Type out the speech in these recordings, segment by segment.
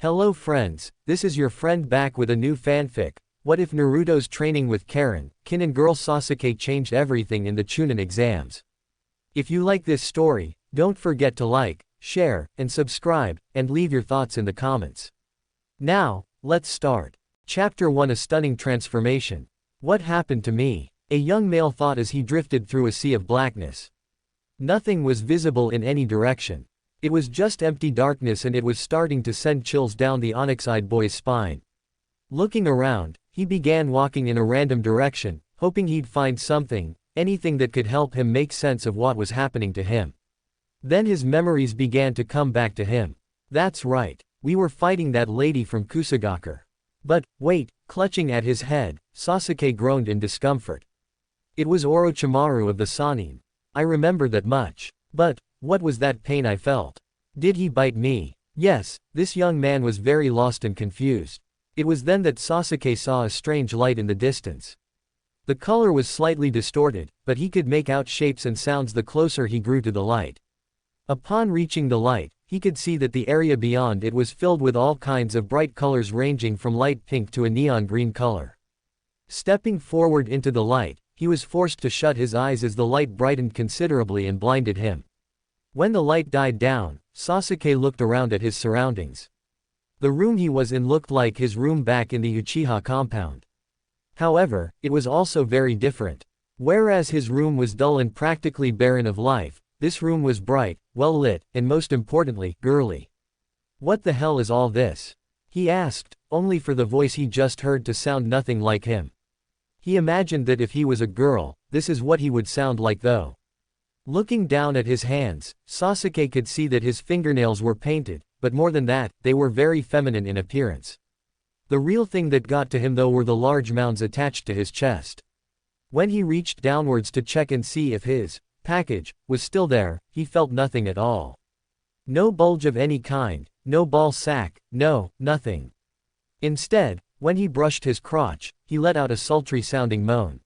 Hello friends, this is your friend back with a new fanfic. What if Naruto's training with Karin, and girl Sasuke changed everything in the Chunin Exams? If you like this story, don't forget to like, share, and subscribe, and leave your thoughts in the comments. Now, let's start. Chapter 1: A Stunning Transformation. What happened to me? A young male thought as he drifted through a sea of blackness. Nothing was visible in any direction. It was just empty darkness, and it was starting to send chills down the onyx-eyed boy's spine. Looking around, he began walking in a random direction, hoping he'd find something, anything that could help him make sense of what was happening to him. Then his memories began to come back to him. That's right, we were fighting that lady from Kusagakure. But, wait, clutching at his head, Sasuke groaned in discomfort. It was Orochimaru of the Sannin. I remember that much. But, what was that pain I felt? Did he bite me? Yes, this young man was very lost and confused. It was then that Sasuke saw a strange light in the distance. The color was slightly distorted, but he could make out shapes and sounds the closer he grew to the light. Upon reaching the light, he could see that the area beyond it was filled with all kinds of bright colors ranging from light pink to a neon green color. Stepping forward into the light, he was forced to shut his eyes as the light brightened considerably and blinded him. When the light died down, Sasuke looked around at his surroundings. The room he was in looked like his room back in the Uchiha compound. However, it was also very different. Whereas his room was dull and practically barren of life, this room was bright, well lit, and most importantly, girly. What the hell is all this? He asked, only for the voice he just heard to sound nothing like him. He imagined that if he was a girl, this is what he would sound like though. Looking down at his hands, Sasuke could see that his fingernails were painted, but more than that, they were very feminine in appearance. The real thing that got to him though were the large mounds attached to his chest. When he reached downwards to check and see if his package was still there, he felt nothing at all. No bulge of any kind, no ball sack, no, nothing. Instead, when he brushed his crotch, he let out a sultry sounding moan.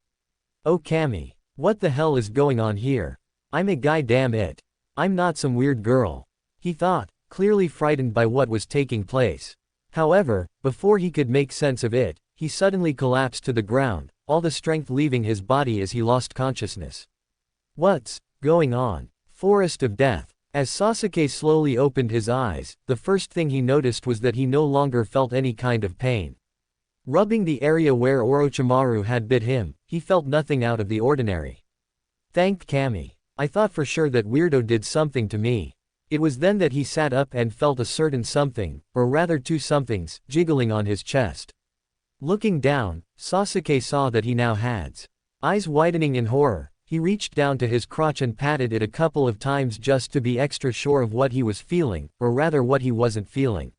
Oh Kami, what the hell is going on here? I'm a guy, damn it. I'm not some weird girl. He thought, clearly frightened by what was taking place. However, before he could make sense of it, he suddenly collapsed to the ground, all the strength leaving his body as he lost consciousness. What's going on? Forest of Death. As Sasuke slowly opened his eyes, the first thing he noticed was that he no longer felt any kind of pain. Rubbing the area where Orochimaru had bit him, he felt nothing out of the ordinary. Thank Kami. I thought for sure that weirdo did something to me. It was then that he sat up and felt a certain something, or rather two somethings, jiggling on his chest. Looking down, Sasuke saw that he now had eyes widening in horror. He reached down to his crotch and patted it a couple of times just to be extra sure of what he was feeling, or rather what he wasn't feeling.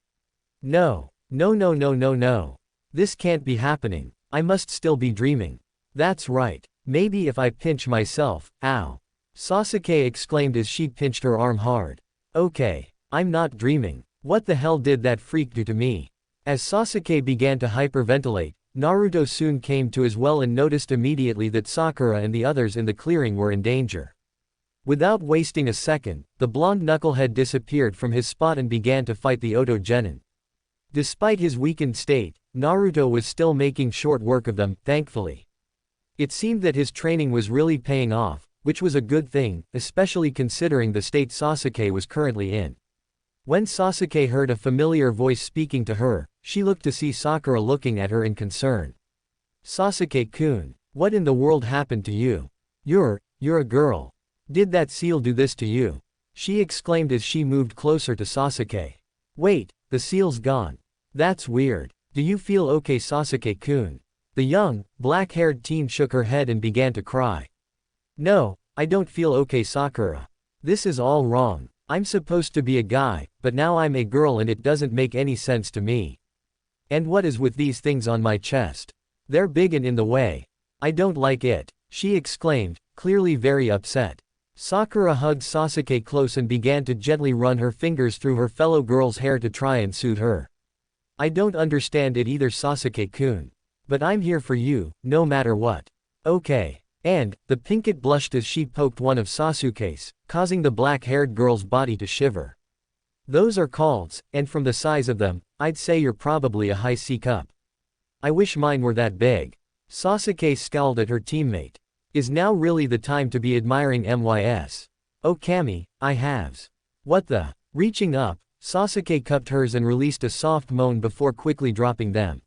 No. No. This can't be happening. I must still be dreaming. That's right. Maybe if I pinch myself, ow. Sasuke exclaimed as she pinched her arm hard. Okay, I'm not dreaming. What the hell did that freak do to me? As Sasuke began to hyperventilate, Naruto soon came to as well and noticed immediately that Sakura and the others in the clearing were in danger. Without wasting a second, the blonde knucklehead disappeared from his spot and began to fight the Oto Genin. Despite his weakened state, Naruto was still making short work of them, thankfully. It seemed that his training was really paying off, which was a good thing, especially considering the state Sasuke was currently in. When Sasuke heard a familiar voice speaking to her, she looked to see Sakura looking at her in concern. Sasuke-kun, what in the world happened to you? You're a girl. Did that seal do this to you? She exclaimed as she moved closer to Sasuke. Wait, the seal's gone. That's weird. Do you feel okay, Sasuke-kun? The young, black-haired teen shook her head and began to cry. No, I don't feel okay, Sakura. This is all wrong. I'm supposed to be a guy, but now I'm a girl and it doesn't make any sense to me. And what is with these things on my chest? They're big and in the way. I don't like it, she exclaimed, clearly very upset. Sakura hugged Sasuke close and began to gently run her fingers through her fellow girl's hair to try and soothe her. I don't understand it either, Sasuke-kun. But I'm here for you, no matter what. Okay. And, the pinkette blushed as she poked one of Sasuke's, causing the black-haired girl's body to shiver. Those are calls, and from the size of them, I'd say you're probably a high C cup. I wish mine were that big. Sasake scowled at her teammate. Is now really the time to be admiring MYS? Oh Kami, I haves. What the? Reaching up, Sasake cupped hers and released a soft moan before quickly dropping them.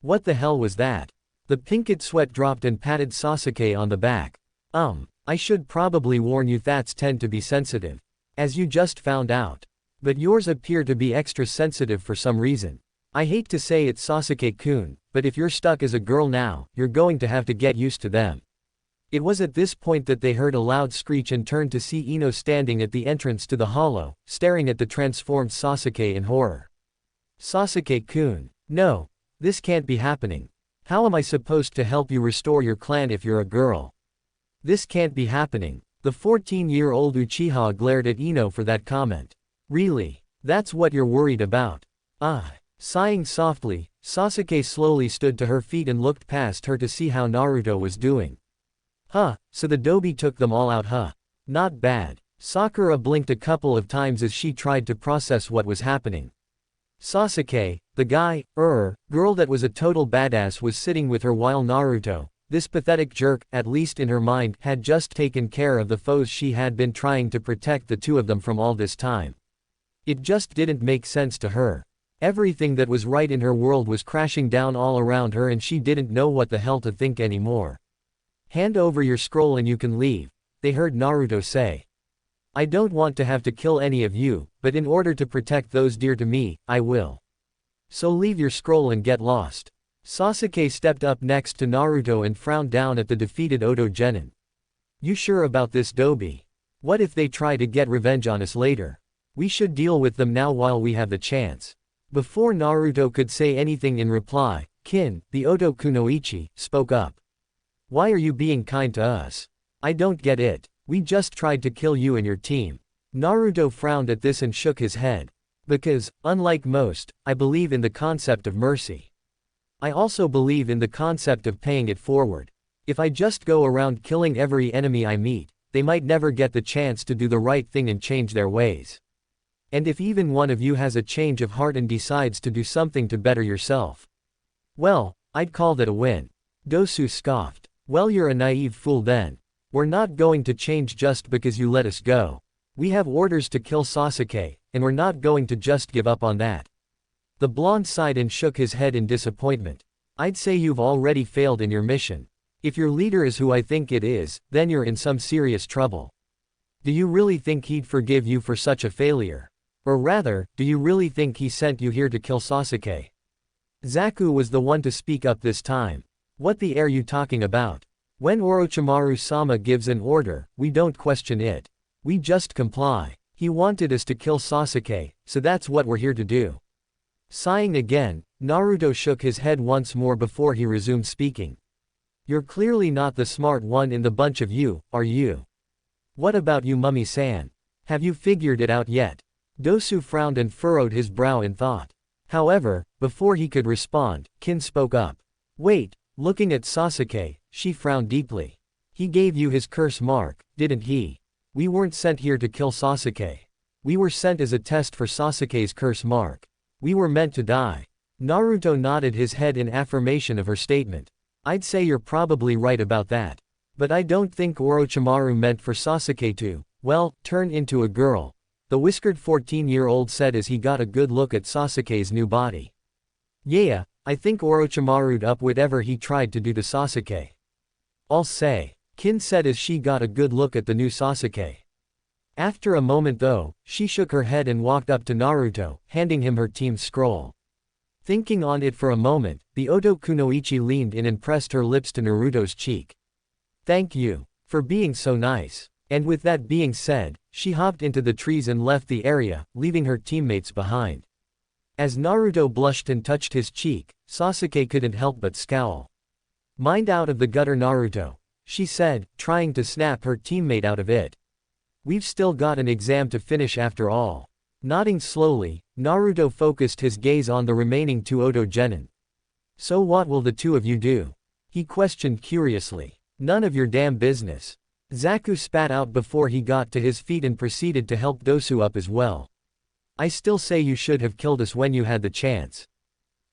What the hell was that? The pinked sweat dropped and patted Sasake on the back. I should probably warn you that's tend to be sensitive. As you just found out. But yours appear to be extra sensitive for some reason. I hate to say it Sasuke-kun, but if you're stuck as a girl now, you're going to have to get used to them. It was at this point that they heard a loud screech and turned to see Ino standing at the entrance to the hollow, staring at the transformed Sasuke in horror. Sasuke-kun. No. This can't be happening. How am I supposed to help you restore your clan if you're a girl? This can't be happening. The 14-year-old Uchiha glared at Ino for that comment. Really? That's what you're worried about? Sighing softly, Sasuke slowly stood to her feet and looked past her to see how Naruto was doing. So the dobi took them all out Not bad. Sakura blinked a couple of times as she tried to process what was happening. Sasuke, the girl that was a total badass was sitting with her while Naruto, this pathetic jerk, at least in her mind, had just taken care of the foes she had been trying to protect the two of them from all this time. It just didn't make sense to her. Everything that was right in her world was crashing down all around her and she didn't know what the hell to think anymore. Hand over your scroll and you can leave, they heard Naruto say. I don't want to have to kill any of you, but in order to protect those dear to me, I will. So leave your scroll and get lost. Sasuke stepped up next to Naruto and frowned down at the defeated Oto Genin. You sure about this dobi? What if they try to get revenge on us later? We should deal with them now while we have the chance. Before Naruto could say anything in reply, Kin, the Oto Kunoichi, spoke up. Why are you being kind to us? I don't get it. We just tried to kill you and your team. Naruto frowned at this and shook his head. Because, unlike most, I believe in the concept of mercy. I also believe in the concept of paying it forward. If I just go around killing every enemy I meet, they might never get the chance to do the right thing and change their ways. And if even one of you has a change of heart and decides to do something to better yourself, well, I'd call that a win. Dosu scoffed. Well, you're a naive fool then. We're not going to change just because you let us go. We have orders to kill Sasuke, and we're not going to just give up on that. The blonde sighed and shook his head in disappointment. I'd say you've already failed in your mission. If your leader is who I think it is, then you're in some serious trouble. Do you really think he'd forgive you for such a failure? Or rather, do you really think he sent you here to kill Sasuke? Zaku was the one to speak up this time. What the are you talking about? When Orochimaru-sama gives an order, we don't question it. We just comply. He wanted us to kill Sasuke, so that's what we're here to do. Sighing again, Naruto shook his head once more before he resumed speaking. You're clearly not the smart one in the bunch of you, are you? What about you, Mummy-san? Have you figured it out yet? Dosu frowned and furrowed his brow in thought. However, before he could respond, Kin spoke up. Wait, looking at Sasuke, she frowned deeply. He gave you his curse mark, didn't he? We weren't sent here to kill Sasuke. We were sent as a test for Sasuke's curse mark. We were meant to die. Naruto nodded his head in affirmation of her statement. I'd say you're probably right about that. But I don't think Orochimaru meant for Sasuke to, well, turn into a girl, the whiskered 14-year-old said as he got a good look at Sasuke's new body. Yeah, I think Orochimaru'd up whatever he tried to do to Sasuke. I'll say, Kin said as she got a good look at the new Sasuke. After a moment though, she shook her head and walked up to Naruto, handing him her team's scroll. Thinking on it for a moment, the Oto Kunoichi leaned in and pressed her lips to Naruto's cheek. Thank you for being so nice. And with that being said, she hopped into the trees and left the area, leaving her teammates behind. As Naruto blushed and touched his cheek, Sasuke couldn't help but scowl. Mind out of the gutter, Naruto, she said, trying to snap her teammate out of it. We've still got an exam to finish after all. Nodding slowly, Naruto focused his gaze on the remaining two Oto Genin. So what will the two of you do? He questioned curiously. None of your damn business. Zaku spat out before he got to his feet and proceeded to help Dosu up as well. I still say you should have killed us when you had the chance.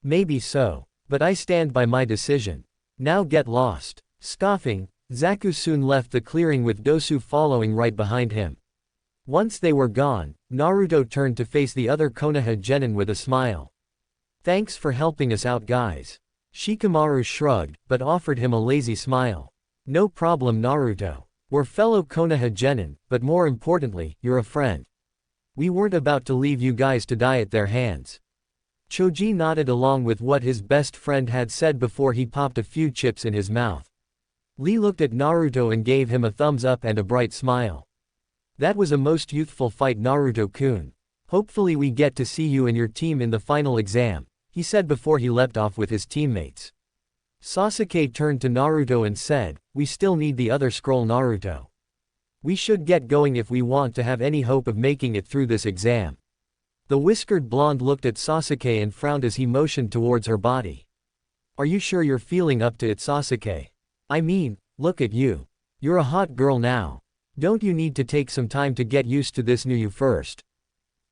Maybe so. But I stand by my decision. Now get lost. Scoffing, Zaku soon left the clearing with Dosu following right behind him. Once they were gone, Naruto turned to face the other Konoha genin with a smile. Thanks for helping us out, guys. Shikamaru shrugged, but offered him a lazy smile. No problem, Naruto. We're fellow Konoha genin, but more importantly, you're a friend. We weren't about to leave you guys to die at their hands. Choji nodded along with what his best friend had said before he popped a few chips in his mouth. Lee looked at Naruto and gave him a thumbs up and a bright smile. That was a most youthful fight, Naruto-kun. Hopefully we get to see you and your team in the final exam, he said before he leapt off with his teammates. Sasuke turned to Naruto and said, we still need the other scroll, Naruto. We should get going if we want to have any hope of making it through this exam. The whiskered blonde looked at Sasuke and frowned as he motioned towards her body. Are you sure you're feeling up to it, Sasuke? I mean, look at you. You're a hot girl now. Don't you need to take some time to get used to this new you first?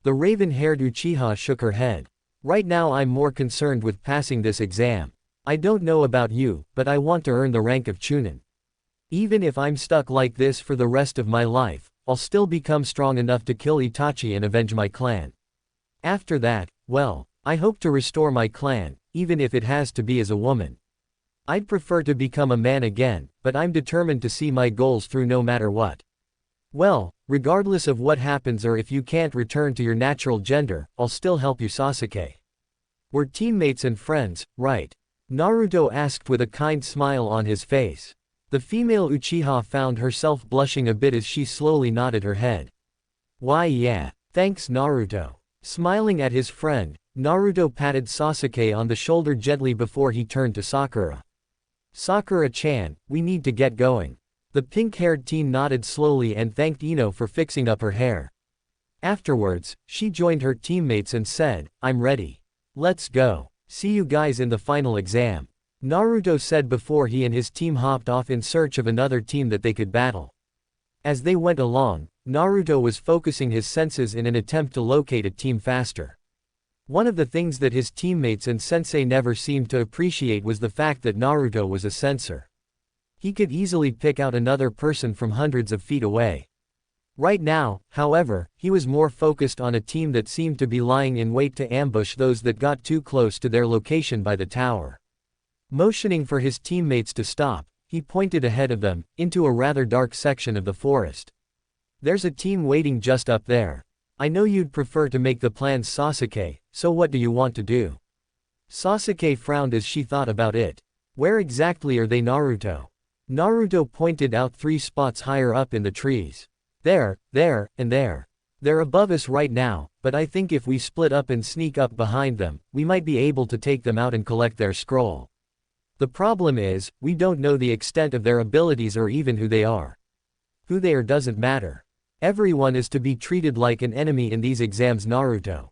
The raven-haired Uchiha shook her head. Right now I'm more concerned with passing this exam. I don't know about you, but I want to earn the rank of Chunin. Even if I'm stuck like this for the rest of my life, I'll still become strong enough to kill Itachi and avenge my clan. After that, well, I hope to restore my clan, even if it has to be as a woman. I'd prefer to become a man again, but I'm determined to see my goals through no matter what. Well, regardless of what happens or if you can't return to your natural gender, I'll still help you, Sasuke. We're teammates and friends, right? Naruto asked with a kind smile on his face. The female Uchiha found herself blushing a bit as she slowly nodded her head. Why yeah, thanks Naruto. Smiling at his friend, Naruto patted Sasuke on the shoulder gently before he turned to Sakura. Sakura-chan, we need to get going. The pink-haired teen nodded slowly and thanked Ino for fixing up her hair. Afterwards, she joined her teammates and said, I'm ready. Let's go. See you guys in the final exam. Naruto said before he and his team hopped off in search of another team that they could battle. As they went along, Naruto was focusing his senses in an attempt to locate a team faster. One of the things that his teammates and sensei never seemed to appreciate was the fact that Naruto was a sensor. He could easily pick out another person from hundreds of feet away. Right now, however, he was more focused on a team that seemed to be lying in wait to ambush those that got too close to their location by the tower. Motioning for his teammates to stop, he pointed ahead of them, into a rather dark section of the forest. There's a team waiting just up there. I know you'd prefer to make the plans, Sasuke, so what do you want to do? Sasuke frowned as she thought about it. Where exactly are they, Naruto? Naruto pointed out 3 spots higher up in the trees. There, and there. They're above us right now, but I think if we split up and sneak up behind them, we might be able to take them out and collect their scroll. The problem is, we don't know the extent of their abilities or even who they are. Who they are doesn't matter. Everyone is to be treated like an enemy in these exams, Naruto.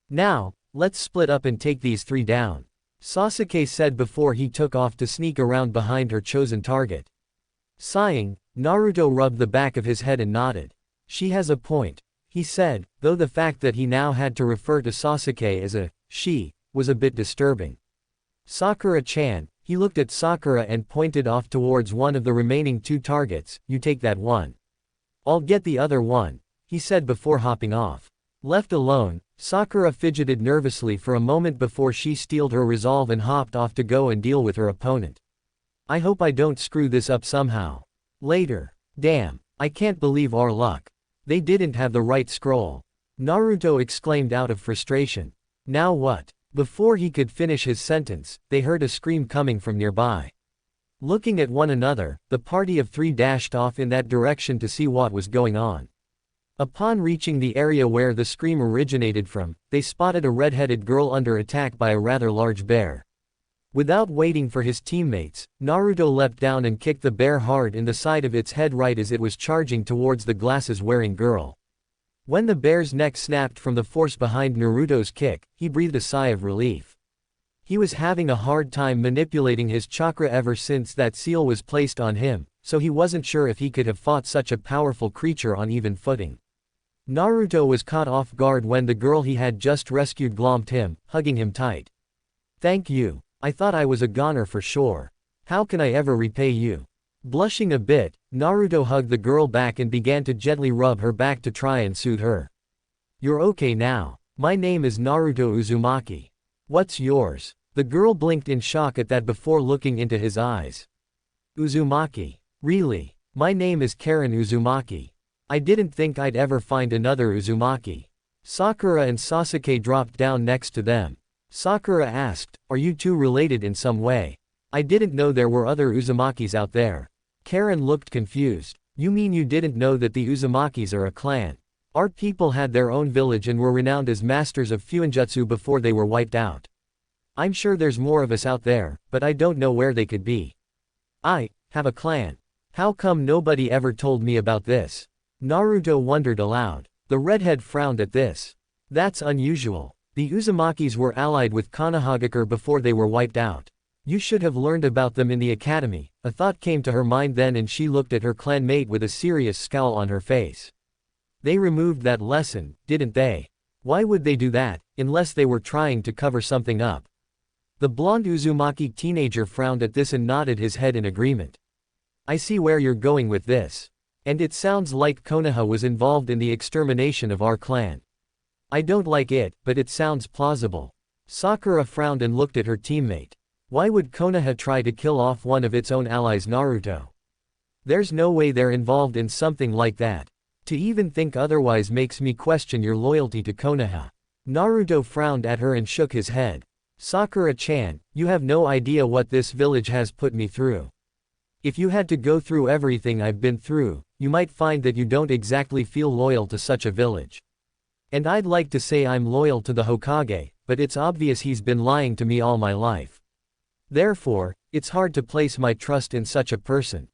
Now, let's split up and take these 3 down. Sasuke said before he took off to sneak around behind her chosen target. Sighing, Naruto rubbed the back of his head and nodded. She has a point, he said, though the fact that he now had to refer to Sasuke as a she was a bit disturbing. Sakura-chan, he looked at Sakura and pointed off towards one of the remaining 2 targets. You take that one. I'll get the other one, he said before hopping off. Left alone, Sakura fidgeted nervously for a moment before she steeled her resolve and hopped off to go and deal with her opponent. I hope I don't screw this up somehow. Later. Damn, I can't believe our luck. They didn't have the right scroll. Naruto exclaimed out of frustration. Now what? Before he could finish his sentence, they heard a scream coming from nearby. Looking at one another, the party of 3 dashed off in that direction to see what was going on. Upon reaching the area where the scream originated from, they spotted a red-headed girl under attack by a rather large bear. Without waiting for his teammates, Naruto leapt down and kicked the bear hard in the side of its head right as it was charging towards the glasses-wearing girl. When the bear's neck snapped from the force behind Naruto's kick, he breathed a sigh of relief. He was having a hard time manipulating his chakra ever since that seal was placed on him, so he wasn't sure if he could have fought such a powerful creature on even footing. Naruto was caught off guard when the girl he had just rescued glomped him, hugging him tight. Thank you. I thought I was a goner for sure. How can I ever repay you? Blushing a bit, Naruto hugged the girl back and began to gently rub her back to try and soothe her. You're okay now. My name is Naruto Uzumaki. What's yours? The girl blinked in shock at that before looking into his eyes. Uzumaki. Really? My name is Karin Uzumaki. I didn't think I'd ever find another Uzumaki. Sakura and Sasuke dropped down next to them. Sakura asked, are you two related in some way? I didn't know there were other Uzumakis out there. Karin looked confused. You mean you didn't know that the Uzumakis are a clan? Our people had their own village and were renowned as masters of Fuinjutsu before they were wiped out. I'm sure there's more of us out there, but I don't know where they could be. I have a clan. How come nobody ever told me about this? Naruto wondered aloud. The redhead frowned at this. That's unusual. The Uzumakis were allied with Konohagakure before they were wiped out. You should have learned about them in the academy. A thought came to her mind then and she looked at her clanmate with a serious scowl on her face. They removed that lesson, didn't they? Why would they do that, unless they were trying to cover something up? The blonde Uzumaki teenager frowned at this and nodded his head in agreement. I see where you're going with this. And it sounds like Konoha was involved in the extermination of our clan. I don't like it, but it sounds plausible. Sakura frowned and looked at her teammate. Why would Konoha try to kill off one of its own allies Naruto? There's no way they're involved in something like that. To even think otherwise makes me question your loyalty to Konoha. Naruto frowned at her and shook his head. Sakura-chan, you have no idea what this village has put me through. If you had to go through everything I've been through, you might find that you don't exactly feel loyal to such a village. And I'd like to say I'm loyal to the Hokage, but it's obvious he's been lying to me all my life. Therefore, it's hard to place my trust in such a person.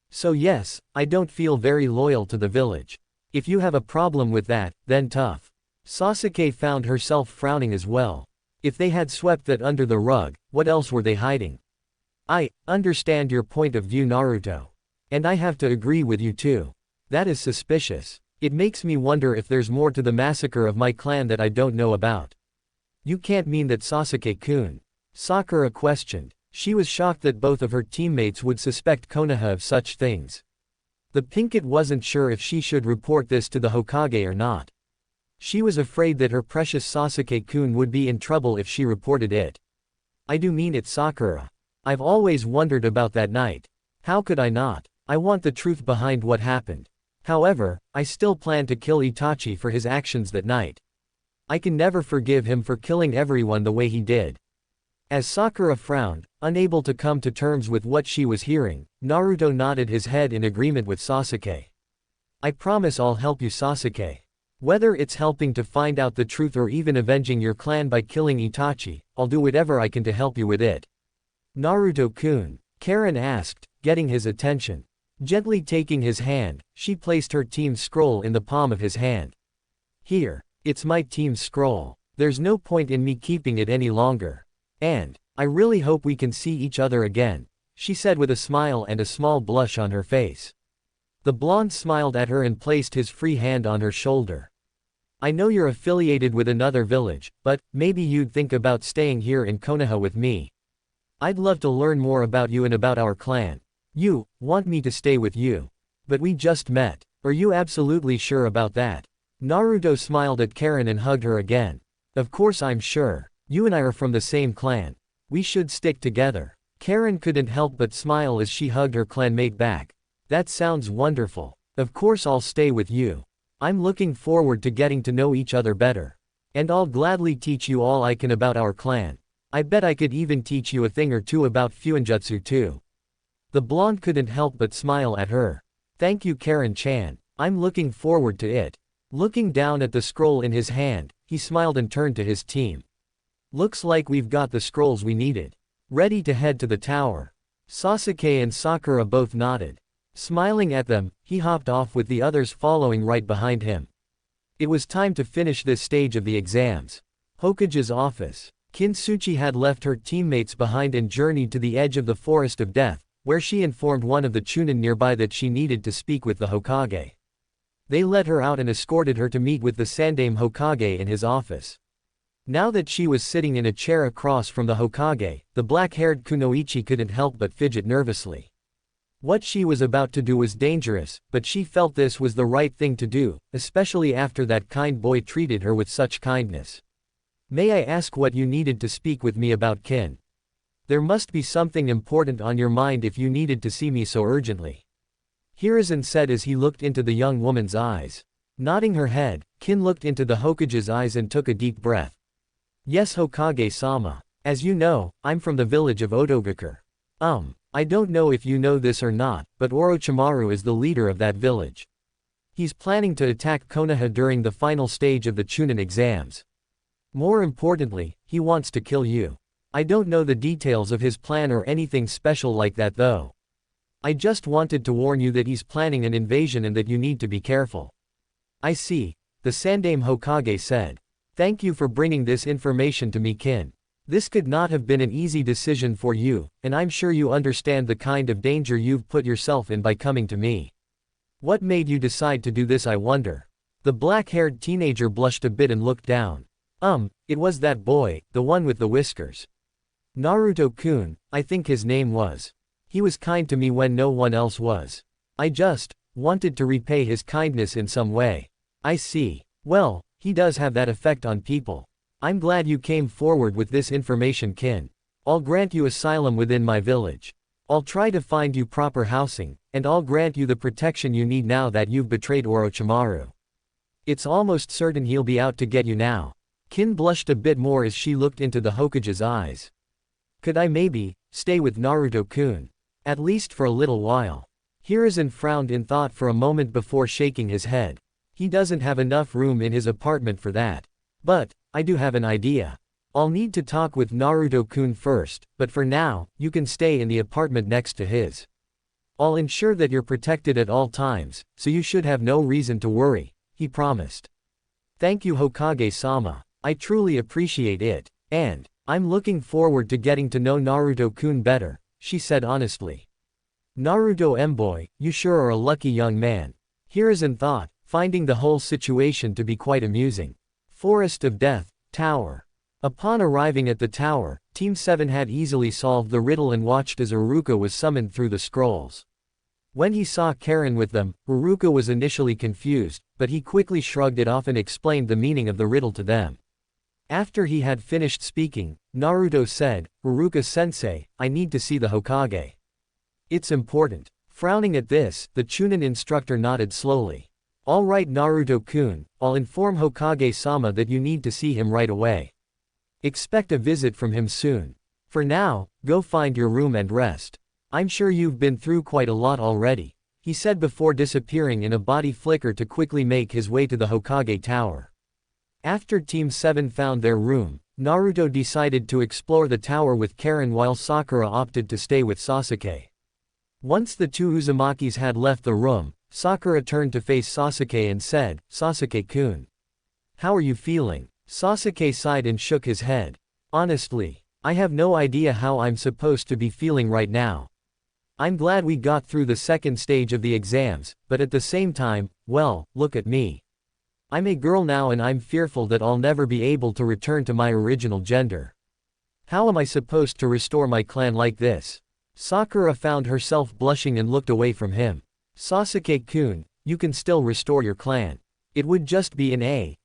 So yes, I don't feel very loyal to the village. If you have a problem with that, then tough. Sasuke found herself frowning as well. If they had swept that under the rug, what else were they hiding? I understand your point of view, Naruto. And I have to agree with you too. That is suspicious. It makes me wonder if there's more to the massacre of my clan that I don't know about. You can't mean that Sasuke-kun? Sakura questioned. She was shocked that both of her teammates would suspect Konoha of such things. The Pinkett wasn't sure if she should report this to the Hokage or not. She was afraid that her precious Sasuke-kun would be in trouble if she reported it. I do mean it, Sakura. I've always wondered about that night. How could I not? I want the truth behind what happened. However, I still plan to kill Itachi for his actions that night. I can never forgive him for killing everyone the way he did. As Sakura frowned, unable to come to terms with what she was hearing, Naruto nodded his head in agreement with Sasuke. I promise I'll help you, Sasuke. Whether it's helping to find out the truth or even avenging your clan by killing Itachi, I'll do whatever I can to help you with it. Naruto-kun, Karin asked, getting his attention. Gently taking his hand, she placed her team's scroll in the palm of his hand. Here, it's my team's scroll. There's no point in me keeping it any longer. And I really hope we can see each other again, she said with a smile and a small blush on her face. The blonde smiled at her and placed his free hand on her shoulder. I know you're affiliated with another village, but maybe you'd think about staying here in Konoha with me. I'd love to learn more about you and about our clan. You want me to stay with you. But we just met. Are you absolutely sure about that? Naruto smiled at Karin and hugged her again. Of course I'm sure. You and I are from the same clan. We should stick together. Karin couldn't help but smile as she hugged her clanmate back. That sounds wonderful. Of course I'll stay with you. I'm looking forward to getting to know each other better. And I'll gladly teach you all I can about our clan. I bet I could even teach you a thing or two about Fuinjutsu too. The blonde couldn't help but smile at her. Thank you, Karin-chan. I'm looking forward to it. Looking down at the scroll in his hand, he smiled and turned to his team. Looks like we've got the scrolls we needed. Ready to head to the tower. Sasuke and Sakura both nodded. Smiling at them, he hopped off with the others following right behind him. It was time to finish this stage of the exams. Hokage's office. Kintsuchi had left her teammates behind and journeyed to the edge of the Forest of Death, where she informed one of the Chunin nearby that she needed to speak with the Hokage. They let her out and escorted her to meet with the Sandaime Hokage in his office. Now that she was sitting in a chair across from the Hokage, the black-haired kunoichi couldn't help but fidget nervously. What she was about to do was dangerous, but she felt this was the right thing to do, especially after that kind boy treated her with such kindness. May I ask what you needed to speak with me about, Kin? There must be something important on your mind if you needed to see me so urgently. Hiruzen said as he looked into the young woman's eyes. Nodding her head, Kin looked into the Hokage's eyes and took a deep breath. Yes, Hokage-sama. As you know, I'm from the village of Otogakure. I don't know if you know this or not, but Orochimaru is the leader of that village. He's planning to attack Konoha during the final stage of the Chunin Exams. More importantly, he wants to kill you. I don't know the details of his plan or anything special like that though. I just wanted to warn you that he's planning an invasion and that you need to be careful. I see, the Sandaime Hokage said. Thank you for bringing this information to me, Kin. This could not have been an easy decision for you, and I'm sure you understand the kind of danger you've put yourself in by coming to me. What made you decide to do this, I wonder? The black-haired teenager blushed a bit and looked down. It was that boy, the one with the whiskers. Naruto-kun, I think his name was. He was kind to me when no one else was. I just wanted to repay his kindness in some way. I see. Well, he does have that effect on people. I'm glad you came forward with this information, Kin. I'll grant you asylum within my village. I'll try to find you proper housing, and I'll grant you the protection you need now that you've betrayed Orochimaru. It's almost certain he'll be out to get you now. Kin blushed a bit more as she looked into the Hokage's eyes. Could I maybe stay with Naruto-kun? At least for a little while. Hiruzen frowned in thought for a moment before shaking his head. He doesn't have enough room in his apartment for that. But I do have an idea. I'll need to talk with Naruto-kun first, but for now, you can stay in the apartment next to his. I'll ensure that you're protected at all times, so you should have no reason to worry, he promised. Thank you, Hokage-sama. I truly appreciate it, and I'm looking forward to getting to know Naruto-kun better, she said honestly. Naruto-boy, you sure are a lucky young man. Hiruzen thought, finding the whole situation to be quite amusing. Forest of Death, Tower. Upon arriving at the tower, Team 7 had easily solved the riddle and watched as Iruka was summoned through the scrolls. When he saw Karin with them, Iruka was initially confused, but he quickly shrugged it off and explained the meaning of the riddle to them. After he had finished speaking, Naruto said, Iruka-sensei, I need to see the Hokage. It's important. Frowning at this, the Chunin instructor nodded slowly. Alright Naruto-kun, I'll inform Hokage-sama that you need to see him right away. Expect a visit from him soon. For now, go find your room and rest. I'm sure you've been through quite a lot already, he said before disappearing in a body flicker to quickly make his way to the Hokage tower. After Team 7 found their room, Naruto decided to explore the tower with Karin while Sakura opted to stay with Sasuke. Once the two Uzumakis had left the room, Sakura turned to face Sasuke and said, Sasuke-kun. How are you feeling? Sasuke sighed and shook his head. Honestly, I have no idea how I'm supposed to be feeling right now. I'm glad we got through the second stage of the exams, but at the same time, well, look at me. I'm a girl now and I'm fearful that I'll never be able to return to my original gender. How am I supposed to restore my clan like this? Sakura found herself blushing and looked away from him. Sasuke-kun, you can still restore your clan. It would just be in a,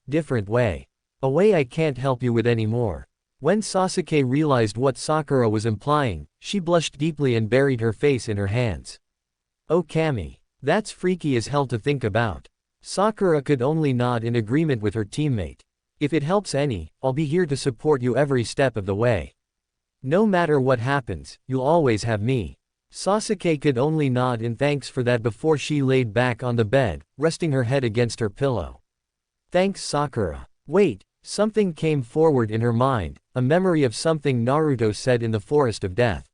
different way. A way I can't help you with anymore. When Sasuke realized what Sakura was implying, she blushed deeply and buried her face in her hands. Oh Kami. That's freaky as hell to think about. Sakura could only nod in agreement with her teammate. If it helps any, I'll be here to support you every step of the way. No matter what happens, you'll always have me. Sasuke could only nod in thanks for that before she laid back on the bed, resting her head against her pillow. Thanks Sakura. Wait, something came forward in her mind, a memory of something Naruto said in the Forest of Death.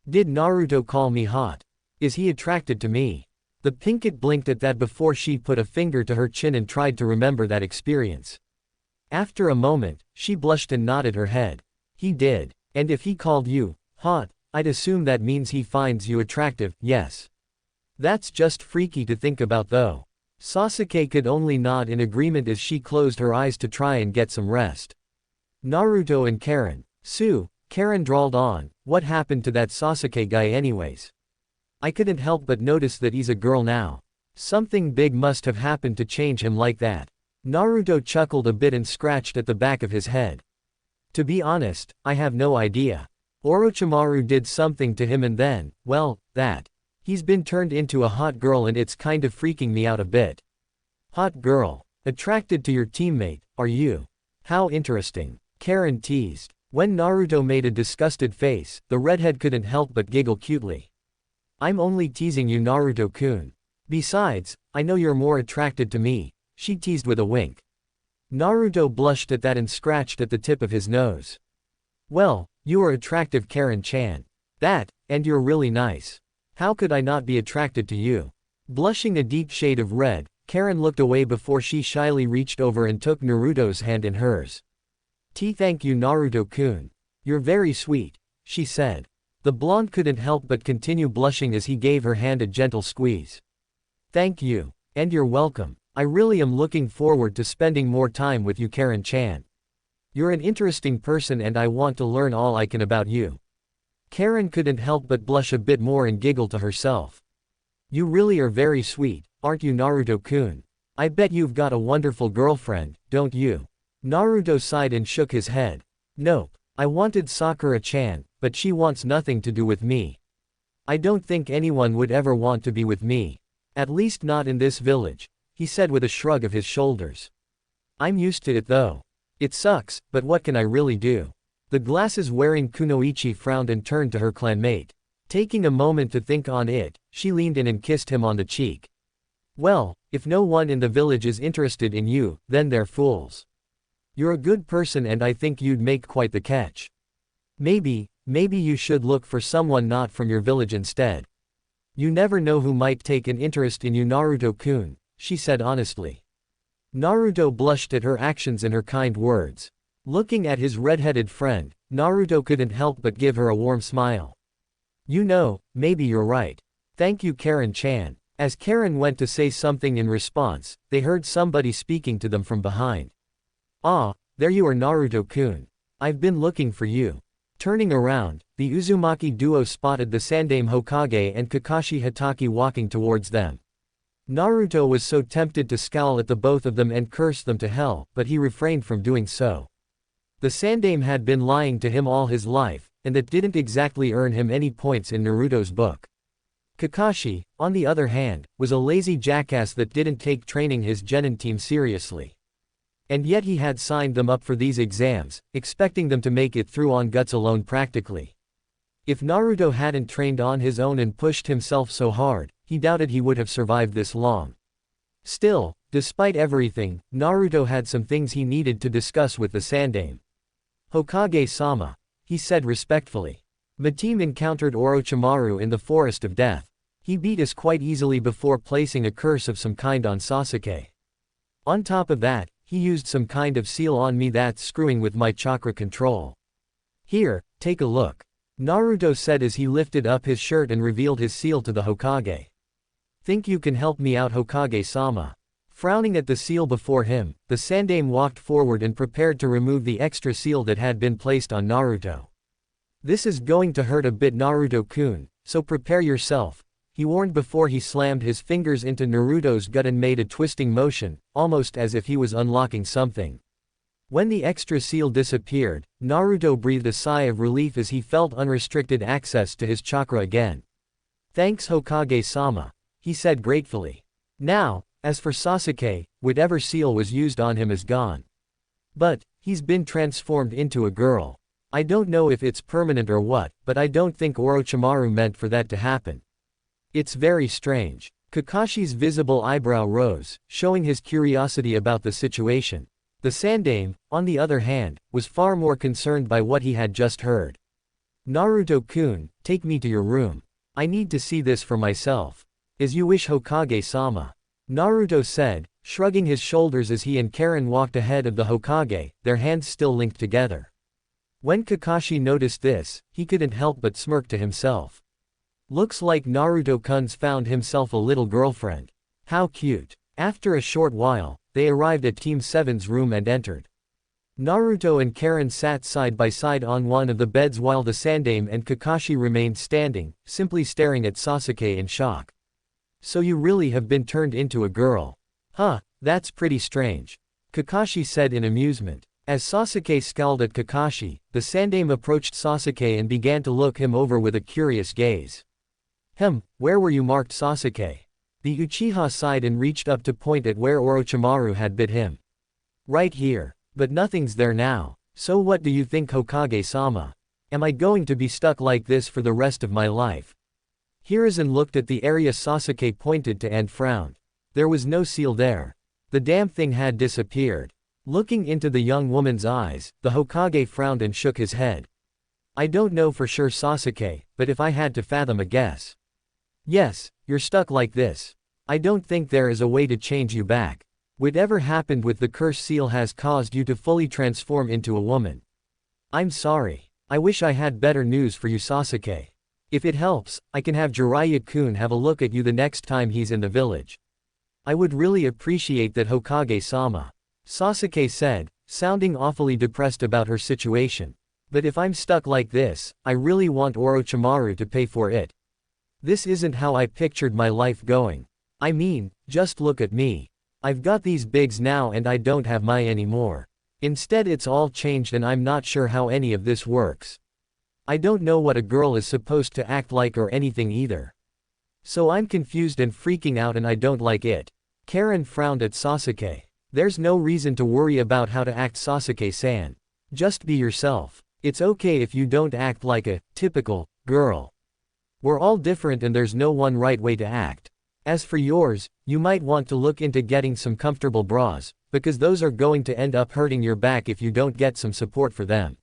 Did Naruto call me hot? Is he attracted to me? The pinkette blinked at that before she put a finger to her chin and tried to remember that experience. After a moment, she blushed and nodded her head. He did. And if he called you hot, I'd assume that means he finds you attractive, yes. That's just freaky to think about though. Sasake could only nod in agreement as she closed her eyes to try and get some rest. Naruto and Karen. Karen drawled on, what happened to that Sasuke guy anyways? I couldn't help but notice that he's a girl now. Something big must have happened to change him like that. Naruto chuckled a bit and scratched at the back of his head. To be honest, I have no idea. Orochimaru did something to him and then, well, that. He's been turned into a hot girl and it's kind of freaking me out a bit. Hot girl. Attracted to your teammate, are you? How interesting. Karen teased. When Naruto made a disgusted face, the redhead couldn't help but giggle cutely. I'm only teasing you, Naruto-kun. Besides, I know you're more attracted to me, she teased with a wink. Naruto blushed at that and scratched at the tip of his nose. Well, you are attractive, Karen-chan. That, and you're really nice. How could I not be attracted to you? Blushing a deep shade of red, Karen looked away before she shyly reached over and took Naruto's hand in hers. Thank you, Naruto-kun. You're very sweet, she said. The blonde couldn't help but continue blushing as he gave her hand a gentle squeeze. Thank you. And you're welcome. I really am looking forward to spending more time with you, Karen-chan. You're an interesting person and I want to learn all I can about you. Karen couldn't help but blush a bit more and giggle to herself. You really are very sweet, aren't you, Naruto-kun? I bet you've got a wonderful girlfriend, don't you? Naruto sighed and shook his head. Nope. I wanted Sakura-chan, but she wants nothing to do with me. I don't think anyone would ever want to be with me. At least not in this village, he said with a shrug of his shoulders. I'm used to it though. It sucks, but what can I really do? The glasses-wearing Kunoichi frowned and turned to her clanmate. Taking a moment to think on it, she leaned in and kissed him on the cheek. Well, if no one in the village is interested in you, then they're fools. You're a good person and I think you'd make quite the catch. Maybe you should look for someone not from your village instead. You never know who might take an interest in you, Naruto-kun, she said honestly. Naruto blushed at her actions and her kind words. Looking at his red-headed friend, Naruto couldn't help but give her a warm smile. You know, maybe you're right. Thank you, Karen-chan. As Karen went to say something in response, they heard somebody speaking to them from behind. Ah, there you are, Naruto-kun. I've been looking for you. Turning around, the Uzumaki duo spotted the Sandaime Hokage and Kakashi Hatake walking towards them. Naruto was so tempted to scowl at the both of them and curse them to hell, but he refrained from doing so. The Sandaime had been lying to him all his life, and that didn't exactly earn him any points in Naruto's book. Kakashi, on the other hand, was a lazy jackass that didn't take training his genin team seriously. And yet he had signed them up for these exams, expecting them to make it through on guts alone practically. If Naruto hadn't trained on his own and pushed himself so hard, he doubted he would have survived this long. Still, despite everything, Naruto had some things he needed to discuss with the Sandaime. Hokage-sama, he said respectfully. The team encountered Orochimaru in the Forest of Death. He beat us quite easily before placing a curse of some kind on Sasuke. On top of that, he used some kind of seal on me that's screwing with my chakra control. Here, take a look. Naruto said as he lifted up his shirt and revealed his seal to the Hokage. Think you can help me out, Hokage-sama? Frowning at the seal before him, the Sandaime walked forward and prepared to remove the extra seal that had been placed on Naruto. This is going to hurt a bit, Naruto-kun, so prepare yourself, he warned before he slammed his fingers into Naruto's gut and made a twisting motion, almost as if he was unlocking something. When the extra seal disappeared, Naruto breathed a sigh of relief as he felt unrestricted access to his chakra again. Thanks, Hokage-sama, he said gratefully. Now, as for Sasuke, whatever seal was used on him is gone. But, he's been transformed into a girl. I don't know if it's permanent or what, but I don't think Orochimaru meant for that to happen. It's very strange. Kakashi's visible eyebrow rose, showing his curiosity about the situation. The Sandaime, on the other hand, was far more concerned by what he had just heard. Naruto-kun, take me to your room. I need to see this for myself. As you wish, Hokage-sama. Naruto said, shrugging his shoulders as he and Karen walked ahead of the Hokage, their hands still linked together. When Kakashi noticed this, he couldn't help but smirk to himself. Looks like Naruto-kun's found himself a little girlfriend. How cute. After a short while, they arrived at Team 7's room and entered. Naruto and Karen sat side by side on one of the beds while the Sandaime and Kakashi remained standing, simply staring at Sasuke in shock. So you really have been turned into a girl. Huh, that's pretty strange. Kakashi said in amusement. As Sasuke scowled at Kakashi, the Sandaime approached Sasuke and began to look him over with a curious gaze. Where were you marked Sasuke? The Uchiha sighed and reached up to point at where Orochimaru had bit him. Right here. But nothing's there now. So what do you think, Hokage-sama? Am I going to be stuck like this for the rest of my life? Hiruzen looked at the area Sasuke pointed to and frowned. There was no seal there. The damn thing had disappeared. Looking into the young woman's eyes, the Hokage frowned and shook his head. I don't know for sure, Sasuke, but if I had to fathom a guess. Yes, you're stuck like this. I don't think there is a way to change you back. Whatever happened with the curse seal has caused you to fully transform into a woman. I'm sorry. I wish I had better news for you, Sasuke. If it helps, I can have Jiraiya-kun have a look at you the next time he's in the village. I would really appreciate that, Hokage-sama. Sasuke said, sounding awfully depressed about her situation. But if I'm stuck like this, I really want Orochimaru to pay for it. This isn't how I pictured my life going. I mean, just look at me. I've got these bigs now and I don't have my anymore. Instead it's all changed and I'm not sure how any of this works. I don't know what a girl is supposed to act like or anything either. So I'm confused and freaking out and I don't like it. Karin frowned at Sasuke. There's no reason to worry about how to act, Sasuke-san. Just be yourself. It's okay if you don't act like a typical girl. We're all different and there's no one right way to act. As for yours, you might want to look into getting some comfortable bras, because those are going to end up hurting your back if you don't get some support for them.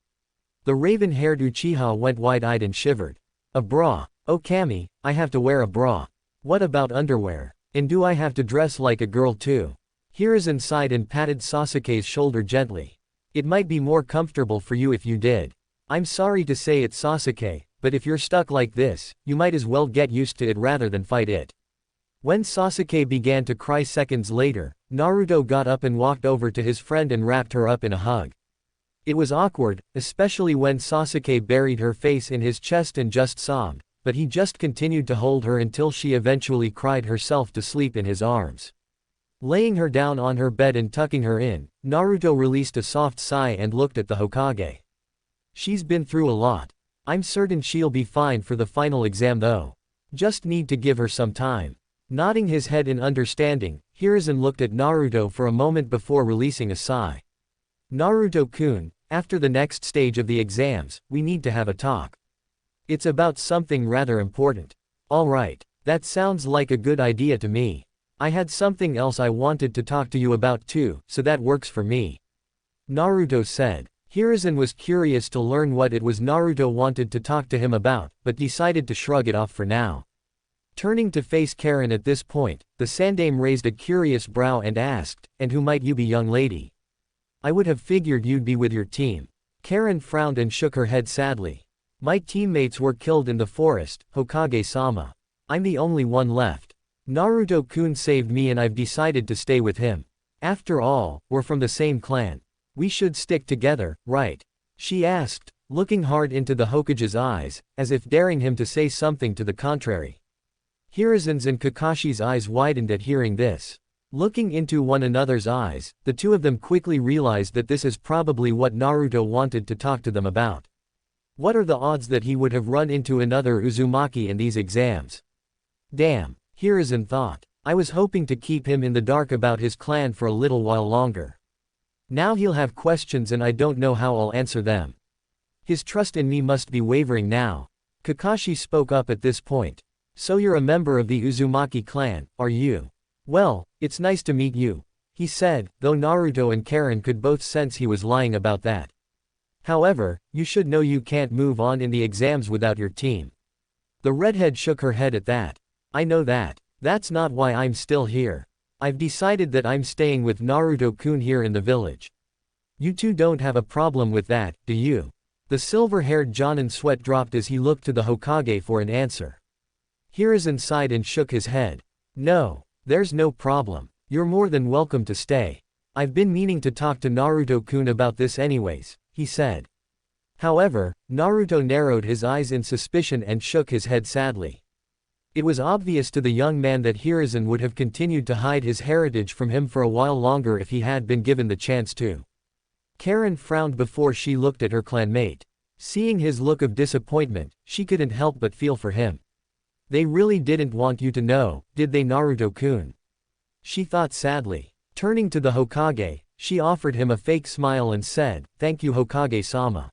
The raven-haired Uchiha went wide-eyed and shivered. A bra? Oh Kami, I have to wear a bra. What about underwear? And do I have to dress like a girl too? Hiruzen sighed and patted Sasuke's shoulder gently. It might be more comfortable for you if you did. I'm sorry to say it, Sasuke, but if you're stuck like this, you might as well get used to it rather than fight it. When Sasuke began to cry seconds later, Naruto got up and walked over to his friend and wrapped her up in a hug. It was awkward, especially when Sasuke buried her face in his chest and just sobbed, but he just continued to hold her until she eventually cried herself to sleep in his arms. Laying her down on her bed and tucking her in, Naruto released a soft sigh and looked at the Hokage. She's been through a lot. I'm certain she'll be fine for the final exam though. Just need to give her some time. Nodding his head in understanding, Hiruzen looked at Naruto for a moment before releasing a sigh. Naruto-kun, after the next stage of the exams, we need to have a talk. It's about something rather important. Alright, that sounds like a good idea to me. I had something else I wanted to talk to you about too, so that works for me. Naruto said. Hiruzen was curious to learn what it was Naruto wanted to talk to him about, but decided to shrug it off for now. Turning to face Karin at this point, the Sandaime raised a curious brow and asked, and who might you be, young lady? I would have figured you'd be with your team. Karin frowned and shook her head sadly. My teammates were killed in the forest, Hokage-sama. I'm the only one left. Naruto-kun saved me and I've decided to stay with him. After all, we're from the same clan. We should stick together, right? She asked, looking hard into the Hokage's eyes, as if daring him to say something to the contrary. Hiruzen's and Kakashi's eyes widened at hearing this. Looking into one another's eyes, the two of them quickly realized that this is probably what Naruto wanted to talk to them about. What are the odds that he would have run into another Uzumaki in these exams? Damn, Hiruzen thought. I was hoping to keep him in the dark about his clan for a little while longer. Now he'll have questions and I don't know how I'll answer them. His trust in me must be wavering now. Kakashi spoke up at this point. So you're a member of the Uzumaki clan, are you? Well, it's nice to meet you, he said, though Naruto and Karen could both sense he was lying about that. However, you should know you can't move on in the exams without your team. The redhead shook her head at that. I know that. That's not why I'm still here. I've decided that I'm staying with Naruto-kun here in the village. You two don't have a problem with that, do you? The silver-haired Jonin's sweat dropped as he looked to the Hokage for an answer. Hiruzen sighed and shook his head. No, there's no problem. You're more than welcome to stay. I've been meaning to talk to Naruto-kun about this anyways, he said. However, Naruto narrowed his eyes in suspicion and shook his head sadly. It was obvious to the young man that Hiruzen would have continued to hide his heritage from him for a while longer if he had been given the chance to. Karin frowned before she looked at her clanmate. Seeing his look of disappointment, she couldn't help but feel for him. They really didn't want you to know, did they, Naruto-kun? She thought sadly. Turning to the Hokage, she offered him a fake smile and said, "Thank you, Hokage-sama.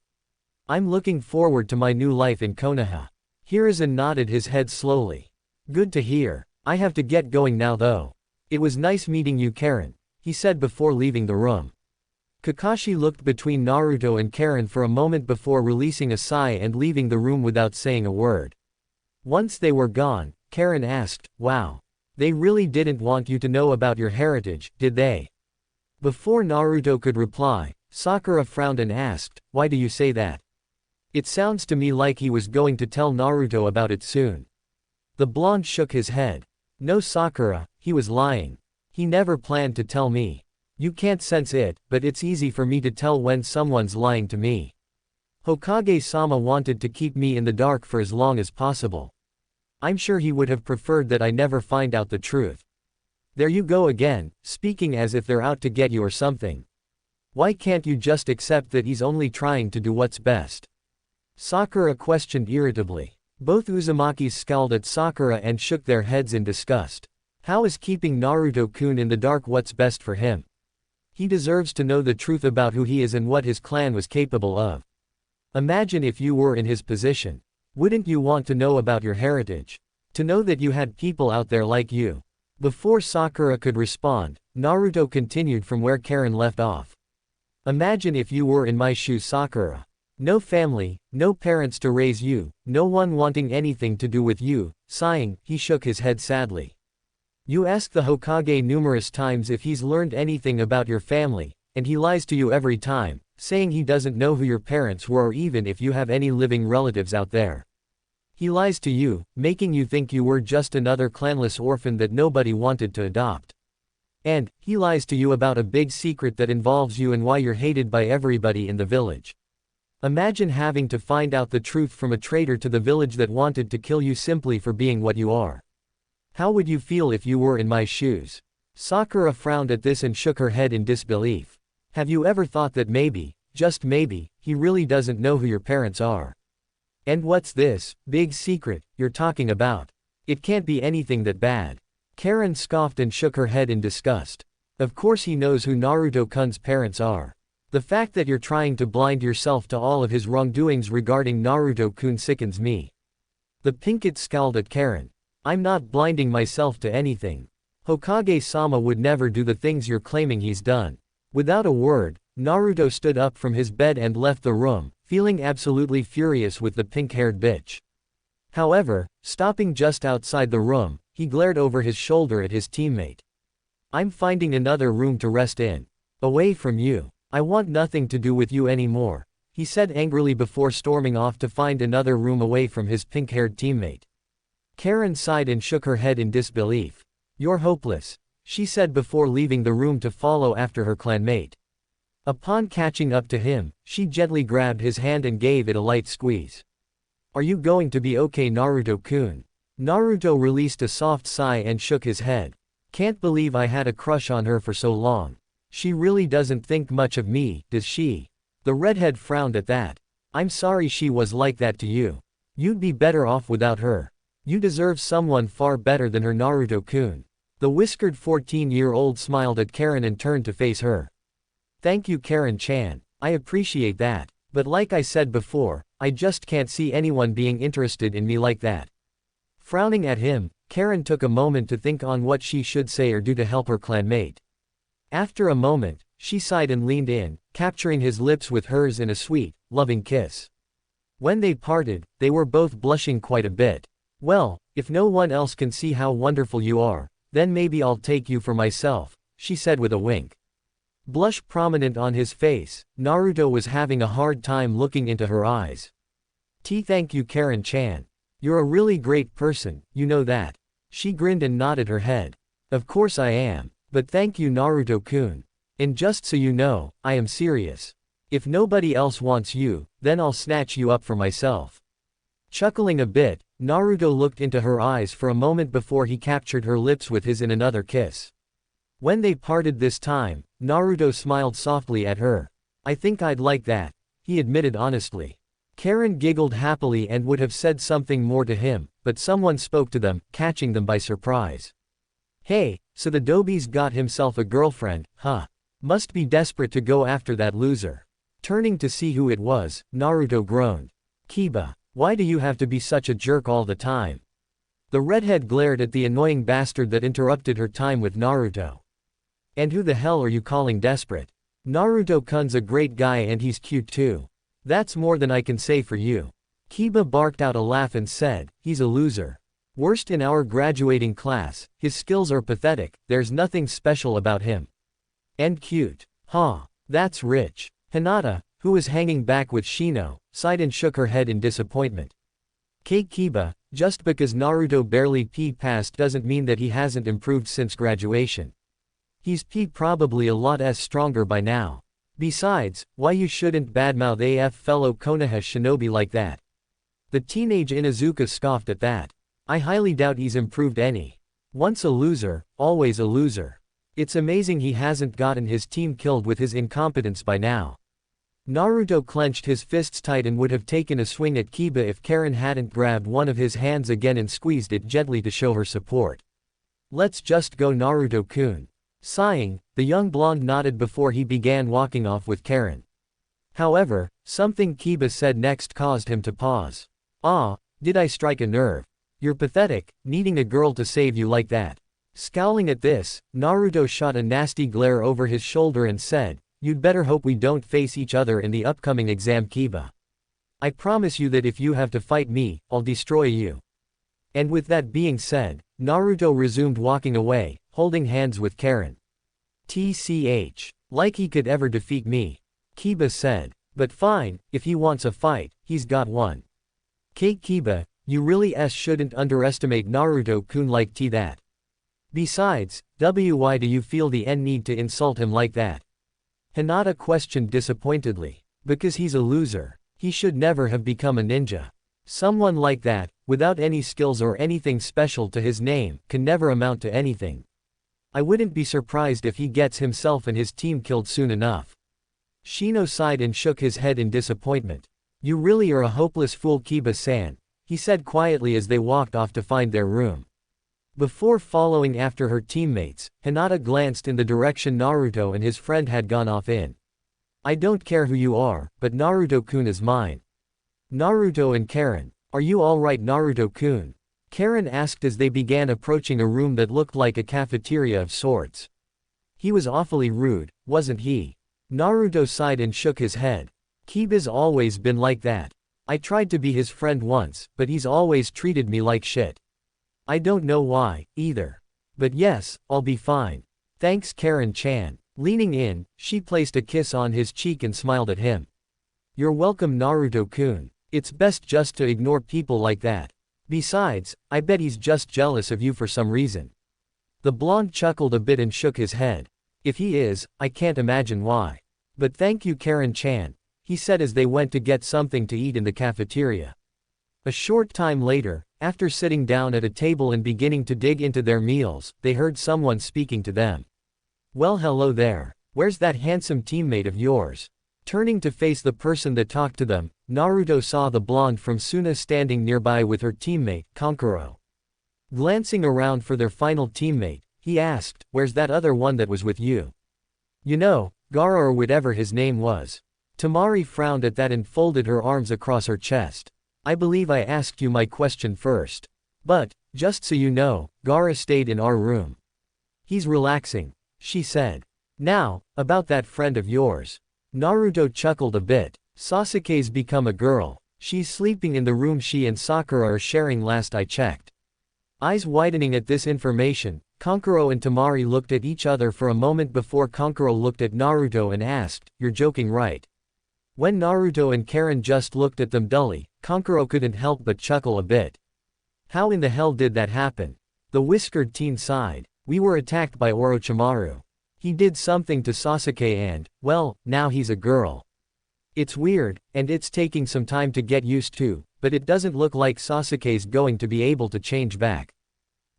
I'm looking forward to my new life in Konoha." Hiruzen nodded his head slowly. "Good to hear. I have to get going now though. It was nice meeting you, Karin," he said before leaving the room. Kakashi looked between Naruto and Karin for a moment before releasing a sigh and leaving the room without saying a word. Once they were gone, Karin asked, "Wow. They really didn't want you to know about your heritage, did they?" Before Naruto could reply, Sakura frowned and asked, "Why do you say that?" "It sounds to me like he was going to tell Naruto about it soon." The blonde shook his head. "No, Sakura, he was lying. He never planned to tell me. You can't sense it, but it's easy for me to tell when someone's lying to me. Hokage-sama wanted to keep me in the dark for as long as possible. I'm sure he would have preferred that I never find out the truth." There you go again, speaking as if they're out to get you or something. Why can't you just accept that he's only trying to do what's best? Sakura questioned irritably. Both Uzumakis scowled at Sakura and shook their heads in disgust. How is keeping Naruto-kun in the dark what's best for him? He deserves to know the truth about who he is and what his clan was capable of. Imagine if you were in his position. Wouldn't you want to know about your heritage? To know that you had people out there like you? Before Sakura could respond, Naruto continued from where Karin left off. Imagine if you were in my shoes, Sakura. No family, no parents to raise you, no one wanting anything to do with you. Sighing, he shook his head sadly. You ask the Hokage numerous times if he's learned anything about your family, and he lies to you every time, saying he doesn't know who your parents were or even if you have any living relatives out there. He lies to you, making you think you were just another clanless orphan that nobody wanted to adopt. And, he lies to you about a big secret that involves you and why you're hated by everybody in the village. Imagine having to find out the truth from a traitor to the village that wanted to kill you simply for being what you are. How would you feel if you were in my shoes?" Sakura frowned at this and shook her head in disbelief. Have you ever thought that maybe, just maybe, he really doesn't know who your parents are? And what's this big secret you're talking about? It can't be anything that bad. Karin scoffed and shook her head in disgust. Of course he knows who Naruto-kun's parents are. The fact that you're trying to blind yourself to all of his wrongdoings regarding Naruto-kun sickens me. The Pinkett scowled at Karin. I'm not blinding myself to anything. Hokage-sama would never do the things you're claiming he's done. Without a word, Naruto stood up from his bed and left the room, feeling absolutely furious with the pink-haired bitch. However, stopping just outside the room, he glared over his shoulder at his teammate. I'm finding another room to rest in. Away from you. I want nothing to do with you anymore, he said angrily before storming off to find another room away from his pink-haired teammate. Karin sighed and shook her head in disbelief. You're hopeless, she said before leaving the room to follow after her clanmate. Upon catching up to him, she gently grabbed his hand and gave it a light squeeze. Are you going to be okay, Naruto-kun? Naruto released a soft sigh and shook his head. Can't believe I had a crush on her for so long. She really doesn't think much of me, does she? The redhead frowned at that. I'm sorry she was like that to you. You'd be better off without her. You deserve someone far better than her, Naruto-kun. The whiskered 14-year-old smiled at Karin and turned to face her. Thank you, Karin-chan. I appreciate that. But like I said before, I just can't see anyone being interested in me like that. Frowning at him, Karin took a moment to think on what she should say or do to help her clanmate. After a moment, she sighed and leaned in, capturing his lips with hers in a sweet, loving kiss. When they parted, they were both blushing quite a bit. Well, if no one else can see how wonderful you are, then maybe I'll take you for myself, she said with a wink. Blush prominent on his face, Naruto was having a hard time looking into her eyes. Thank you, Karin-chan. You're a really great person, you know that. She grinned and nodded her head. Of course I am. But thank you Naruto-kun. And just so you know, I am serious. If nobody else wants you, then I'll snatch you up for myself. Chuckling a bit, Naruto looked into her eyes for a moment before he captured her lips with his in another kiss. When they parted this time, Naruto smiled softly at her. I think I'd like that, he admitted honestly. Karen giggled happily and would have said something more to him, but someone spoke to them, catching them by surprise. Hey, so the Dobi's got himself a girlfriend, huh? Must be desperate to go after that loser. Turning to see who it was, Naruto groaned. Kiba, why do you have to be such a jerk all the time? The redhead glared at the annoying bastard that interrupted her time with Naruto. And who the hell are you calling desperate? Naruto-kun's a great guy and he's cute too. That's more than I can say for you. Kiba barked out a laugh and said, he's a loser. Worst in our graduating class, his skills are pathetic, there's nothing special about him. And cute. Huh. That's rich. Hinata, who was hanging back with Shino, sighed and shook her head in disappointment. Kiba, just because Naruto barely passed doesn't mean that he hasn't improved since graduation. He's probably a lot stronger by now. Besides, why you shouldn't badmouth AF fellow Konoha shinobi like that? The teenage Inuzuka scoffed at that. I highly doubt he's improved any. Once a loser, always a loser. It's amazing he hasn't gotten his team killed with his incompetence by now. Naruto clenched his fists tight and would have taken a swing at Kiba if Karin hadn't grabbed one of his hands again and squeezed it gently to show her support. Let's just go Naruto-kun. Sighing, the young blonde nodded before he began walking off with Karin. However, something Kiba said next caused him to pause. Ah, did I strike a nerve? You're pathetic, needing a girl to save you like that. Scowling at this, Naruto shot a nasty glare over his shoulder and said, you'd better hope we don't face each other in the upcoming exam Kiba. I promise you that if you have to fight me, I'll destroy you. And with that being said, Naruto resumed walking away, holding hands with Karin. TCH. Like he could ever defeat me. Kiba said. But fine, if he wants a fight, he's got one. Kiba, you really shouldn't underestimate Naruto-kun like that. Besides, why do you feel the need to insult him like that? Hinata questioned disappointedly. Because he's a loser. He should never have become a ninja. Someone like that, without any skills or anything special to his name, can never amount to anything. I wouldn't be surprised if he gets himself and his team killed soon enough. Shino sighed and shook his head in disappointment. You really are a hopeless fool Kiba-san, he said quietly as they walked off to find their room. Before following after her teammates, Hinata glanced in the direction Naruto and his friend had gone off in. I don't care who you are, but Naruto-kun is mine. Naruto and Karen, are you alright Naruto-kun? Karen asked as they began approaching a room that looked like a cafeteria of sorts. He was awfully rude, wasn't he? Naruto sighed and shook his head. Kiba's always been like that. I tried to be his friend once, but he's always treated me like shit. I don't know why, either. But yes, I'll be fine. Thanks Karen-chan. Leaning in, she placed a kiss on his cheek and smiled at him. You're welcome Naruto-kun. It's best just to ignore people like that. Besides, I bet he's just jealous of you for some reason. The blonde chuckled a bit and shook his head. If he is, I can't imagine why. But thank you Karen-chan, he said as they went to get something to eat in the cafeteria. A short time later, after sitting down at a table and beginning to dig into their meals, they heard someone speaking to them. Well hello there, where's that handsome teammate of yours? Turning to face the person that talked to them, Naruto saw the blonde from Suna standing nearby with her teammate, Kankuro. Glancing around for their final teammate, he asked, where's that other one that was with you? You know, Gaara or whatever his name was. Tamari frowned at that and folded her arms across her chest. I believe I asked you my question first. But, just so you know, Gaara stayed in our room. He's relaxing, she said. Now, about that friend of yours. Naruto chuckled a bit. Sasuke's become a girl. She's sleeping in the room she and Sakura are sharing last I checked. Eyes widening at this information, Kankuro and Tamari looked at each other for a moment before Kankuro looked at Naruto and asked, you're joking right? When Naruto and Karen just looked at them dully, Kankuro couldn't help but chuckle a bit. How in the hell did that happen? The whiskered teen sighed. We were attacked by Orochimaru. He did something to Sasuke and, well, now he's a girl. It's weird, and it's taking some time to get used to, but it doesn't look like Sasuke's going to be able to change back.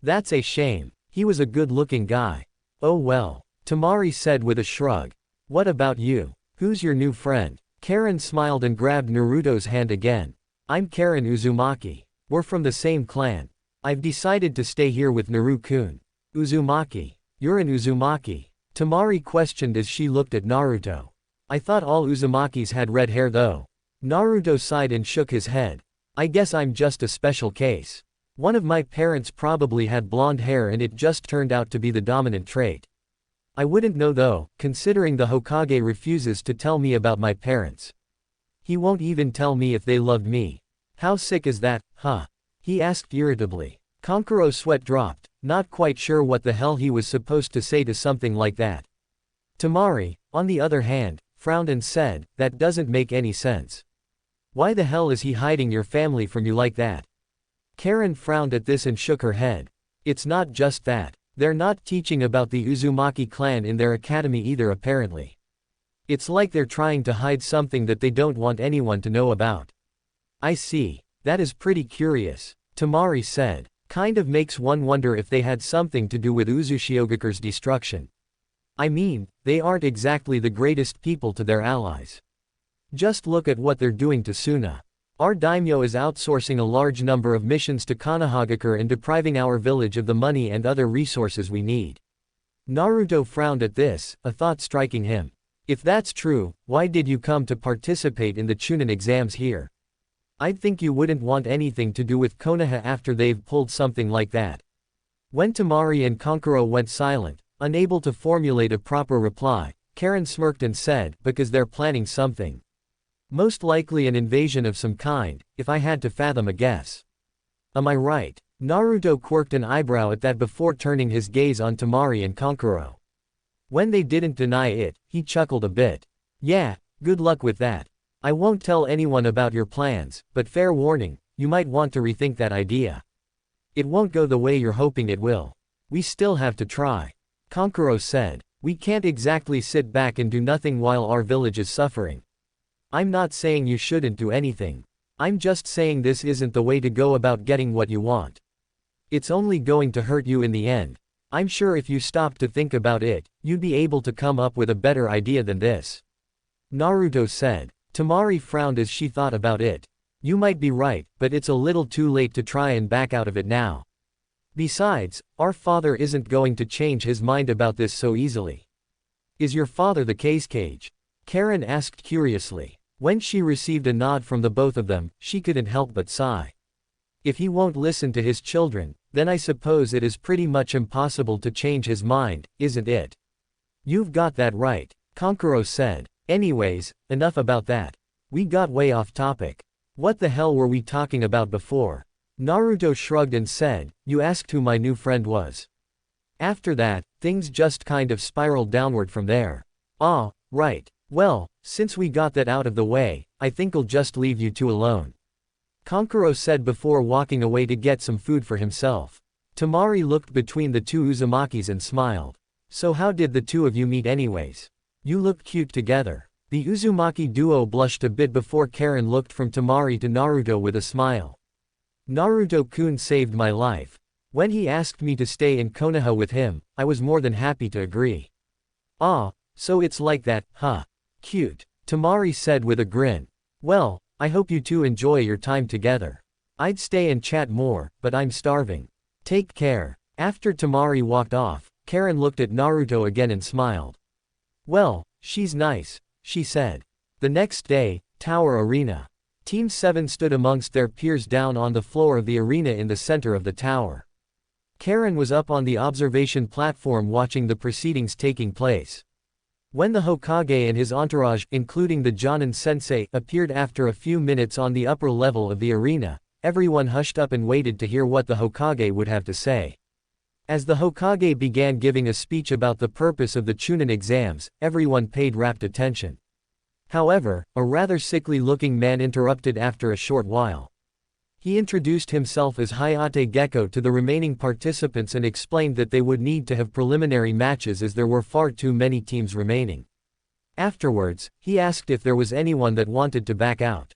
That's a shame. He was a good-looking guy. Oh well. Tamari said with a shrug. What about you? Who's your new friend? Karin smiled and grabbed Naruto's hand again. I'm Karin Uzumaki. We're from the same clan. I've decided to stay here with Naru-kun. Uzumaki. You're an Uzumaki? Tamari questioned as she looked at Naruto. I thought all Uzumakis had red hair though. Naruto sighed and shook his head. I guess I'm just a special case. One of my parents probably had blonde hair and it just turned out to be the dominant trait. I wouldn't know though, considering the Hokage refuses to tell me about my parents. He won't even tell me if they loved me. How sick is that, huh? He asked irritably. Kankuro's sweat dropped, not quite sure what the hell he was supposed to say to something like that. Tamari, on the other hand, frowned and said, that doesn't make any sense. Why the hell is he hiding your family from you like that? Karin frowned at this and shook her head. It's not just that. They're not teaching about the Uzumaki clan in their academy either apparently. It's like they're trying to hide something that they don't want anyone to know about. I see. That is pretty curious, Tamari said. Kind of makes one wonder if they had something to do with Uzushiogeku's destruction. I mean, they aren't exactly the greatest people to their allies. Just look at what they're doing to Suna. Our daimyo is outsourcing a large number of missions to Konohagakure and depriving our village of the money and other resources we need. Naruto frowned at this, a thought striking him. If that's true, why did you come to participate in the Chunin exams here? I'd think you wouldn't want anything to do with Konoha after they've pulled something like that. When Tamari and Kankuro went silent, unable to formulate a proper reply, Karin smirked and said, because they're planning something. Most likely an invasion of some kind, if I had to fathom a guess. Am I right? Naruto quirked an eyebrow at that before turning his gaze on Tamari and Kankuro. When they didn't deny it, he chuckled a bit. Yeah, good luck with that. I won't tell anyone about your plans, but fair warning, you might want to rethink that idea. It won't go the way you're hoping it will. We still have to try. Kankuro said. We can't exactly sit back and do nothing while our village is suffering. I'm not saying you shouldn't do anything. I'm just saying this isn't the way to go about getting what you want. It's only going to hurt you in the end. I'm sure if you stopped to think about it, you'd be able to come up with a better idea than this. Naruto said. Tamari frowned as she thought about it. You might be right, but it's a little too late to try and back out of it now. Besides, our father isn't going to change his mind about this so easily. Is your father the cage? Karin asked curiously. When she received a nod from the both of them, she couldn't help but sigh. If he won't listen to his children, then I suppose it is pretty much impossible to change his mind, isn't it? You've got that right, Kankuro said. Anyways, enough about that. We got way off topic. What the hell were we talking about before? Naruto shrugged and said, you asked who my new friend was. After that, things just kind of spiraled downward from there. Ah, right. Well, since we got that out of the way, I think I'll just leave you two alone. Kankuro said before walking away to get some food for himself. Tamari looked between the two Uzumakis and smiled. So how did the two of you meet anyways? You look cute together. The Uzumaki duo blushed a bit before Karin looked from Tamari to Naruto with a smile. Naruto-kun saved my life. When he asked me to stay in Konoha with him, I was more than happy to agree. Ah, so it's like that, huh? Cute, Tamari said with a grin. Well, I hope you two enjoy your time together. I'd stay and chat more, but I'm starving. Take care. After Tamari walked off, Karin looked at Naruto again and smiled. Well, she's nice, she said. The next day, Tower Arena. Team 7 stood amongst their peers down on the floor of the arena in the center of the tower. Karin was up on the observation platform watching the proceedings taking place. When the Hokage and his entourage, including the Jonin sensei, appeared after a few minutes on the upper level of the arena, everyone hushed up and waited to hear what the Hokage would have to say. As the Hokage began giving a speech about the purpose of the Chunin exams, everyone paid rapt attention. However, a rather sickly-looking man interrupted after a short while. He introduced himself as Hayate Gecko to the remaining participants and explained that they would need to have preliminary matches as there were far too many teams remaining. Afterwards, he asked if there was anyone that wanted to back out.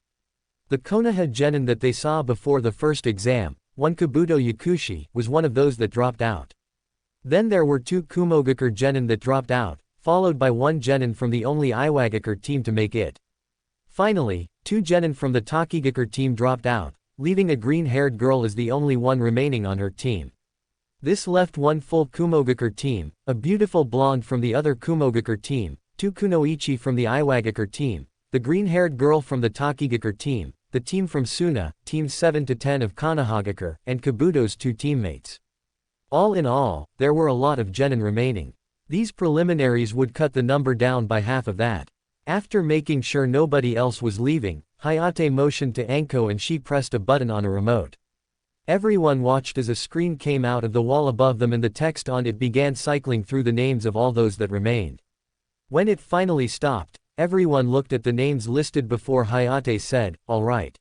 The Konoha genin that they saw before the first exam, one Kabuto Yakushi, was one of those that dropped out. Then there were 2 Kumogakure genin that dropped out, followed by 1 genin from the only Iwagakure team to make it. Finally, 2 genin from the Takigakure team dropped out, leaving a green-haired girl as the only one remaining on her team. This left 1 full Kumogakure team, a beautiful blonde from the other Kumogakure team, 2 Kunoichi from the Iwagakure team, the green-haired girl from the Takigakure team, the team from Suna, teams 7 to 10 of Konohagakure, and Kabuto's 2 teammates. All in all, there were a lot of genin remaining. These preliminaries would cut the number down by half of that. After making sure nobody else was leaving, Hayate motioned to Anko and she pressed a button on a remote. Everyone watched as a screen came out of the wall above them and the text on it began cycling through the names of all those that remained. When it finally stopped, everyone looked at the names listed before Hayate said, "All right.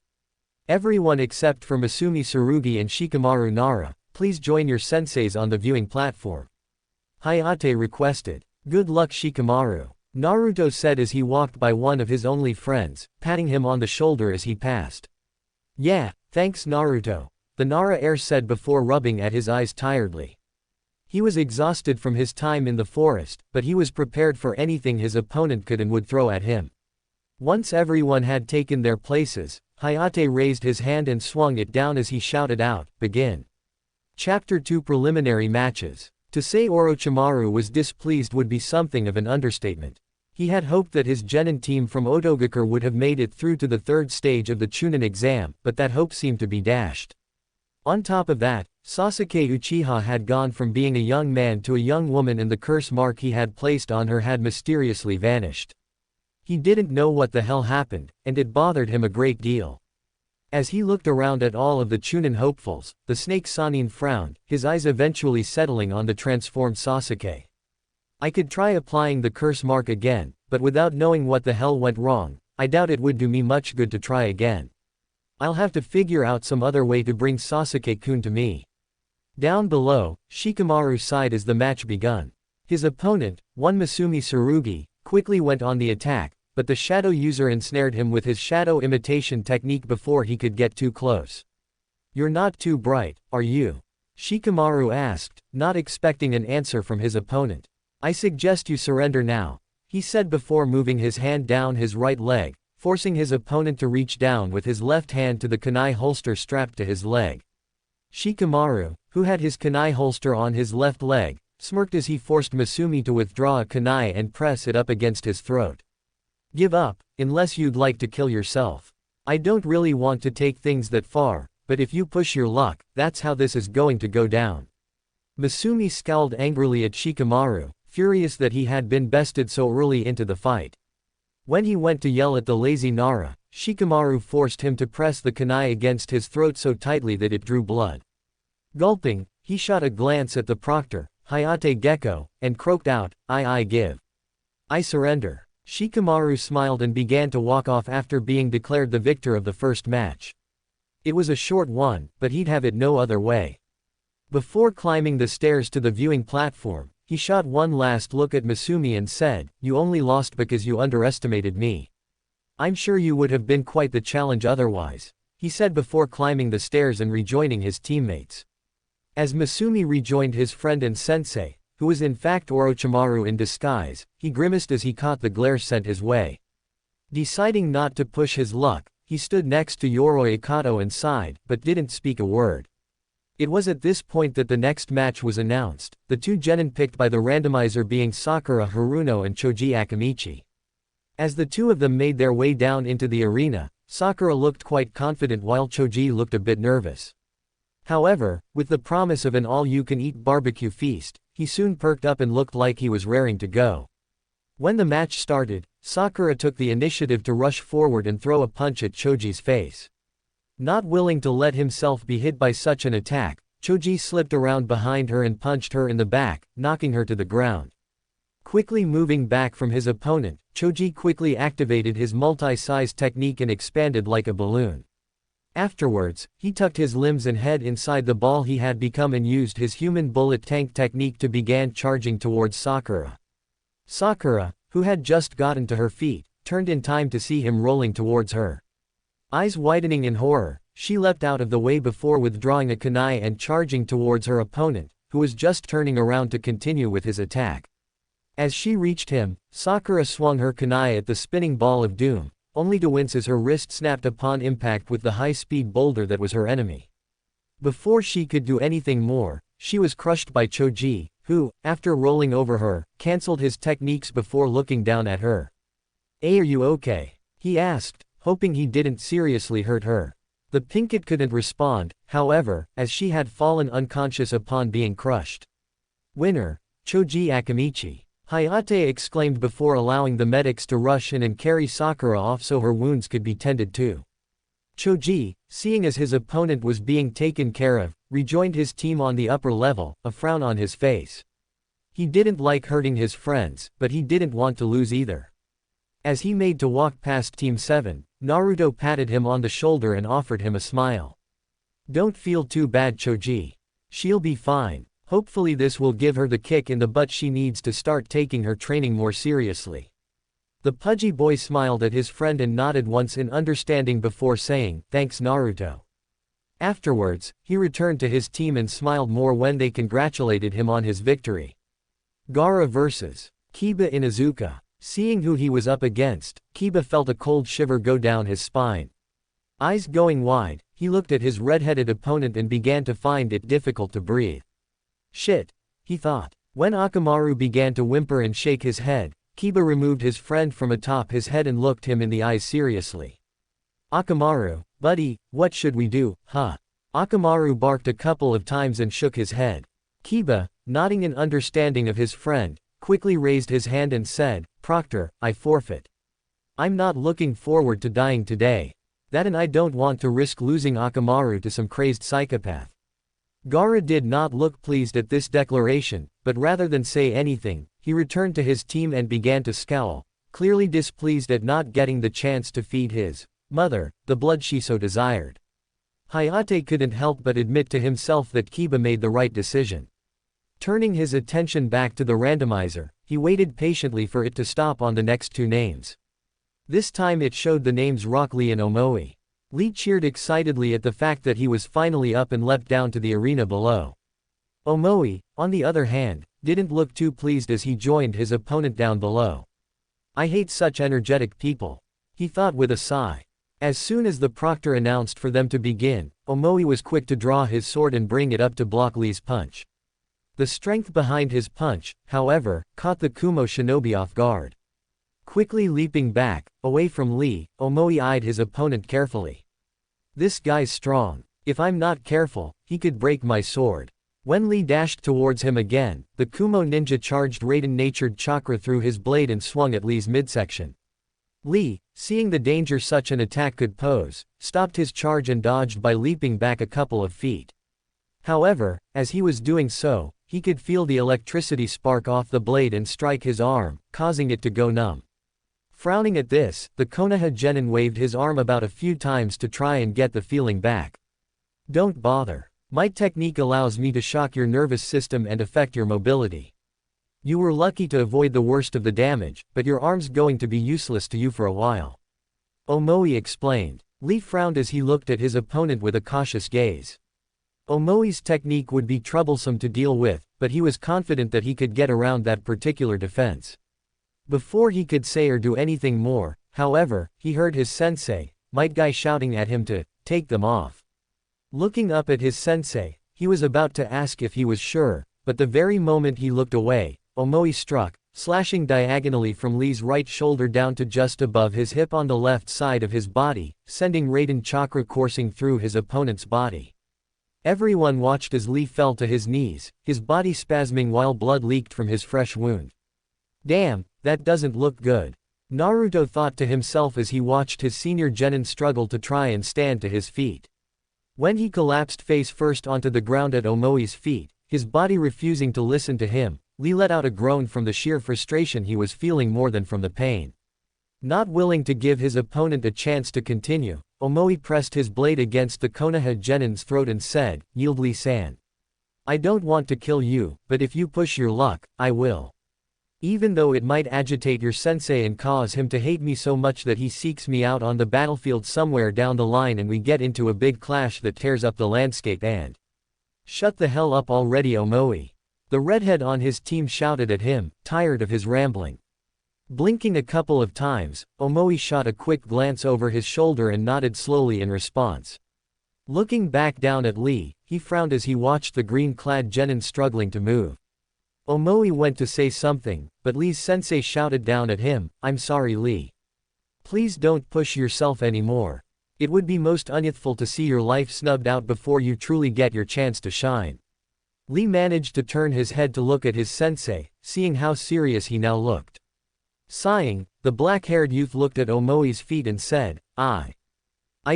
Everyone except for Masumi Tsurugi and Shikamaru Nara, please join your senseis on the viewing platform." Hayate requested. "Good luck Shikamaru," Naruto said as he walked by one of his only friends, patting him on the shoulder as he passed. "Yeah, thanks Naruto," the Nara heir said before rubbing at his eyes tiredly. He was exhausted from his time in the forest, but he was prepared for anything his opponent could and would throw at him. Once everyone had taken their places, Hayate raised his hand and swung it down as he shouted out, "Begin." Chapter 2 Preliminary Matches. To say Orochimaru was displeased would be something of an understatement. He had hoped that his genin team from Otogakure would have made it through to the 3rd stage of the Chunin exam, but that hope seemed to be dashed. On top of that, Sasuke Uchiha had gone from being a young man to a young woman and the curse mark he had placed on her had mysteriously vanished. He didn't know what the hell happened, and it bothered him a great deal. As he looked around at all of the Chunin hopefuls, the snake Sannin frowned, his eyes eventually settling on the transformed Sasuke. "I could try applying the curse mark again, but without knowing what the hell went wrong, I doubt it would do me much good to try again. I'll have to figure out some other way to bring Sasuke-kun to me." Down below, Shikamaru sighed as the match begun. His opponent, one Masumi Tsurugi, quickly went on the attack, but the shadow user ensnared him with his shadow imitation technique before he could get too close. "You're not too bright, are you?" Shikamaru asked, not expecting an answer from his opponent. "I suggest you surrender now," he said before moving his hand down his right leg, forcing his opponent to reach down with his left hand to the kunai holster strapped to his leg. Shikamaru, who had his kunai holster on his left leg, smirked as he forced Masumi to withdraw a kunai and press it up against his throat. "Give up, unless you'd like to kill yourself. I don't really want to take things that far, but if you push your luck, that's how this is going to go down." Masumi scowled angrily at Shikamaru, furious that he had been bested so early into the fight. When he went to yell at the lazy Nara, Shikamaru forced him to press the kunai against his throat so tightly that it drew blood. Gulping, he shot a glance at the proctor, Hayate Gecko, and croaked out, I give. I surrender." Shikamaru smiled and began to walk off after being declared the victor of the first match. It was a short one, but he'd have it no other way. Before climbing the stairs to the viewing platform, he shot one last look at Masumi and said, "You only lost because you underestimated me. I'm sure you would have been quite the challenge otherwise," he said before climbing the stairs and rejoining his teammates. As Masumi rejoined his friend and sensei, who was in fact Orochimaru in disguise, he grimaced as he caught the glare sent his way. Deciding not to push his luck, he stood next to Yoroi Ikato and sighed, but didn't speak a word. It was at this point that the next match was announced, the 2 genin picked by the randomizer being Sakura Haruno and Choji Akamichi. As the 2 of them made their way down into the arena, Sakura looked quite confident while Choji looked a bit nervous. However, with the promise of an all-you-can-eat barbecue feast, he soon perked up and looked like he was raring to go. When the match started, Sakura took the initiative to rush forward and throw a punch at Choji's face. Not willing to let himself be hit by such an attack, Choji slipped around behind her and punched her in the back, knocking her to the ground. Quickly moving back from his opponent, Choji quickly activated his multi-size technique and expanded like a balloon. Afterwards, he tucked his limbs and head inside the ball he had become and used his human bullet tank technique to begin charging towards Sakura. Sakura, who had just gotten to her feet, turned in time to see him rolling towards her. Eyes widening in horror, she leapt out of the way before withdrawing a kunai and charging towards her opponent, who was just turning around to continue with his attack. As she reached him, Sakura swung her kunai at the spinning ball of doom, only to wince as her wrist snapped upon impact with the high-speed boulder that was her enemy. Before she could do anything more, she was crushed by Choji, who, after rolling over her, cancelled his techniques before looking down at her. "Hey, are you okay?" he asked, hoping he didn't seriously hurt her. The Pinkett couldn't respond, however, as she had fallen unconscious upon being crushed. "Winner, Choji Akamichi," Hayate exclaimed before allowing the medics to rush in and carry Sakura off so her wounds could be tended to. Choji, seeing as his opponent was being taken care of, rejoined his team on the upper level, a frown on his face. He didn't like hurting his friends, but he didn't want to lose either. As he made to walk past Team 7, Naruto patted him on the shoulder and offered him a smile. "Don't feel too bad, Choji. She'll be fine. Hopefully this will give her the kick in the butt she needs to start taking her training more seriously." The pudgy boy smiled at his friend and nodded once in understanding before saying, "Thanks, Naruto." Afterwards, he returned to his team and smiled more when they congratulated him on his victory. Gaara vs. Kiba Inuzuka. Seeing who he was up against, Kiba felt a cold shiver go down his spine. Eyes going wide, he looked at his red-headed opponent and began to find it difficult to breathe. "Shit," he thought. When Akamaru began to whimper and shake his head, Kiba removed his friend from atop his head and looked him in the eyes seriously. "Akamaru, buddy, what should we do, huh?" Akamaru barked a couple of times and shook his head. Kiba, nodding in understanding of his friend, quickly raised his hand and said, "Proctor, I forfeit. I'm not looking forward to dying today. That and I don't want to risk losing Akamaru to some crazed psychopath." Gaara did not look pleased at this declaration, but rather than say anything, he returned to his team and began to scowl, clearly displeased at not getting the chance to feed his mother the blood she so desired. Hayate couldn't help but admit to himself that Kiba made the right decision. Turning his attention back to the randomizer, he waited patiently for it to stop on the next two names. This time it showed the names Rock Lee and Omoi. Lee cheered excitedly at the fact that he was finally up and leapt down to the arena below. Omoi, on the other hand, didn't look too pleased as he joined his opponent down below. "I hate such energetic people," he thought with a sigh. As soon as the proctor announced for them to begin, Omoi was quick to draw his sword and bring it up to block Lee's punch. The strength behind his punch, however, caught the Kumo shinobi off guard. Quickly leaping back, away from Lee, Omoi eyed his opponent carefully. "This guy's strong. If I'm not careful, he could break my sword." When Lee dashed towards him again, the Kumo ninja charged Raiden-natured chakra through his blade and swung at Lee's midsection. Lee, seeing the danger such an attack could pose, stopped his charge and dodged by leaping back a couple of feet. However, as he was doing so, he could feel the electricity spark off the blade and strike his arm, causing it to go numb. Frowning at this, the Konoha genin waved his arm about a few times to try and get the feeling back. "Don't bother. My technique allows me to shock your nervous system and affect your mobility. You were lucky to avoid the worst of the damage, but your arm's going to be useless to you for a while," Omoi explained. Lee frowned as he looked at his opponent with a cautious gaze. Omoi's technique would be troublesome to deal with, but he was confident that he could get around that particular defense. Before he could say or do anything more, however, he heard his sensei, Might Guy, shouting at him to take them off. Looking up at his sensei, he was about to ask if he was sure, but the very moment he looked away, Omoi struck, slashing diagonally from Lee's right shoulder down to just above his hip on the left side of his body, sending Raiden chakra coursing through his opponent's body. Everyone watched as Lee fell to his knees, his body spasming while blood leaked from his fresh wound. "Damn, that doesn't look good," Naruto thought to himself as he watched his senior genin struggle to try and stand to his feet. When he collapsed face first onto the ground at Omoi's feet, his body refusing to listen to him, Lee let out a groan from the sheer frustration he was feeling more than from the pain. Not willing to give his opponent a chance to continue, Omoi pressed his blade against the Konoha Genin's throat and said, "Yield Lee-san. I don't want to kill you, but if you push your luck, I will. Even though it might agitate your sensei and cause him to hate me so much that he seeks me out on the battlefield somewhere down the line and we get into a big clash that tears up the landscape and—" "Shut the hell up already, Omoi." The redhead on his team shouted at him, tired of his rambling. Blinking a couple of times, Omoi shot a quick glance over his shoulder and nodded slowly in response. Looking back down at Lee, he frowned as he watched the green-clad genin struggling to move. Omoi went to say something, but Lee's sensei shouted down at him, "I'm sorry, Lee. Please don't push yourself anymore. It would be most unyouthful to see your life snubbed out before you truly get your chance to shine." Lee managed to turn his head to look at his sensei, seeing how serious he now looked. Sighing, the black-haired youth looked at Omoi's feet and said, I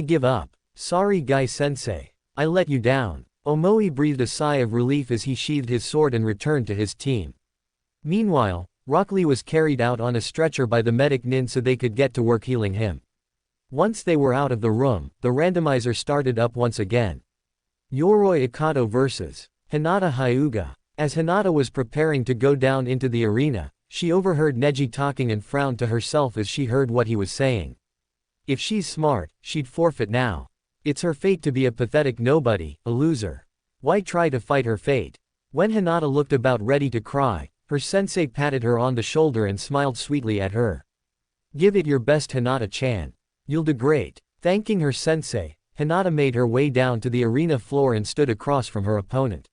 give up. Sorry Guy-sensei. I let you down." Omoi breathed a sigh of relief as he sheathed his sword and returned to his team. Meanwhile, Rock Lee was carried out on a stretcher by the medic Nin so they could get to work healing him. Once they were out of the room, the randomizer started up once again. Yoroi Ikato vs. Hinata Hyuga. As Hinata was preparing to go down into the arena, she overheard Neji talking and frowned to herself as she heard what he was saying. If she's smart, she'd forfeit now. It's her fate to be a pathetic nobody, a loser. Why try to fight her fate? When Hinata looked about ready to cry, her sensei patted her on the shoulder and smiled sweetly at her. "Give it your best, Hinata-chan. You'll do great." Thanking her sensei, Hinata made her way down to the arena floor and stood across from her opponent.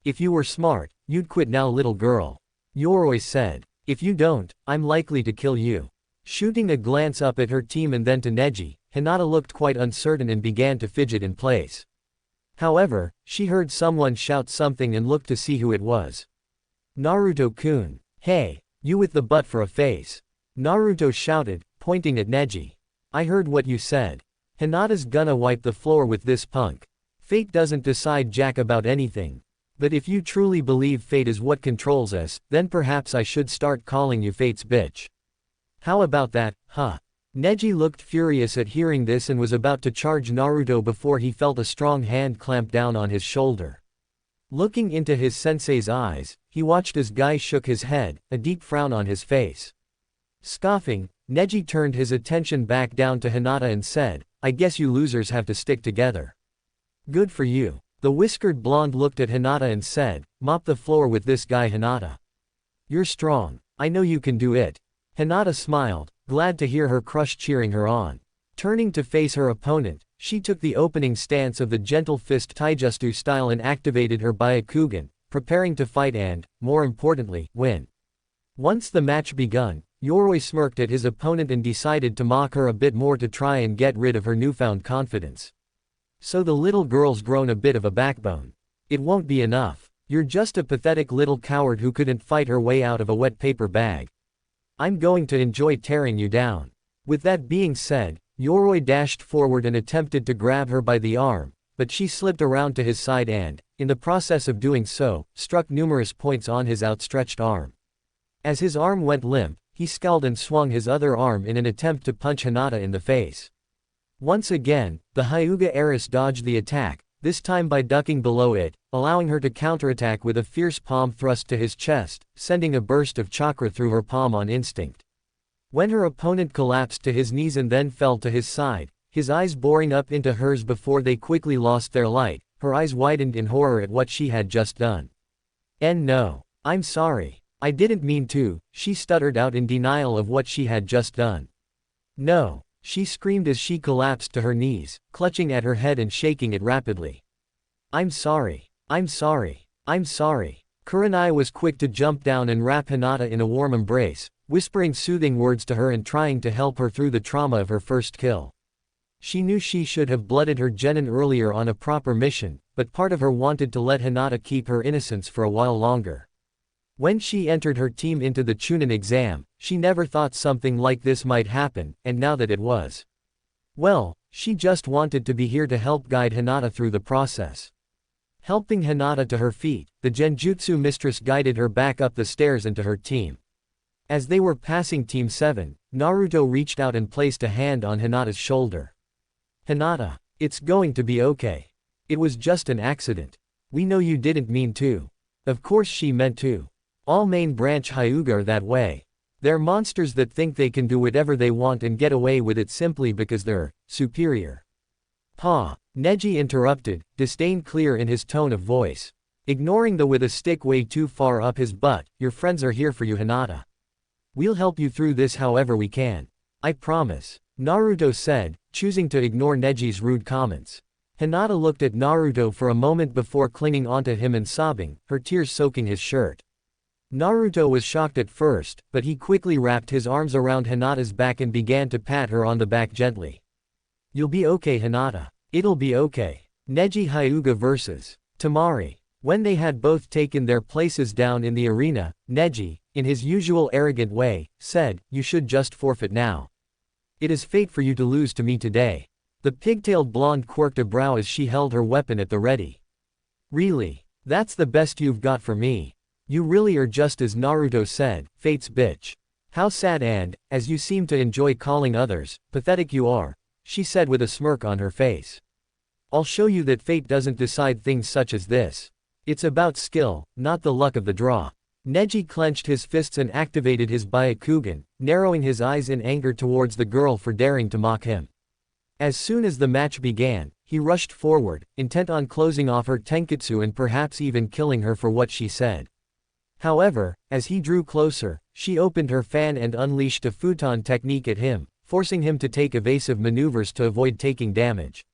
"If you were smart, you'd quit now, little girl," Yoroi said. "If you don't, I'm likely to kill you." Shooting a glance up at her team and then to Neji, Hinata looked quite uncertain and began to fidget in place. However, she heard someone shout something and looked to see who it was. "Naruto-kun. Hey, you with the butt for a face." Naruto shouted, pointing at Neji. "I heard what you said. Hinata's gonna wipe the floor with this punk. Fate doesn't decide jack about anything. But if you truly believe fate is what controls us, then perhaps I should start calling you Fate's bitch. How about that, huh?" Neji looked furious at hearing this and was about to charge Naruto before he felt a strong hand clamp down on his shoulder. Looking into his sensei's eyes, he watched as Guy shook his head, a deep frown on his face. Scoffing, Neji turned his attention back down to Hinata and said, "I guess you losers have to stick together. Good for you." The whiskered blonde looked at Hinata and said, "Mop the floor with this guy, Hinata. You're strong. I know you can do it." Hinata smiled, glad to hear her crush cheering her on. Turning to face her opponent, she took the opening stance of the gentle fist taijutsu style and activated her Byakugan, preparing to fight and, more importantly, win. Once the match begun, Yoroi smirked at his opponent and decided to mock her a bit more to try and get rid of her newfound confidence. "So the little girl's grown a bit of a backbone. It won't be enough. You're just a pathetic little coward who couldn't fight her way out of a wet paper bag. I'm going to enjoy tearing you down." With that being said, Yoroi dashed forward and attempted to grab her by the arm, but she slipped around to his side and, in the process of doing so, struck numerous points on his outstretched arm. As his arm went limp, he scowled and swung his other arm in an attempt to punch Hinata in the face. Once again, the Hyuga heiress dodged the attack, this time by ducking below it, allowing her to counterattack with a fierce palm thrust to his chest, sending a burst of chakra through her palm on instinct. When her opponent collapsed to his knees and then fell to his side, his eyes boring up into hers before they quickly lost their light, her eyes widened in horror at what she had just done. No. I'm sorry. I didn't mean to," she stuttered out in denial of what she had just done. "No," she screamed as she collapsed to her knees, clutching at her head and shaking it rapidly. "I'm sorry. I'm sorry. I'm sorry." Kurenai was quick to jump down and wrap Hinata in a warm embrace, whispering soothing words to her and trying to help her through the trauma of her first kill. She knew she should have blooded her genin earlier on a proper mission, but part of her wanted to let Hinata keep her innocence for a while longer. When she entered her team into the Chunin exam, she never thought something like this might happen, and now that it was, well, she just wanted to be here to help guide Hinata through the process. Helping Hinata to her feet, the Genjutsu mistress guided her back up the stairs and to her team. As they were passing Team 7, Naruto reached out and placed a hand on Hinata's shoulder. Hinata, it's going to be okay. It was just an accident. We know you didn't mean to. Of course she meant to. All main branch Hyuga are that way. They're monsters that think they can do whatever they want and get away with it simply because they're superior. Pa, Neji interrupted, disdain clear in his tone of voice. Ignoring the with a stick way too far up his butt, your friends are here for you, Hinata. We'll help you through this however we can. I promise. Naruto said, choosing to ignore Neji's rude comments. Hinata looked at Naruto for a moment before clinging onto him and sobbing, her tears soaking his shirt. Naruto was shocked at first, but he quickly wrapped his arms around Hinata's back and began to pat her on the back gently. You'll be okay, Hinata. It'll be okay. Neji Hyuga vs. Tamari. When they had both taken their places down in the arena, Neji, in his usual arrogant way, said, you should just forfeit now. It is fate for you to lose to me today. The pigtailed blonde quirked a brow as she held her weapon at the ready. Really? That's the best you've got for me? You really are just as Naruto said, fate's bitch. How sad and, as you seem to enjoy calling others, pathetic you are, she said with a smirk on her face. I'll show you that fate doesn't decide things such as this. It's about skill, not the luck of the draw. Neji clenched his fists and activated his Byakugan, narrowing his eyes in anger towards the girl for daring to mock him. As soon as the match began, he rushed forward, intent on closing off her tenketsu and perhaps even killing her for what she said. However, as he drew closer, she opened her fan and unleashed a futon technique at him, forcing him to take evasive maneuvers to avoid taking damage.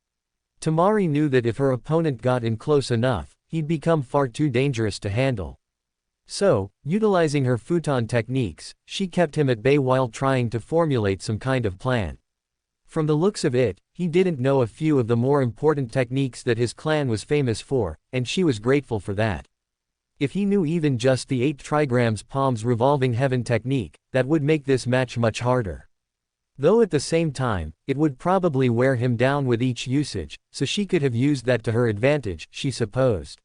Tamari knew that if her opponent got in close enough, he'd become far too dangerous to handle. So, utilizing her futon techniques, she kept him at bay while trying to formulate some kind of plan. From the looks of it, he didn't know a few of the more important techniques that his clan was famous for, and she was grateful for that. If he knew even just the 8 trigrams palms revolving heaven technique, that would make this match much harder. Though at the same time, it would probably wear him down with each usage, so she could have used that to her advantage, she supposed.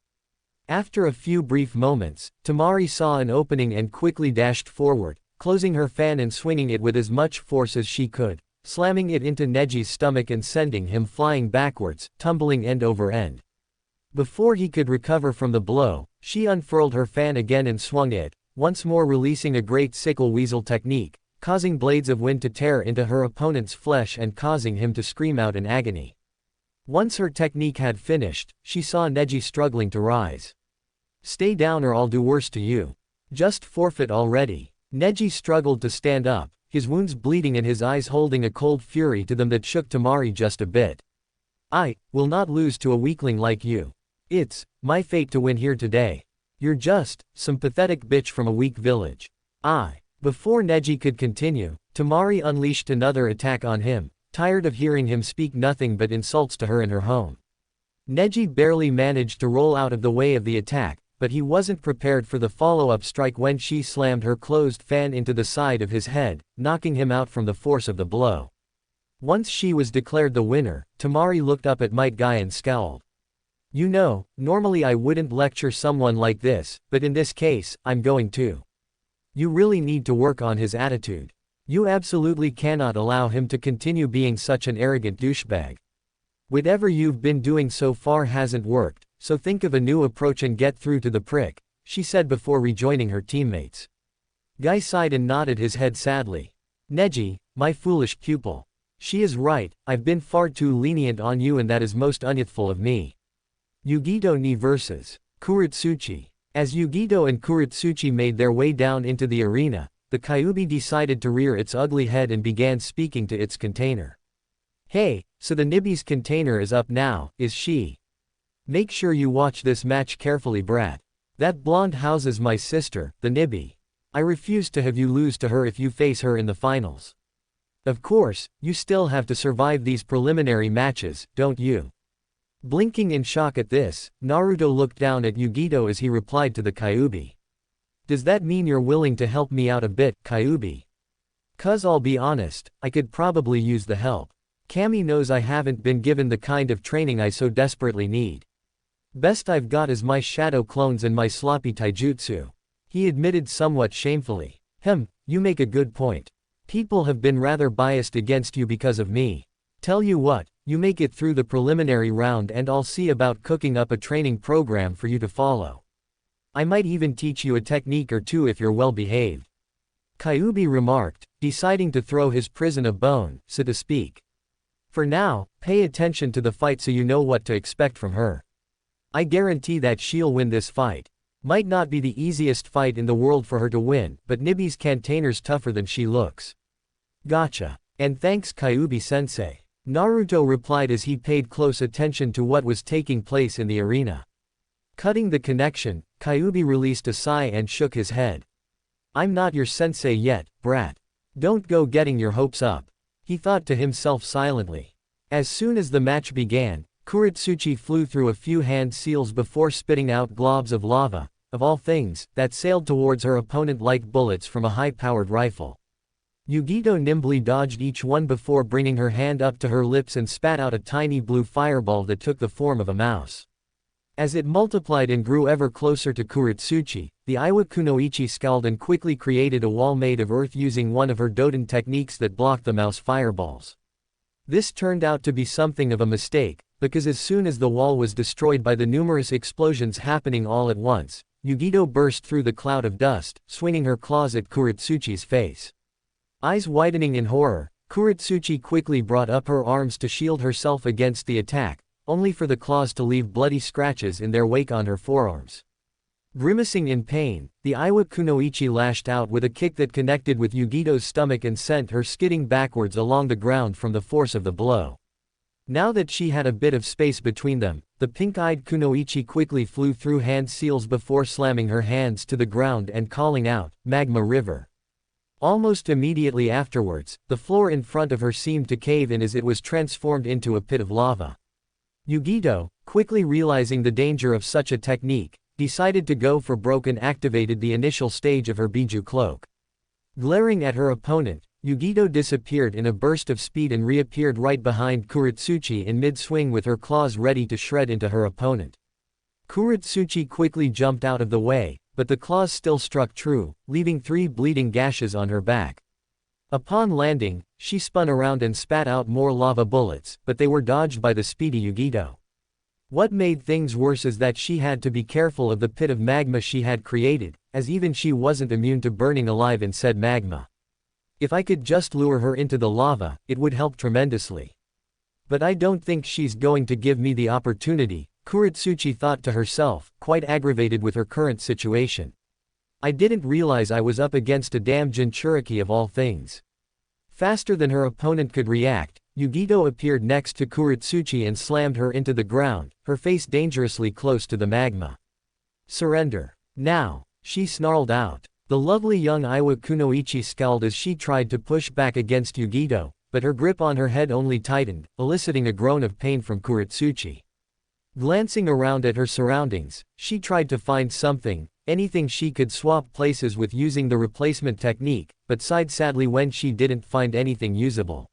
After a few brief moments, Tamari saw an opening and quickly dashed forward, closing her fan and swinging it with as much force as she could, slamming it into Neji's stomach and sending him flying backwards, tumbling end over end. Before he could recover from the blow, she unfurled her fan again and swung it, once more releasing a great sickle weasel technique, causing blades of wind to tear into her opponent's flesh and causing him to scream out in agony. Once her technique had finished, she saw Neji struggling to rise. Stay down or I'll do worse to you. Just forfeit already. Neji struggled to stand up, his wounds bleeding and his eyes holding a cold fury to them that shook Tamari just a bit. I will not lose to a weakling like you. It's my fate to win here today. You're just some pathetic bitch from a weak village. Before Neji could continue, Tamari unleashed another attack on him, tired of hearing him speak nothing but insults to her in her home. Neji barely managed to roll out of the way of the attack, but he wasn't prepared for the follow-up strike when she slammed her closed fan into the side of his head, knocking him out from the force of the blow. Once she was declared the winner, Tamari looked up at Might Guy and scowled. You know, normally I wouldn't lecture someone like this, but in this case, I'm going to. You really need to work on his attitude. You absolutely cannot allow him to continue being such an arrogant douchebag. Whatever you've been doing so far hasn't worked, so think of a new approach and get through to the prick, she said before rejoining her teammates. Guy sighed and nodded his head sadly. Neji, my foolish pupil. She is right, I've been far too lenient on you and that is most unyouthful of me. Yugito ni vs. Kuretsuchi. As Yugito and Kuretsuchi made their way down into the arena, the Kyuubi decided to rear its ugly head and began speaking to its container. Hey, so the Nibi's container is up now, is she? Make sure you watch this match carefully, brat. That blonde houses my sister, the Nibi. I refuse to have you lose to her if you face her in the finals. Of course, you still have to survive these preliminary matches, don't you? Blinking in shock at this, Naruto looked down at Yugito as he replied to the Kyuubi. Does that mean you're willing to help me out a bit, Kyuubi? 'Cause I'll be honest, I could probably use the help. Kami knows I haven't been given the kind of training I so desperately need. Best I've got is my shadow clones and my sloppy taijutsu. He admitted somewhat shamefully. You make a good point. People have been rather biased against you because of me. Tell you what, you make it through the preliminary round and I'll see about cooking up a training program for you to follow. I might even teach you a technique or two if you're well behaved. Kyuubi remarked, deciding to throw his prison a bone, so to speak. For now, pay attention to the fight so you know what to expect from her. I guarantee that she'll win this fight. Might not be the easiest fight in the world for her to win, but Nibi's container's tougher than she looks. Gotcha. And thanks Kyuubi-sensei. Naruto replied as he paid close attention to what was taking place in the arena. Cutting the connection, Kyuubi released a sigh and shook his head. I'm not your sensei yet, brat. Don't go getting your hopes up. He thought to himself silently. As soon as the match began, Kuretsuchi flew through a few hand seals before spitting out globs of lava, of all things, that sailed towards her opponent like bullets from a high-powered rifle. Yugito nimbly dodged each one before bringing her hand up to her lips and spat out a tiny blue fireball that took the form of a mouse. As it multiplied and grew ever closer to Kuretsuchi, the Iwakunoichi scowled and quickly created a wall made of earth using one of her Doden techniques that blocked the mouse fireballs. This turned out to be something of a mistake, because as soon as the wall was destroyed by the numerous explosions happening all at once, Yugito burst through the cloud of dust, swinging her claws at Kuretsuchi's face. Eyes widening in horror, Kuretsuchi quickly brought up her arms to shield herself against the attack, only for the claws to leave bloody scratches in their wake on her forearms. Grimacing in pain, the Iwakunoichi lashed out with a kick that connected with Yugito's stomach and sent her skidding backwards along the ground from the force of the blow. Now that she had a bit of space between them, the pink-eyed Kunoichi quickly flew through hand seals before slamming her hands to the ground and calling out, "Magma River." Almost immediately afterwards, the floor in front of her seemed to cave in as it was transformed into a pit of lava. Yugito, quickly realizing the danger of such a technique, decided to go for broke and activated the initial stage of her Bijuu cloak. Glaring at her opponent, Yugito disappeared in a burst of speed and reappeared right behind Kuretsuchi in mid-swing with her claws ready to shred into her opponent. Kuretsuchi quickly jumped out of the way, but the claws still struck true, leaving 3 bleeding gashes on her back. Upon landing, she spun around and spat out more lava bullets, but they were dodged by the speedy Yugito. What made things worse is that she had to be careful of the pit of magma she had created, as even she wasn't immune to burning alive in said magma. If I could just lure her into the lava, it would help tremendously. But I don't think she's going to give me the opportunity, Kuretsuchi thought to herself, quite aggravated with her current situation. I didn't realize I was up against a damn Jinchuriki of all things. Faster than her opponent could react, Yugito appeared next to Kuretsuchi and slammed her into the ground, her face dangerously close to the magma. Surrender. Now, she snarled out. The lovely young Iwakunoichi scowled as she tried to push back against Yugito, but her grip on her head only tightened, eliciting a groan of pain from Kuretsuchi. Glancing around at her surroundings, she tried to find something, anything she could swap places with using the replacement technique, but sighed sadly when she didn't find anything usable.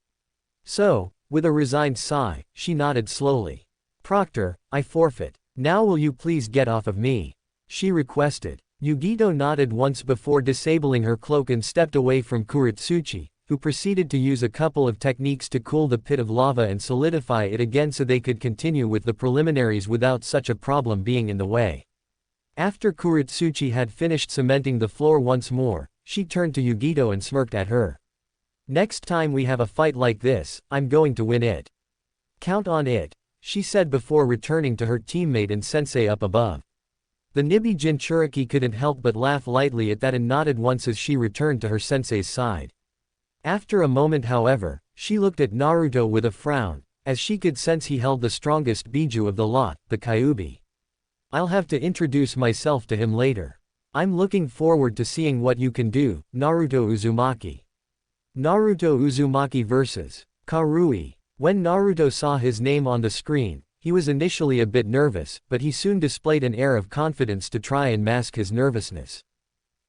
So, with a resigned sigh, she nodded slowly. "Proctor, I forfeit. Now will you please get off of me?" she requested. Yugito nodded once before disabling her cloak and stepped away from Kuretsuchi, who proceeded to use a couple of techniques to cool the pit of lava and solidify it again so they could continue with the preliminaries without such a problem being in the way. After Kuretsuchi had finished cementing the floor once more, she turned to Yugito and smirked at her. "Next time we have a fight like this, I'm going to win it. Count on it," she said before returning to her teammate and sensei up above. The Nibi Jinchuriki couldn't help but laugh lightly at that and nodded once as she returned to her sensei's side. After a moment however, she looked at Naruto with a frown, as she could sense he held the strongest Bijuu of the lot, the Kyuubi. "I'll have to introduce myself to him later. I'm looking forward to seeing what you can do, Naruto Uzumaki." Naruto Uzumaki vs. Karui. When Naruto saw his name on the screen, he was initially a bit nervous, but he soon displayed an air of confidence to try and mask his nervousness.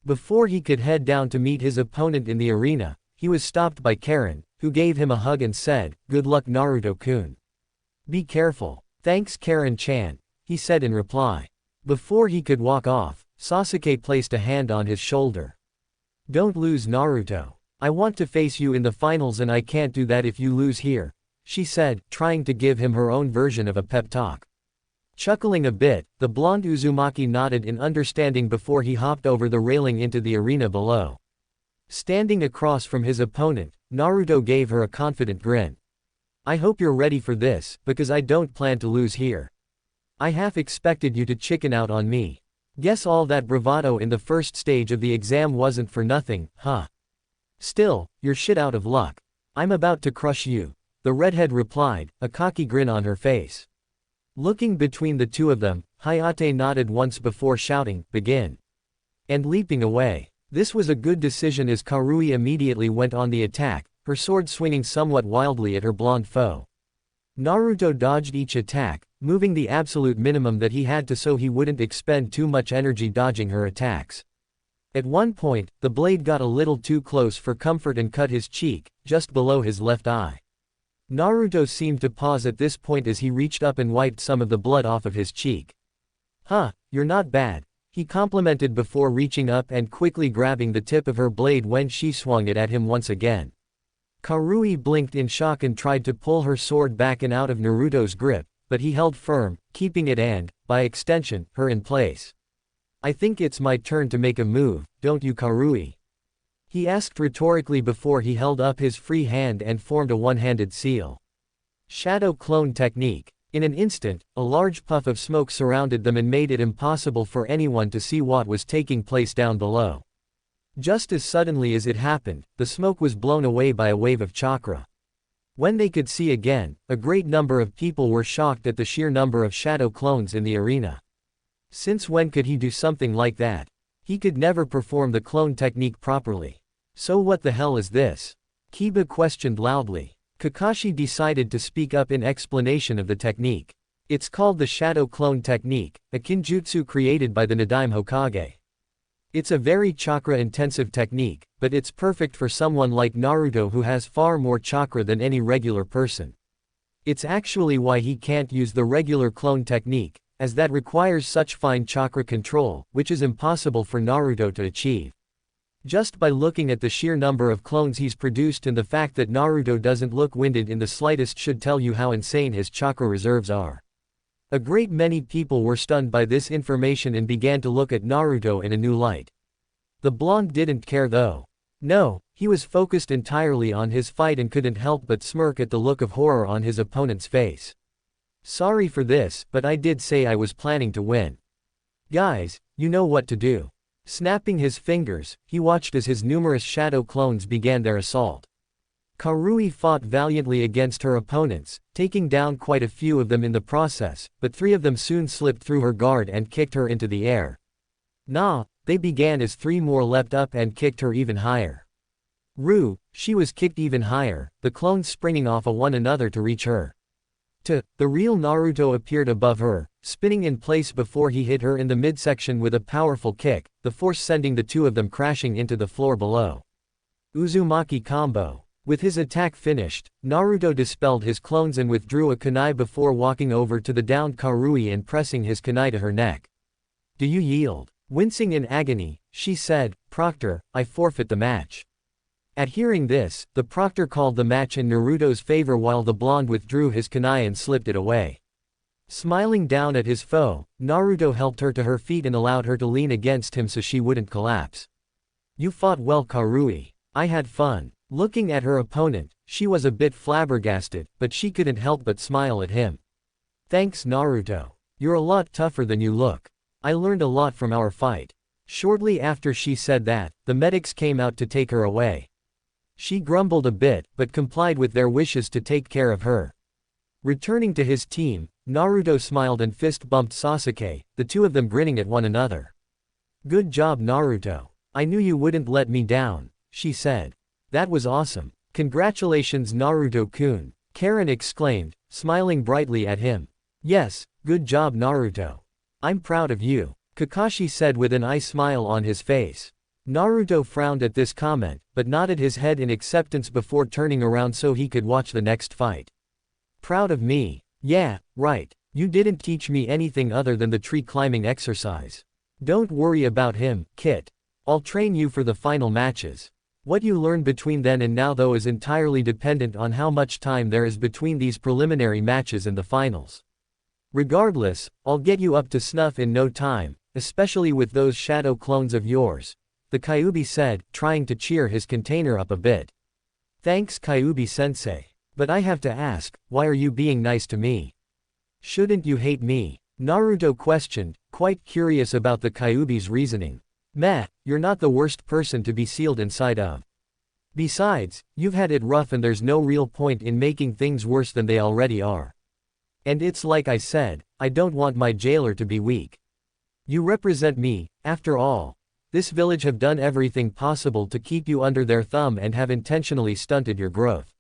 Before he could head down to meet his opponent in the arena, he was stopped by Karin, who gave him a hug and said, "Good luck Naruto-kun. Be careful." "Thanks Karin-chan," he said in reply. Before he could walk off, Sasuke placed a hand on his shoulder. "Don't lose Naruto. I want to face you in the finals and I can't do that if you lose here, she said, trying to give him her own version of a pep talk. Chuckling a bit, the blonde Uzumaki nodded in understanding before he hopped over the railing into the arena below. Standing across from his opponent, Naruto gave her a confident grin. I hope you're ready for this, because I don't plan to lose here. I half expected you to chicken out on me. Guess all that bravado in the first stage of the exam wasn't for nothing, huh? Still, you're shit out of luck. I'm about to crush you, the redhead replied, a cocky grin on her face. Looking between the two of them, Hayate nodded once before shouting, begin. And leaping away. This was a good decision as Karui immediately went on the attack, her sword swinging somewhat wildly at her blonde foe. Naruto dodged each attack, moving the absolute minimum that he had to so he wouldn't expend too much energy dodging her attacks. At one point, the blade got a little too close for comfort and cut his cheek, just below his left eye. Naruto seemed to pause at this point as he reached up and wiped some of the blood off of his cheek. Huh, you're not bad, he complimented before reaching up and quickly grabbing the tip of her blade when she swung it at him once again. Karui blinked in shock and tried to pull her sword back and out of Naruto's grip, but he held firm, keeping it and, by extension, her in place. I think it's my turn to make a move, don't you, Karui? He asked rhetorically before he held up his free hand and formed a one-handed seal. Shadow clone technique. In an instant, a large puff of smoke surrounded them and made it impossible for anyone to see what was taking place down below. Just as suddenly as it happened, the smoke was blown away by a wave of chakra. When they could see again, a great number of people were shocked at the sheer number of shadow clones in the arena. Since when could he do something like that? He could never perform the clone technique properly. So what the hell is this? Kiba questioned loudly. Kakashi decided to speak up in explanation of the technique. It's called the shadow clone technique, a kinjutsu created by the Nadaime Hokage. It's a very chakra-intensive technique, but it's perfect for someone like Naruto who has far more chakra than any regular person. It's actually why he can't use the regular clone technique, as that requires such fine chakra control, which is impossible for Naruto to achieve. Just by looking at the sheer number of clones he's produced and the fact that Naruto doesn't look winded in the slightest should tell you how insane his chakra reserves are. A great many people were stunned by this information and began to look at Naruto in a new light. The blonde didn't care though. No, he was focused entirely on his fight and couldn't help but smirk at the look of horror on his opponent's face. Sorry for this, but I did say I was planning to win. Guys, you know what to do. Snapping his fingers, he watched as his numerous shadow clones began their assault. Karui fought valiantly against her opponents, taking down quite a few of them in the process, but 3 of them soon slipped through her guard and kicked her into the air. Nah, they began as 3 more leapt up and kicked her even higher. She was kicked even higher, the clones springing off of one another to reach her. The real Naruto appeared above her, spinning in place before he hit her in the midsection with a powerful kick, the force sending the 2 of them crashing into the floor below. Uzumaki combo. With his attack finished, Naruto dispelled his clones and withdrew a kunai before walking over to the downed Karui and pressing his kunai to her neck. Do you yield? Wincing in agony, she said, Proctor, I forfeit the match. At hearing this, the proctor called the match in Naruto's favor while the blonde withdrew his kunai and slipped it away. Smiling down at his foe, Naruto helped her to her feet and allowed her to lean against him so she wouldn't collapse. You fought well, Karui. I had fun. Looking at her opponent, she was a bit flabbergasted, but she couldn't help but smile at him. Thanks, Naruto. You're a lot tougher than you look. I learned a lot from our fight. Shortly after she said that, the medics came out to take her away. She grumbled a bit, but complied with their wishes to take care of her. Returning to his team, Naruto smiled and fist-bumped Sasuke, the 2 of them grinning at one another. Good job, Naruto. I knew you wouldn't let me down, she said. That was awesome. Congratulations, Naruto-kun, Karin exclaimed, smiling brightly at him. Yes, good job, Naruto. I'm proud of you, Kakashi said with an eye smile on his face. Naruto frowned at this comment, but nodded his head in acceptance before turning around so he could watch the next fight. Proud of me? Yeah, right. You didn't teach me anything other than the tree climbing exercise. Don't worry about him, Kit. I'll train you for the final matches. What you learn between then and now though is entirely dependent on how much time there is between these preliminary matches and the finals. Regardless, I'll get you up to snuff in no time, especially with those shadow clones of yours, the Kyuubi said, trying to cheer his container up a bit. Thanks Kyuubi-sensei. But I have to ask, why are you being nice to me? Shouldn't you hate me? Naruto questioned, quite curious about the Kyuubi's reasoning. Meh, you're not the worst person to be sealed inside of. Besides, you've had it rough and there's no real point in making things worse than they already are. And it's like I said, I don't want my jailer to be weak. You represent me, after all. This village have done everything possible to keep you under their thumb and have intentionally stunted your growth.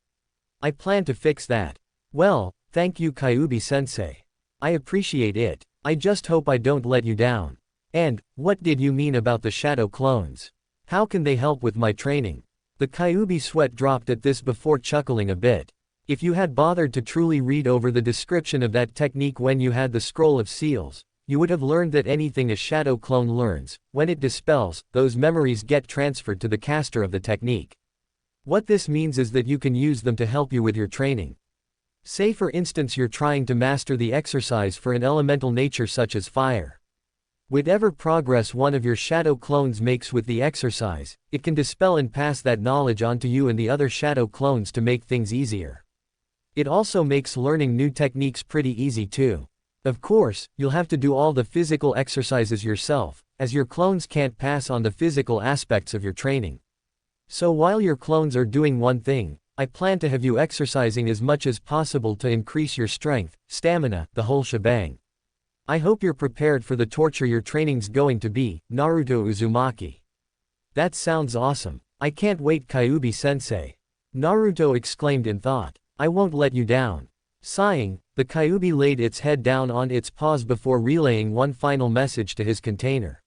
I plan to fix that. Well, thank you Kyuubi-sensei. I appreciate it. I just hope I don't let you down. And, what did you mean about the shadow clones? How can they help with my training? The Kyuubi sweat dropped at this before chuckling a bit. If you had bothered to truly read over the description of that technique when you had the scroll of seals, you would have learned that anything a shadow clone learns, when it dispels, those memories get transferred to the caster of the technique. What this means is that you can use them to help you with your training. Say for instance you're trying to master the exercise for an elemental nature such as fire. Whatever progress one of your shadow clones makes with the exercise, it can dispel and pass that knowledge on to you and the other shadow clones to make things easier. It also makes learning new techniques pretty easy too. Of course, you'll have to do all the physical exercises yourself, as your clones can't pass on the physical aspects of your training. So while your clones are doing one thing, I plan to have you exercising as much as possible to increase your strength, stamina, the whole shebang. I hope you're prepared for the torture your training's going to be, Naruto Uzumaki. That sounds awesome. I can't wait Kyuubi-sensei. Naruto exclaimed in thought. I won't let you down. Sighing, the Kyuubi laid its head down on its paws before relaying one final message to his container.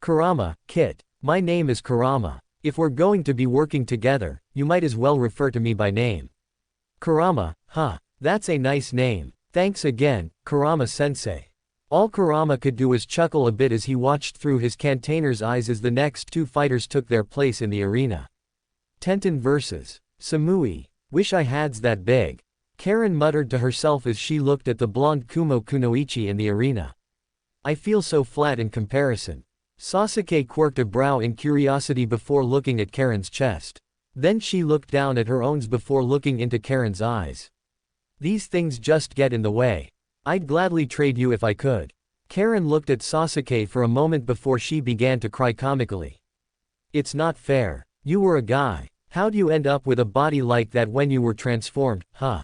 Kurama, Kit. My name is Kurama. If we're going to be working together, you might as well refer to me by name. Kurama, huh. That's a nice name. Thanks again, Kurama-sensei. All Kurama could do was chuckle a bit as he watched through his container's eyes as the next two fighters took their place in the arena. Tenten vs. Samui. Wish I had's that big. Karin muttered to herself as she looked at the blonde Kumo Kunoichi in the arena. I feel so flat in comparison. Sasuke quirked a brow in curiosity before looking at Karin's chest. Then she looked down at her own before looking into Karin's eyes. These things just get in the way. I'd gladly trade you if I could. Karin looked at Sasuke for a moment before she began to cry comically. It's not fair. You were a guy. How'd you end up with a body like that when you were transformed, huh?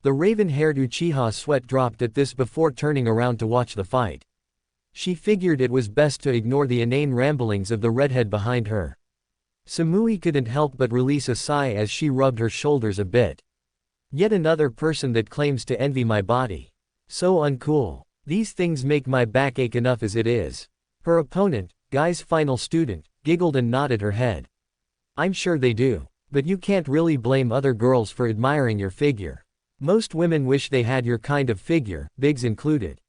The raven-haired Uchiha's sweat dropped at this before turning around to watch the fight. She figured it was best to ignore the inane ramblings of the redhead behind her. Samui couldn't help but release a sigh as she rubbed her shoulders a bit. Yet another person that claims to envy my body. So uncool. These things make my back ache enough as it is. Her opponent, Guy's final student, giggled and nodded her head. I'm sure they do. But you can't really blame other girls for admiring your figure. Most women wish they had your kind of figure, Biggs included.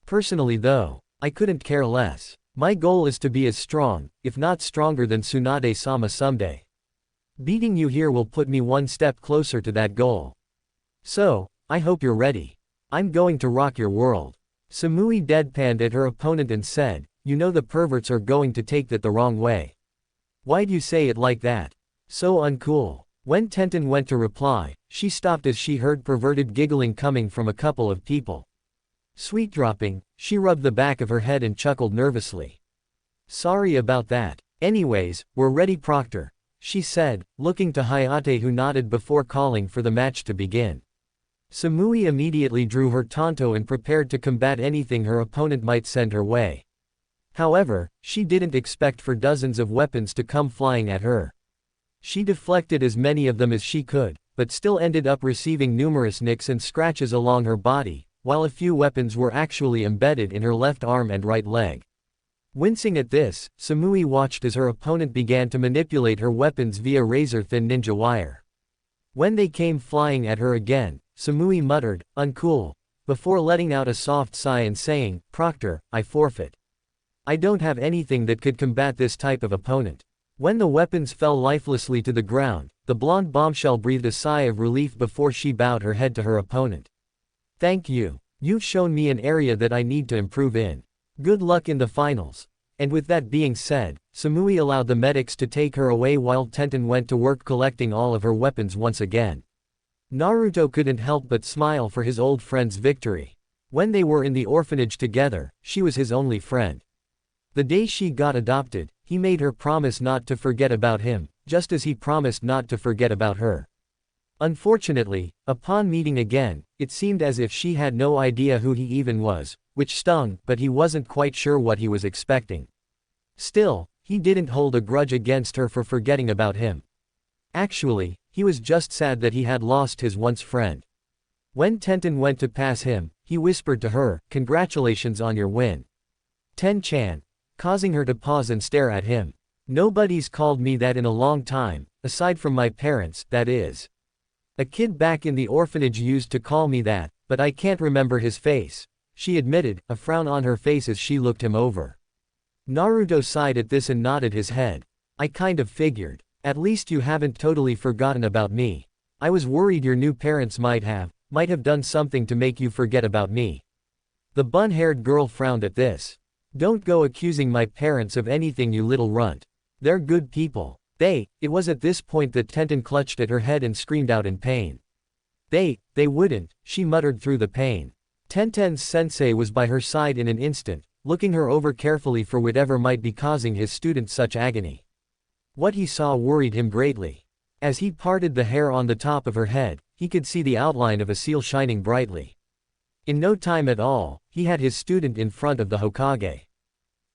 Personally though, I couldn't care less. My goal is to be as strong, if not stronger than Tsunade-sama someday. Beating you here will put me one step closer to that goal. So, I hope you're ready. I'm going to rock your world. Samui deadpanned at her opponent and said, you know the perverts are going to take that the wrong way. Why'd you say it like that? So uncool. When Tenten went to reply, she stopped as she heard perverted giggling coming from a couple of people. Sweet dropping, she rubbed the back of her head and chuckled nervously. Sorry about that. Anyways, we're ready Proctor, she said, looking to Hayate who nodded before calling for the match to begin. Samui immediately drew her tanto and prepared to combat anything her opponent might send her way. However, she didn't expect for dozens of weapons to come flying at her. She deflected as many of them as she could, but still ended up receiving numerous nicks and scratches along her body, while a few weapons were actually embedded in her left arm and right leg. Wincing at this, Samui watched as her opponent began to manipulate her weapons via razor-thin ninja wire. When they came flying at her again, Samui muttered, uncool, before letting out a soft sigh and saying, Proctor, I forfeit. I don't have anything that could combat this type of opponent. When the weapons fell lifelessly to the ground, the blonde bombshell breathed a sigh of relief before she bowed her head to her opponent. Thank you. You've shown me an area that I need to improve in. Good luck in the finals. And with that being said, Samui allowed the medics to take her away while Tenten went to work collecting all of her weapons once again. Naruto couldn't help but smile for his old friend's victory. When they were in the orphanage together, she was his only friend. The day she got adopted, he made her promise not to forget about him, just as he promised not to forget about her. Unfortunately, upon meeting again, it seemed as if she had no idea who he even was, which stung, but he wasn't quite sure what he was expecting. Still, he didn't hold a grudge against her for forgetting about him. Actually, he was just sad that he had lost his once friend. When Tenten went to pass him, he whispered to her, "Congratulations on your win, Ten-chan," causing her to pause and stare at him. "Nobody's called me that in a long time, aside from my parents, that is. A kid back in the orphanage used to call me that, but I can't remember his face," she admitted, a frown on her face as she looked him over. Naruto sighed at this and nodded his head. "I kind of figured. At least you haven't totally forgotten about me. I was worried your new parents might have done something to make you forget about me." The bun-haired girl frowned at this. "Don't go accusing my parents of anything, you little runt. They're good people. It was at this point that Tenten clutched at her head and screamed out in pain. They wouldn't," she muttered through the pain. Tenten's sensei was by her side in an instant, looking her over carefully for whatever might be causing his student such agony. What he saw worried him greatly. As he parted the hair on the top of her head, he could see the outline of a seal shining brightly. In no time at all, he had his student in front of the Hokage.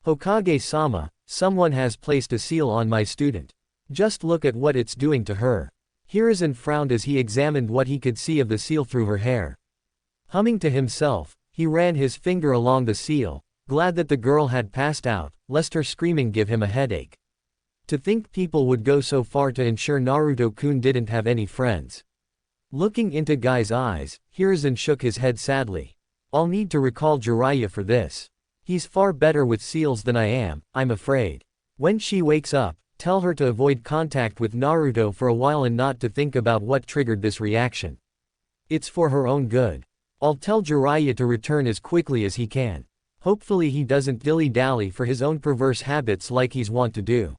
"Hokage-sama, someone has placed a seal on my student. Just look at what it's doing to her." Hiruzen frowned as he examined what he could see of the seal through her hair. Humming to himself, he ran his finger along the seal, glad that the girl had passed out, lest her screaming give him a headache. To think people would go so far to ensure Naruto-kun didn't have any friends. Looking into Guy's eyes, Hiruzen shook his head sadly. "I'll need to recall Jeriah for this. He's far better with seals than I am, I'm afraid. When she wakes up, tell her to avoid contact with Naruto for a while and not to think about what triggered this reaction. It's for her own good. I'll tell Jeriah to return as quickly as he can. Hopefully he doesn't dilly-dally for his own perverse habits like he's wont to do."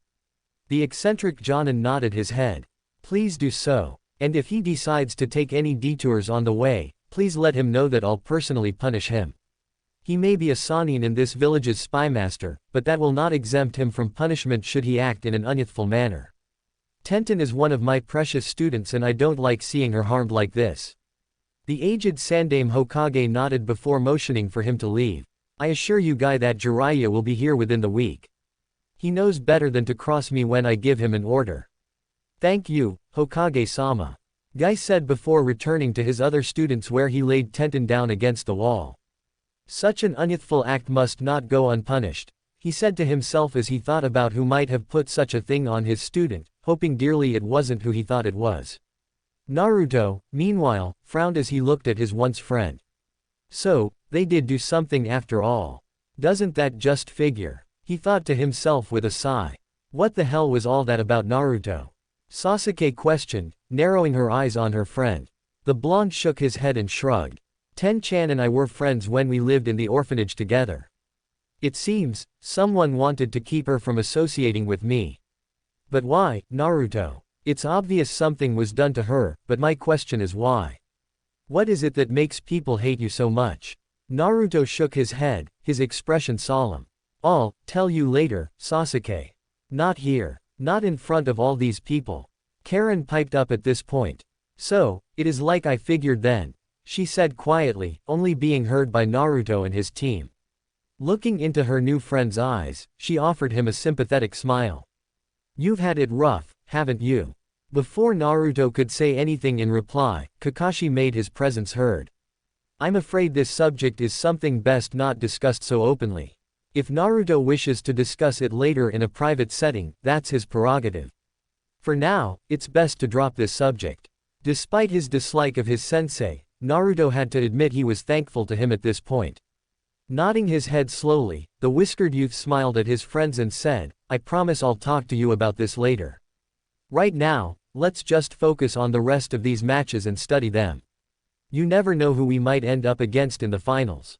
The eccentric Jonin nodded his head. "Please do so. And if he decides to take any detours on the way, please let him know that I'll personally punish him. He may be a Sanin in this village's spymaster, but that will not exempt him from punishment should he act in an unyouthful manner. Tenten is one of my precious students and I don't like seeing her harmed like this." The aged Sandaime Hokage nodded before motioning for him to leave. "I assure you Guy that Jeriah will be here within the week. He knows better than to cross me when I give him an order." "Thank you, Hokage-sama," Guy said before returning to his other students where he laid Tenten down against the wall. Such an unyouthful act must not go unpunished, he said to himself as he thought about who might have put such a thing on his student, hoping dearly it wasn't who he thought it was. Naruto, meanwhile, frowned as he looked at his once friend. So, they did do something after all. Doesn't that just figure? He thought to himself with a sigh. What the hell was all that about Naruto? Sasake questioned, narrowing her eyes on her friend. The blonde shook his head and shrugged. Ten-chan and I were friends when we lived in the orphanage together. It seems, someone wanted to keep her from associating with me. But why, Naruto? It's obvious something was done to her, but my question is why? What is it that makes people hate you so much? Naruto shook his head, his expression solemn. I'll tell you later, Sasuke. Not here. Not in front of all these people. Karin piped up at this point. So, it is like I figured then, she said quietly, only being heard by Naruto and his team. Looking into her new friend's eyes, she offered him a sympathetic smile. You've had it rough, haven't you? Before Naruto could say anything in reply, Kakashi made his presence heard. I'm afraid this subject is something best not discussed so openly. If Naruto wishes to discuss it later in a private setting, that's his prerogative. For now, it's best to drop this subject. Despite his dislike of his sensei, Naruto had to admit he was thankful to him at this point. Nodding his head slowly, the whiskered youth smiled at his friends and said, I promise I'll talk to you about this later. Right now, let's just focus on the rest of these matches and study them. You never know who we might end up against in the finals.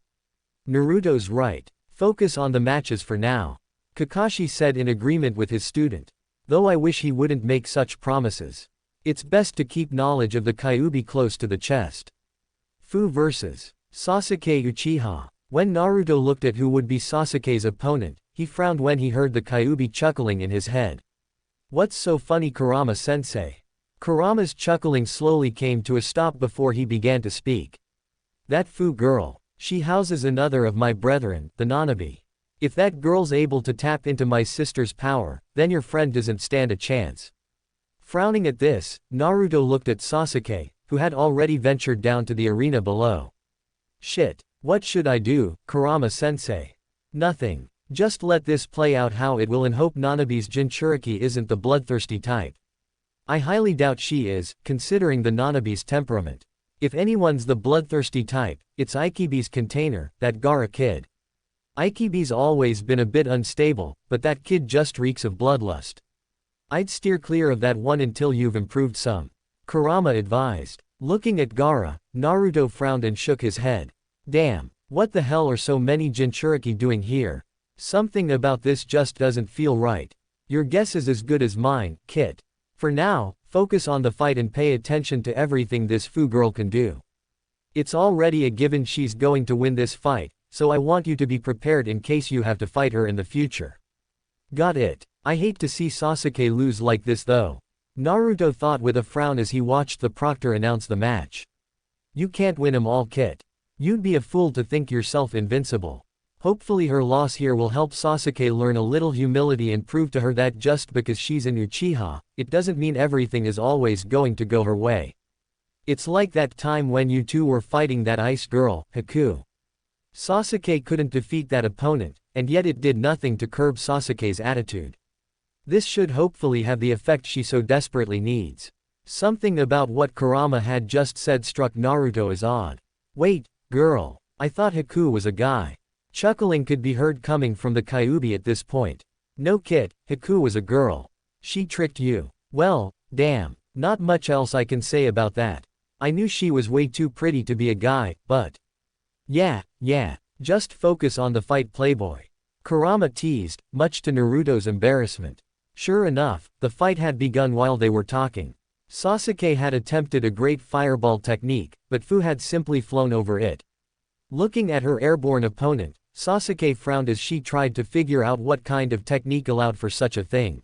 Naruto's right. Focus on the matches for now. Kakashi said in agreement with his student. Though I wish he wouldn't make such promises. It's best to keep knowledge of the Kyuubi close to the chest. Fu vs. Sasuke Uchiha. When Naruto looked at who would be Sasuke's opponent, he frowned when he heard the Kyuubi chuckling in his head. What's so funny, Kurama-sensei? Kurama's chuckling slowly came to a stop before he began to speak. That Fu girl. She houses another of my brethren, the Nanabi. If that girl's able to tap into my sister's power, then your friend doesn't stand a chance. Frowning at this, Naruto looked at Sasuke, who had already ventured down to the arena below. Shit. What should I do, Kurama-sensei? Nothing. Just let this play out how it will and hope Nanabi's Jinchuriki isn't the bloodthirsty type. I highly doubt she is, considering the Nanabi's temperament. If anyone's the bloodthirsty type, it's Ikibi's container, that Gaara kid. Ikibi's always been a bit unstable, but that kid just reeks of bloodlust. I'd steer clear of that one until you've improved some. Kurama advised. Looking at Gaara, Naruto frowned and shook his head. Damn, what the hell are so many Jinchuriki doing here? Something about this just doesn't feel right. Your guess is as good as mine, Kit. For now, focus on the fight and pay attention to everything this Fu girl can do. It's already a given she's going to win this fight, so I want you to be prepared in case you have to fight her in the future. Got it. I hate to see Sasuke lose like this though. Naruto thought with a frown as he watched the proctor announce the match. You can't win 'em all, Kit. You'd be a fool to think yourself invincible. Hopefully her loss here will help Sasuke learn a little humility and prove to her that just because she's an Uchiha, it doesn't mean everything is always going to go her way. It's like that time when you two were fighting that ice girl, Haku. Sasuke couldn't defeat that opponent, and yet it did nothing to curb Sasuke's attitude. This should hopefully have the effect she so desperately needs. Something about what Kurama had just said struck Naruto as odd. Wait, girl. I thought Haku was a guy. Chuckling could be heard coming from the Kyuubi at this point. No, Kit, Haku was a girl. She tricked you. Well, damn. Not much else I can say about that. I knew she was way too pretty to be a guy, but... Yeah, just focus on the fight, playboy. Kurama teased, much to Naruto's embarrassment. Sure enough, the fight had begun while they were talking. Sasuke had attempted a great fireball technique, but Fu had simply flown over it. Looking at her airborne opponent, Sasuke frowned as she tried to figure out what kind of technique allowed for such a thing.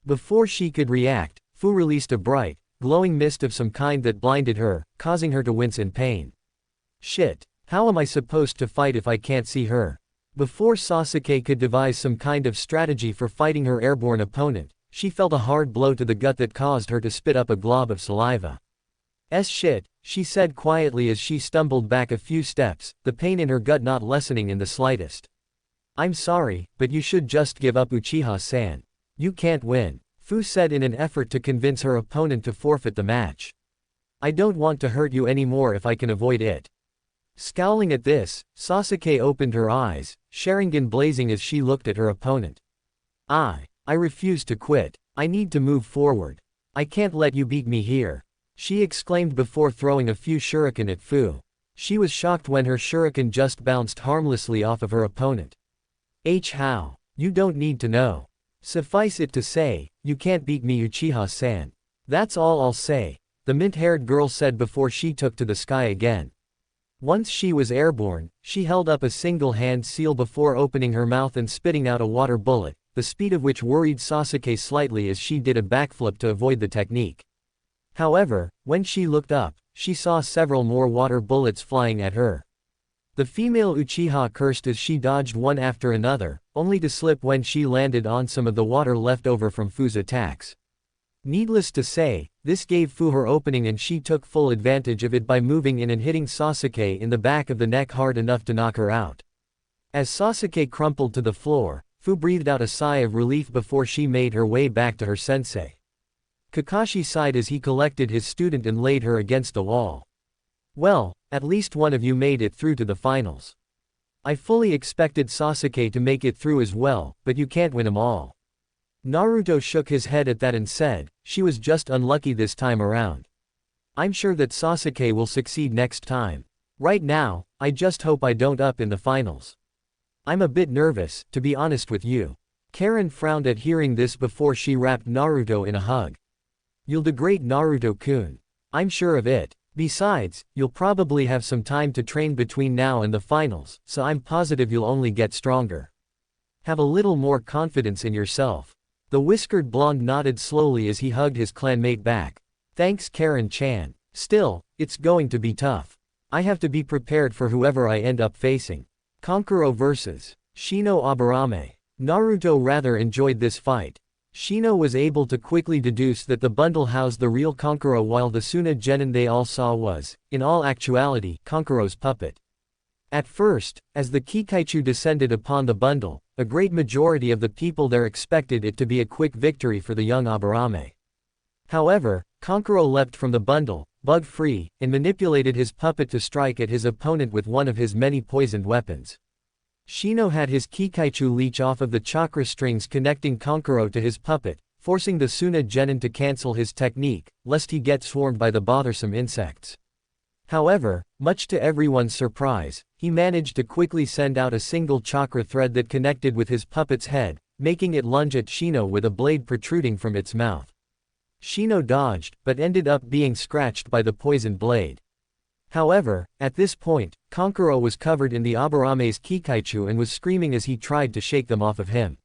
Before she could react, Fu released a bright, glowing mist of some kind that blinded her, causing her to wince in pain. Shit, how am I supposed to fight if I can't see her? Before Sasuke could devise some kind of strategy for fighting her airborne opponent, she felt a hard blow to the gut that caused her to spit up a glob of saliva. Shit, she said quietly as she stumbled back a few steps, the pain in her gut not lessening in the slightest. I'm sorry, but you should just give up, Uchiha-san. You can't win, Fu said in an effort to convince her opponent to forfeit the match. I don't want to hurt you anymore if I can avoid it. Scowling at this, Sasuke opened her eyes, Sharingan blazing as she looked at her opponent. I refuse to quit. I need to move forward. I can't let you beat me here, she exclaimed before throwing a few shuriken at Fu. She was shocked when her shuriken just bounced harmlessly off of her opponent. How? You don't need to know. Suffice it to say, you can't beat me, Uchiha-san. That's all I'll say, the mint-haired girl said before she took to the sky again. Once she was airborne, she held up a single-hand seal before opening her mouth and spitting out a water bullet, the speed of which worried Sasuke slightly as she did a backflip to avoid the technique. However, when she looked up, she saw several more water bullets flying at her. The female Uchiha cursed as she dodged one after another, only to slip when she landed on some of the water left over from Fu's attacks. Needless to say, this gave Fu her opening and she took full advantage of it by moving in and hitting Sasuke in the back of the neck hard enough to knock her out. As Sasuke crumpled to the floor, Fu breathed out a sigh of relief before she made her way back to her sensei. Kakashi sighed as he collected his student and laid her against the wall. Well, at least one of you made it through to the finals. I fully expected Sasuke to make it through as well, but you can't win 'em all. Naruto shook his head at that and said, she was just unlucky this time around. I'm sure that Sasuke will succeed next time. Right now, I just hope I don't up in the finals. I'm a bit nervous, to be honest with you. Karin frowned at hearing this before she wrapped Naruto in a hug. You'll do great, Naruto-kun. I'm sure of it. Besides, you'll probably have some time to train between now and the finals, so I'm positive you'll only get stronger. Have a little more confidence in yourself. The whiskered blonde nodded slowly as he hugged his clanmate back. Thanks, Karin-chan. Still, it's going to be tough. I have to be prepared for whoever I end up facing. Kankuro vs. Shino Aburame. Naruto rather enjoyed this fight. Shino was able to quickly deduce that the bundle housed the real Kankuro while the Suna genin they all saw was, in all actuality, Kankuro's puppet. At first, as the Kikaichu descended upon the bundle, a great majority of the people there expected it to be a quick victory for the young Aburame. However, Kankuro leapt from the bundle, bug-free, and manipulated his puppet to strike at his opponent with one of his many poisoned weapons. Shino had his Kikaichu leech off of the chakra strings connecting Kankuro to his puppet, forcing the Suna genin to cancel his technique, lest he get swarmed by the bothersome insects. However, much to everyone's surprise, he managed to quickly send out a single chakra thread that connected with his puppet's head, making it lunge at Shino with a blade protruding from its mouth. Shino dodged, but ended up being scratched by the poisoned blade. However, at this point, Kankuro was covered in the Aburame's Kikaichu and was screaming as he tried to shake them off of him.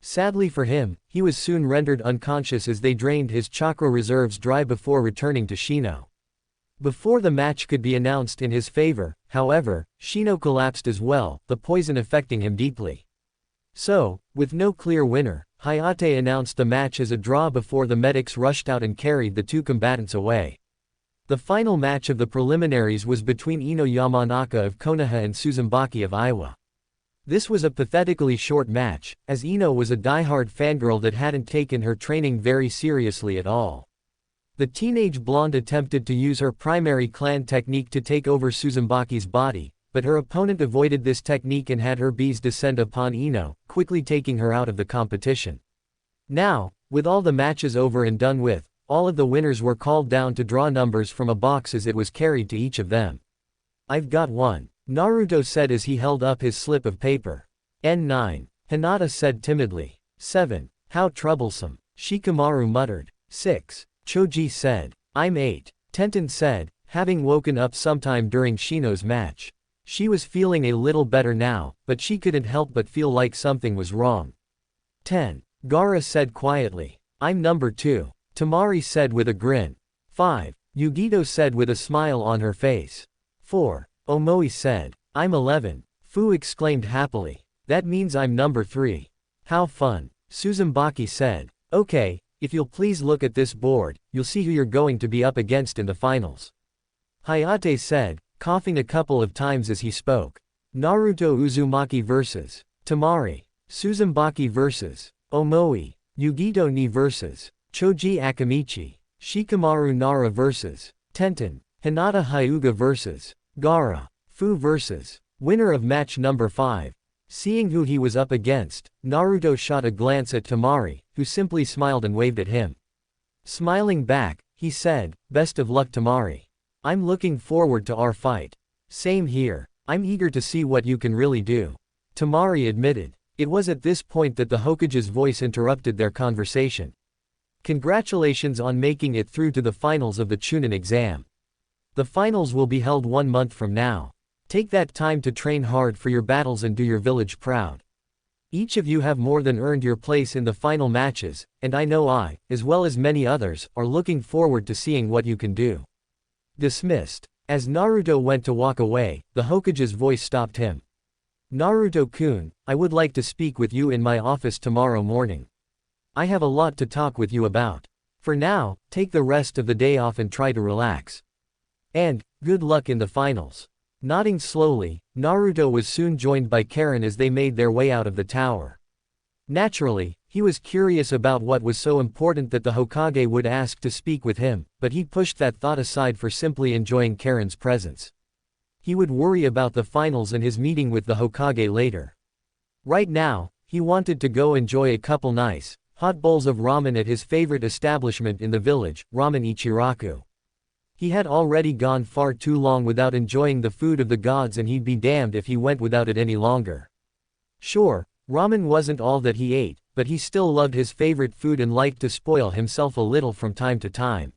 Sadly for him, he was soon rendered unconscious as they drained his chakra reserves dry before returning to Shino. Before the match could be announced in his favor, however, Shino collapsed as well, the poison affecting him deeply. So, with no clear winner, Hinata announced the match as a draw before the medics rushed out and carried the two combatants away. The final match of the preliminaries was between Ino Yamanaka of Konoha and Suzumbaki of Iwa. This was a pathetically short match, as Ino was a die-hard fangirl that hadn't taken her training very seriously at all. The teenage blonde attempted to use her primary clan technique to take over Suzumbaki's body, but her opponent avoided this technique and had her bees descend upon Ino, quickly taking her out of the competition. Now, with all the matches over and done with, all of the winners were called down to draw numbers from a box as it was carried to each of them. I've got one, Naruto said as he held up his slip of paper. N9, Hinata said timidly. 7, how troublesome, Shikamaru muttered. 6, Choji said. I'm 8, Tenten said, having woken up sometime during Shino's match. She was feeling a little better now, but she couldn't help but feel like something was wrong. 10, Gaara said quietly. I'm number 2. Tamari said with a grin. 5, Yugito said with a smile on her face. 4, Omoi said. I'm 11, Fu exclaimed happily. That means I'm number 3. How fun, Suzumbaki said. Okay, if you'll please look at this board, you'll see who you're going to be up against in the finals. Hayate said, coughing a couple of times as he spoke. Naruto Uzumaki vs. Tamari. Suzumbaki vs. Omoi. Yugito Ni vs. Choji Akamichi. Shikamaru Nara vs. Tenten. Hinata Hyuga vs. Gaara. Fu vs. Winner of match number 5. Seeing who he was up against, Naruto shot a glance at Tamari, who simply smiled and waved at him. Smiling back, he said, best of luck Tamari. I'm looking forward to our fight. Same here, I'm eager to see what you can really do. Tamari admitted. It was at this point that the Hokage's voice interrupted their conversation. Congratulations on making it through to the finals of the Chunin exam. The finals will be held 1 month from now. Take that time to train hard for your battles and do your village proud. Each of you have more than earned your place in the final matches, and I know I, as well as many others, are looking forward to seeing what you can do. Dismissed. As Naruto went to walk away, the Hokage's voice stopped him. Naruto-kun, I would like to speak with you in my office tomorrow morning. I have a lot to talk with you about. For now, take the rest of the day off and try to relax. And, good luck in the finals. Nodding slowly, Naruto was soon joined by Karin as they made their way out of the tower. Naturally, he was curious about what was so important that the Hokage would ask to speak with him, but he pushed that thought aside for simply enjoying Karin's presence. He would worry about the finals and his meeting with the Hokage later. Right now, he wanted to go enjoy a couple nice, hot bowls of ramen at his favorite establishment in the village, Ramen Ichiraku. He had already gone far too long without enjoying the food of the gods, and he'd be damned if he went without it any longer. Sure, ramen wasn't all that he ate, but he still loved his favorite food and liked to spoil himself a little from time to time.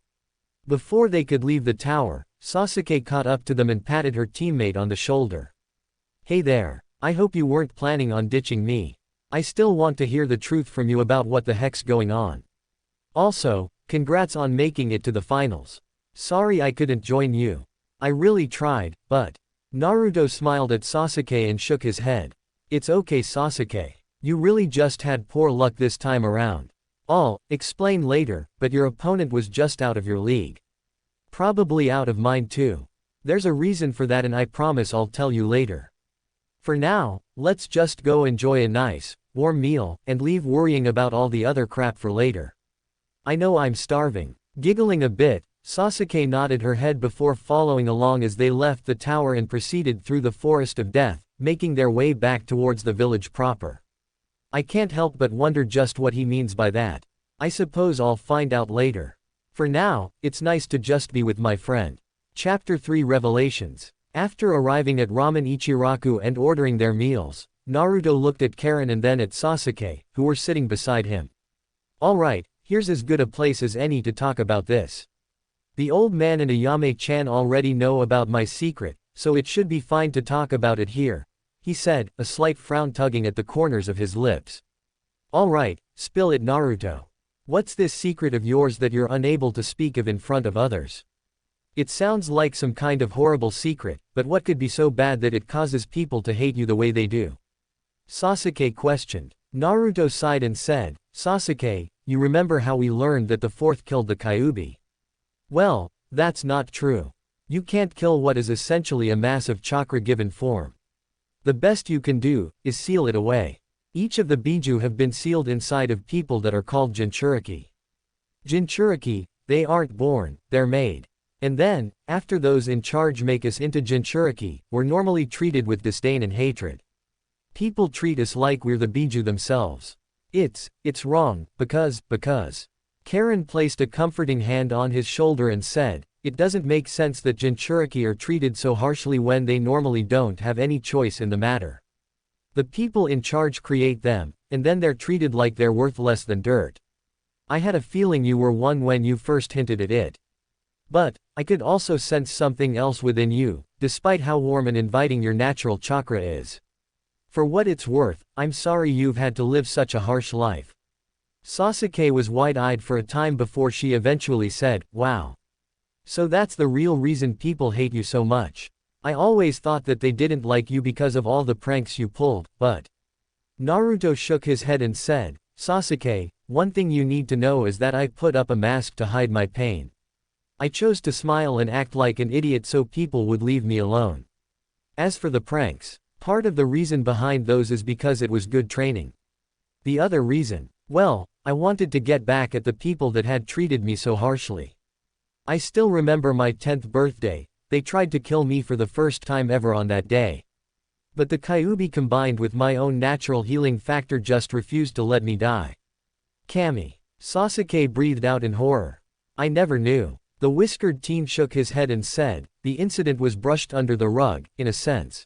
Before they could leave the tower, Sasuke caught up to them and patted her teammate on the shoulder. "Hey there, I hope you weren't planning on ditching me. I still want to hear the truth from you about what the heck's going on. Also, congrats on making it to the finals. Sorry I couldn't join you. I really tried, but..." Naruto smiled at Sasuke and shook his head. "It's okay, Sasuke. You really just had poor luck this time around. I'll explain later, but your opponent was just out of your league. Probably out of mine too. There's a reason for that, and I promise I'll tell you later. For now, let's just go enjoy a nice, warm meal, and leave worrying about all the other crap for later. I know I'm starving." Giggling a bit, Sasuke nodded her head before following along as they left the tower and proceeded through the forest of death, making their way back towards the village proper. I can't help but wonder just what he means by that. I suppose I'll find out later. For now, it's nice to just be with my friend. Chapter 3 Revelations. After arriving at Ramen Ichiraku and ordering their meals, Naruto looked at Karin and then at Sasuke, who were sitting beside him. "Alright, here's as good a place as any to talk about this. The old man and Ayame-chan already know about my secret, so it should be fine to talk about it here," he said, a slight frown tugging at the corners of his lips. "Alright, spill it, Naruto. What's this secret of yours that you're unable to speak of in front of others? It sounds like some kind of horrible secret, but what could be so bad that it causes people to hate you the way they do?" Sasuke questioned. Naruto sighed and said, "Sasuke, you remember how we learned that the fourth killed the Kyuubi? Well, that's not true. You can't kill what is essentially a mass of chakra given form. The best you can do is seal it away. Each of the Bijuu have been sealed inside of people that are called Jinchuriki. Jinchuriki, they aren't born, they're made. And then, after those in charge make us into Jinchuriki, we're normally treated with disdain and hatred. People treat us like we're the Bijuu themselves. It's wrong, because. Karin placed a comforting hand on his shoulder and said, "It doesn't make sense that Jinchuriki are treated so harshly when they normally don't have any choice in the matter. The people in charge create them, and then they're treated like they're worth less than dirt. I had a feeling you were one when you first hinted at it. But, I could also sense something else within you, despite how warm and inviting your natural chakra is. For what it's worth, I'm sorry you've had to live such a harsh life." Sasuke was wide-eyed for a time before she eventually said, "Wow. So that's the real reason people hate you so much. I always thought that they didn't like you because of all the pranks you pulled, but..." Naruto shook his head and said, "Sasuke, one thing you need to know is that I put up a mask to hide my pain. I chose to smile and act like an idiot so people would leave me alone. As for the pranks, part of the reason behind those is because it was good training. The other reason, well, I wanted to get back at the people that had treated me so harshly. I still remember my 10th birthday, they tried to kill me for the first time ever on that day. But the Kyuubi combined with my own natural healing factor just refused to let me die." "Kami." Sasuke breathed out in horror. "I never knew." The whiskered teen shook his head and said, "The incident was brushed under the rug, in a sense.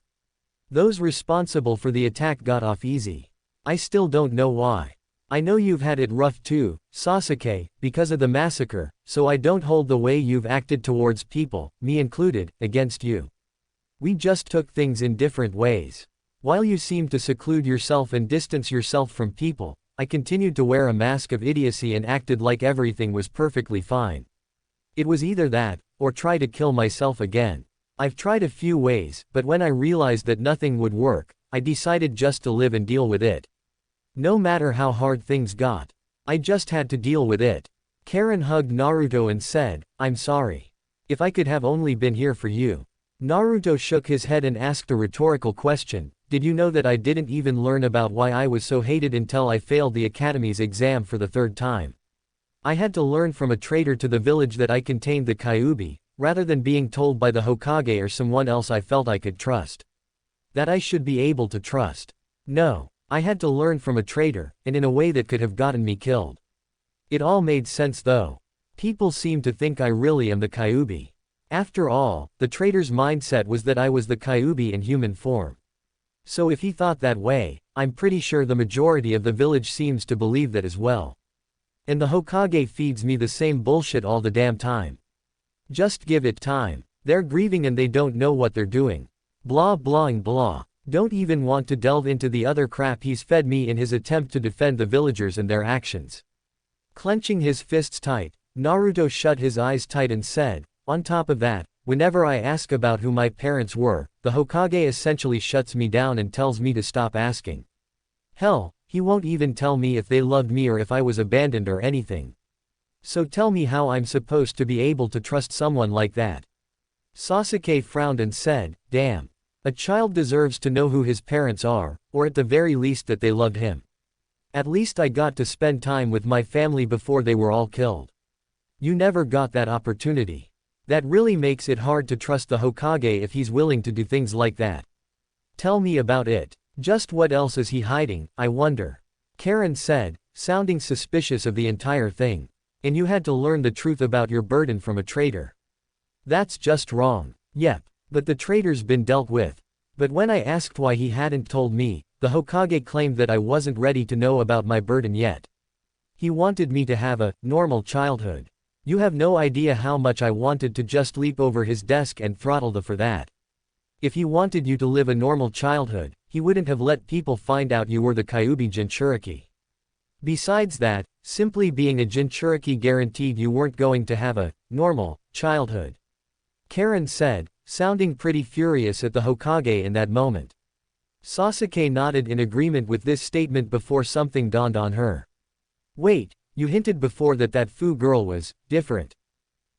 Those responsible for the attack got off easy. I still don't know why. I know you've had it rough too, Sasuke, because of the massacre, so I don't hold the way you've acted towards people, me included, against you. We just took things in different ways. While you seemed to seclude yourself and distance yourself from people, I continued to wear a mask of idiocy and acted like everything was perfectly fine. It was either that, or try to kill myself again. I've tried a few ways, but when I realized that nothing would work, I decided just to live and deal with it. No matter how hard things got. I just had to deal with it." Karin hugged Naruto and said, "I'm sorry. If I could have only been here for you." Naruto shook his head and asked a rhetorical question, "Did you know that I didn't even learn about why I was so hated until I failed the academy's exam for the 3rd time? I had to learn from a traitor to the village that I contained the Kyuubi, rather than being told by the Hokage or someone else I felt I could trust. That I should be able to trust. No. I had to learn from a traitor, and in a way that could have gotten me killed. It all made sense though. People seem to think I really am the Kyuubi. After all, the traitor's mindset was that I was the Kyuubi in human form. So if he thought that way, I'm pretty sure the majority of the village seems to believe that as well. And the Hokage feeds me the same bullshit all the damn time. Just give it time. They're grieving and they don't know what they're doing. Blah blahing blah. Don't even want to delve into the other crap he's fed me in his attempt to defend the villagers and their actions. Clenching his fists tight, Naruto shut his eyes tight and said, on top of that, whenever I ask about who my parents were, the Hokage essentially shuts me down and tells me to stop asking. Hell, he won't even tell me if they loved me or if I was abandoned or anything. So tell me how I'm supposed to be able to trust someone like that. Sasuke frowned and said, damn. A child deserves to know who his parents are, or at the very least that they loved him. At least I got to spend time with my family before they were all killed. You never got that opportunity. That really makes it hard to trust the Hokage if he's willing to do things like that. Tell me about it. Just what else is he hiding, I wonder? Karin said, sounding suspicious of the entire thing. And you had to learn the truth about your burden from a traitor. That's just wrong. Yep. But the traitor's been dealt with. But when I asked why he hadn't told me, the Hokage claimed that I wasn't ready to know about my burden yet. He wanted me to have a normal childhood. You have no idea how much I wanted to just leap over his desk and throttle the for that. If he wanted you to live a normal childhood, he wouldn't have let people find out you were the Kyuubi Jinchuriki. Besides that, simply being a Jinchuriki guaranteed you weren't going to have a normal childhood. Karin said, sounding pretty furious at the Hokage in that moment. Sasuke nodded in agreement with this statement before something dawned on her. Wait, you hinted before that that Fu girl was different.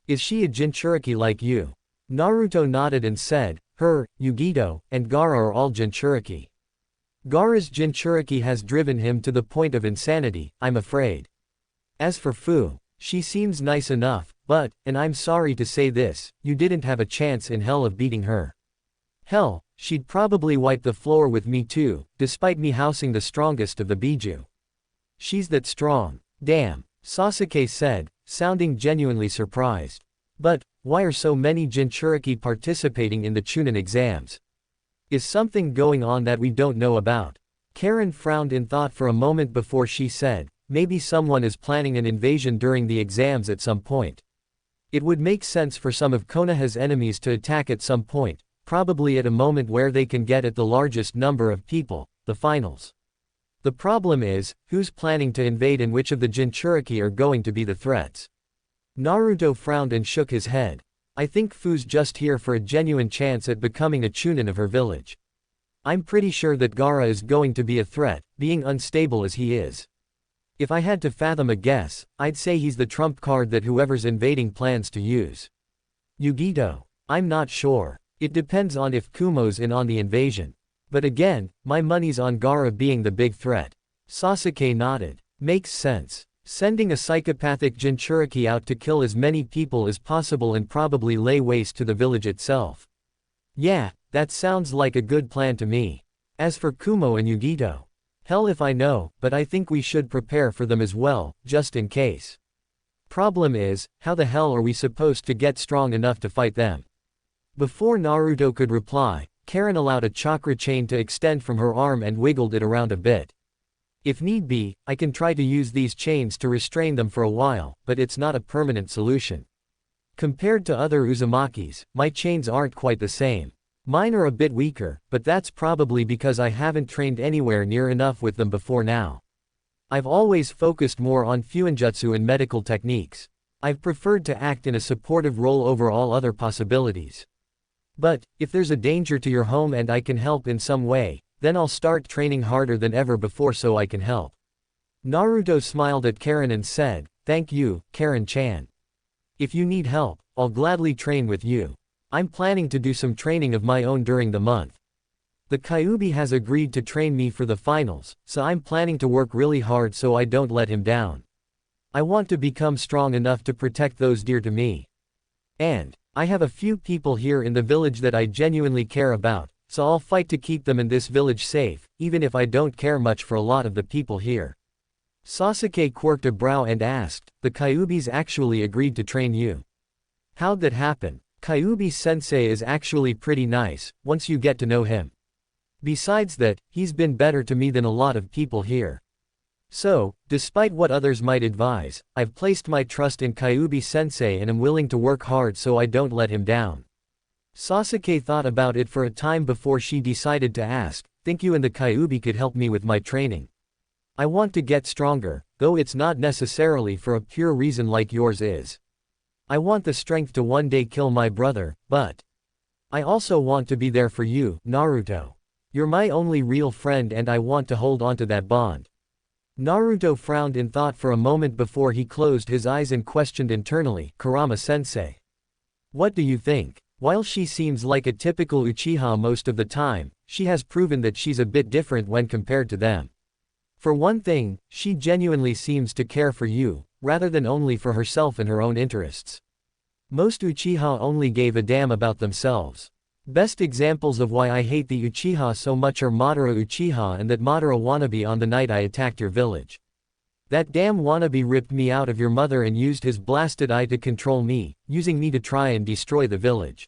Is she a Jinchuriki like you? Naruto nodded and said, her, Yugito, and Gaara are all Jinchuriki. Gaara's Jinchuriki has driven him to the point of insanity, I'm afraid. As for Fu, she seems nice enough, but, and I'm sorry to say this, you didn't have a chance in hell of beating her. Hell, she'd probably wipe the floor with me too, despite me housing the strongest of the Bijuu. She's that strong. Damn, Sasuke said, sounding genuinely surprised. But, why are so many Jinchuriki participating in the Chunin exams? Is something going on that we don't know about? Karin frowned in thought for a moment before she said, maybe someone is planning an invasion during the exams at some point. It would make sense for some of Konoha's enemies to attack at some point, probably at a moment where they can get at the largest number of people, the finals. The problem is, who's planning to invade and which of the Jinchuriki are going to be the threats? Naruto frowned and shook his head. I think Fu's just here for a genuine chance at becoming a Chunin of her village. I'm pretty sure that Gaara is going to be a threat, being unstable as he is. If I had to fathom a guess, I'd say he's the trump card that whoever's invading plans to use. Yugito. I'm not sure. It depends on if Kumo's in on the invasion. But again, my money's on Gaara being the big threat. Sasuke nodded. Makes sense. Sending a psychopathic Jinchuriki out to kill as many people as possible and probably lay waste to the village itself. Yeah, that sounds like a good plan to me. As for Kumo and Yugito. Hell if I know, but I think we should prepare for them as well, just in case. Problem is, how the hell are we supposed to get strong enough to fight them? Before Naruto could reply, Karin allowed a chakra chain to extend from her arm and wiggled it around a bit. If need be, I can try to use these chains to restrain them for a while, but it's not a permanent solution. Compared to other Uzumakis, my chains aren't quite the same. Mine are a bit weaker, but that's probably because I haven't trained anywhere near enough with them before now. I've always focused more on fuinjutsu and medical techniques. I've preferred to act in a supportive role over all other possibilities. But, if there's a danger to your home and I can help in some way, then I'll start training harder than ever before so I can help. Naruto smiled at Karin and said, thank you, Karin-chan. If you need help, I'll gladly train with you. I'm planning to do some training of my own during the month. The Kyuubi has agreed to train me for the finals, so I'm planning to work really hard so I don't let him down. I want to become strong enough to protect those dear to me. And, I have a few people here in the village that I genuinely care about, so I'll fight to keep them in this village safe, even if I don't care much for a lot of the people here. Sasuke quirked a brow and asked, the Kyuubi's actually agreed to train you. How'd that happen? Kyuubi-sensei is actually pretty nice, once you get to know him. Besides that, he's been better to me than a lot of people here. So, despite what others might advise, I've placed my trust in Kyuubi-sensei and am willing to work hard so I don't let him down. Sasuke thought about it for a time before she decided to ask, think you and the Kyuubi could help me with my training? I want to get stronger, though it's not necessarily for a pure reason like yours is. I want the strength to one day kill my brother, but I also want to be there for you, Naruto. You're my only real friend and I want to hold on to that bond. Naruto frowned in thought for a moment before he closed his eyes and questioned internally, Kurama-sensei. What do you think? While she seems like a typical Uchiha most of the time, she has proven that she's a bit different when compared to them. For one thing, she genuinely seems to care for you, rather than only for herself and her own interests. Most Uchiha only gave a damn about themselves. Best examples of why I hate the Uchiha so much are Madara Uchiha and that Madara wannabe on the night I attacked your village. That damn wannabe ripped me out of your mother and used his blasted eye to control me, using me to try and destroy the village.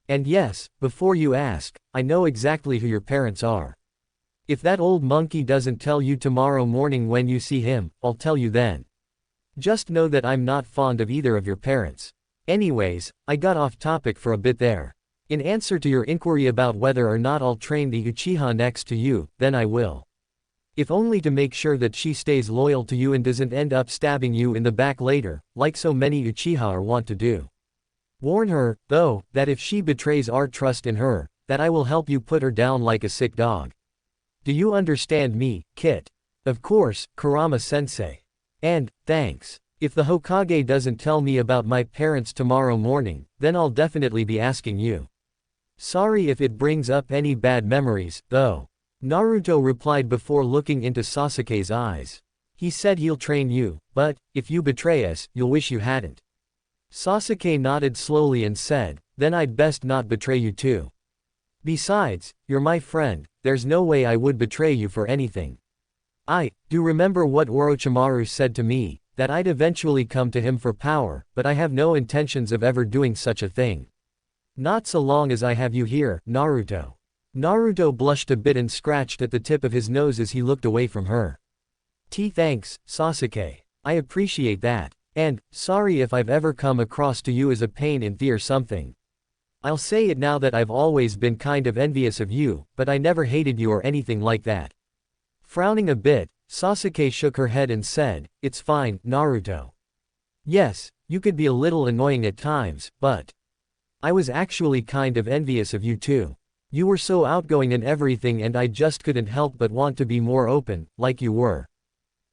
And yes, before you ask, I know exactly who your parents are. If that old monkey doesn't tell you tomorrow morning when you see him, I'll tell you then. Just know that I'm not fond of either of your parents. Anyways, I got off topic for a bit there. In answer to your inquiry about whether or not I'll train the Uchiha next to you, then I will. If only to make sure that she stays loyal to you and doesn't end up stabbing you in the back later, like so many Uchiha are wont to do. Warn her, though, that if she betrays our trust in her, that I will help you put her down like a sick dog. Do you understand me, Kit? Of course, Kurama-sensei. And, thanks. If the Hokage doesn't tell me about my parents tomorrow morning, then I'll definitely be asking you. Sorry if it brings up any bad memories, though. Naruto replied before looking into Sasuke's eyes. He said he'll train you, but, if you betray us, you'll wish you hadn't. Sasuke nodded slowly and said, then I'd best not betray you too. Besides, you're my friend, there's no way I would betray you for anything. I do remember what Orochimaru said to me, that I'd eventually come to him for power, but I have no intentions of ever doing such a thing. Not so long as I have you here, Naruto. Naruto blushed a bit and scratched at the tip of his nose as he looked away from her. Thanks, Sasuke. I appreciate that. And, sorry if I've ever come across to you as a pain in the or something. I'll say it now that I've always been kind of envious of you, but I never hated you or anything like that. Frowning a bit, Sasuke shook her head and said, it's fine, Naruto. Yes, you could be a little annoying at times, but I was actually kind of envious of you too. You were so outgoing and everything and I just couldn't help but want to be more open, like you were.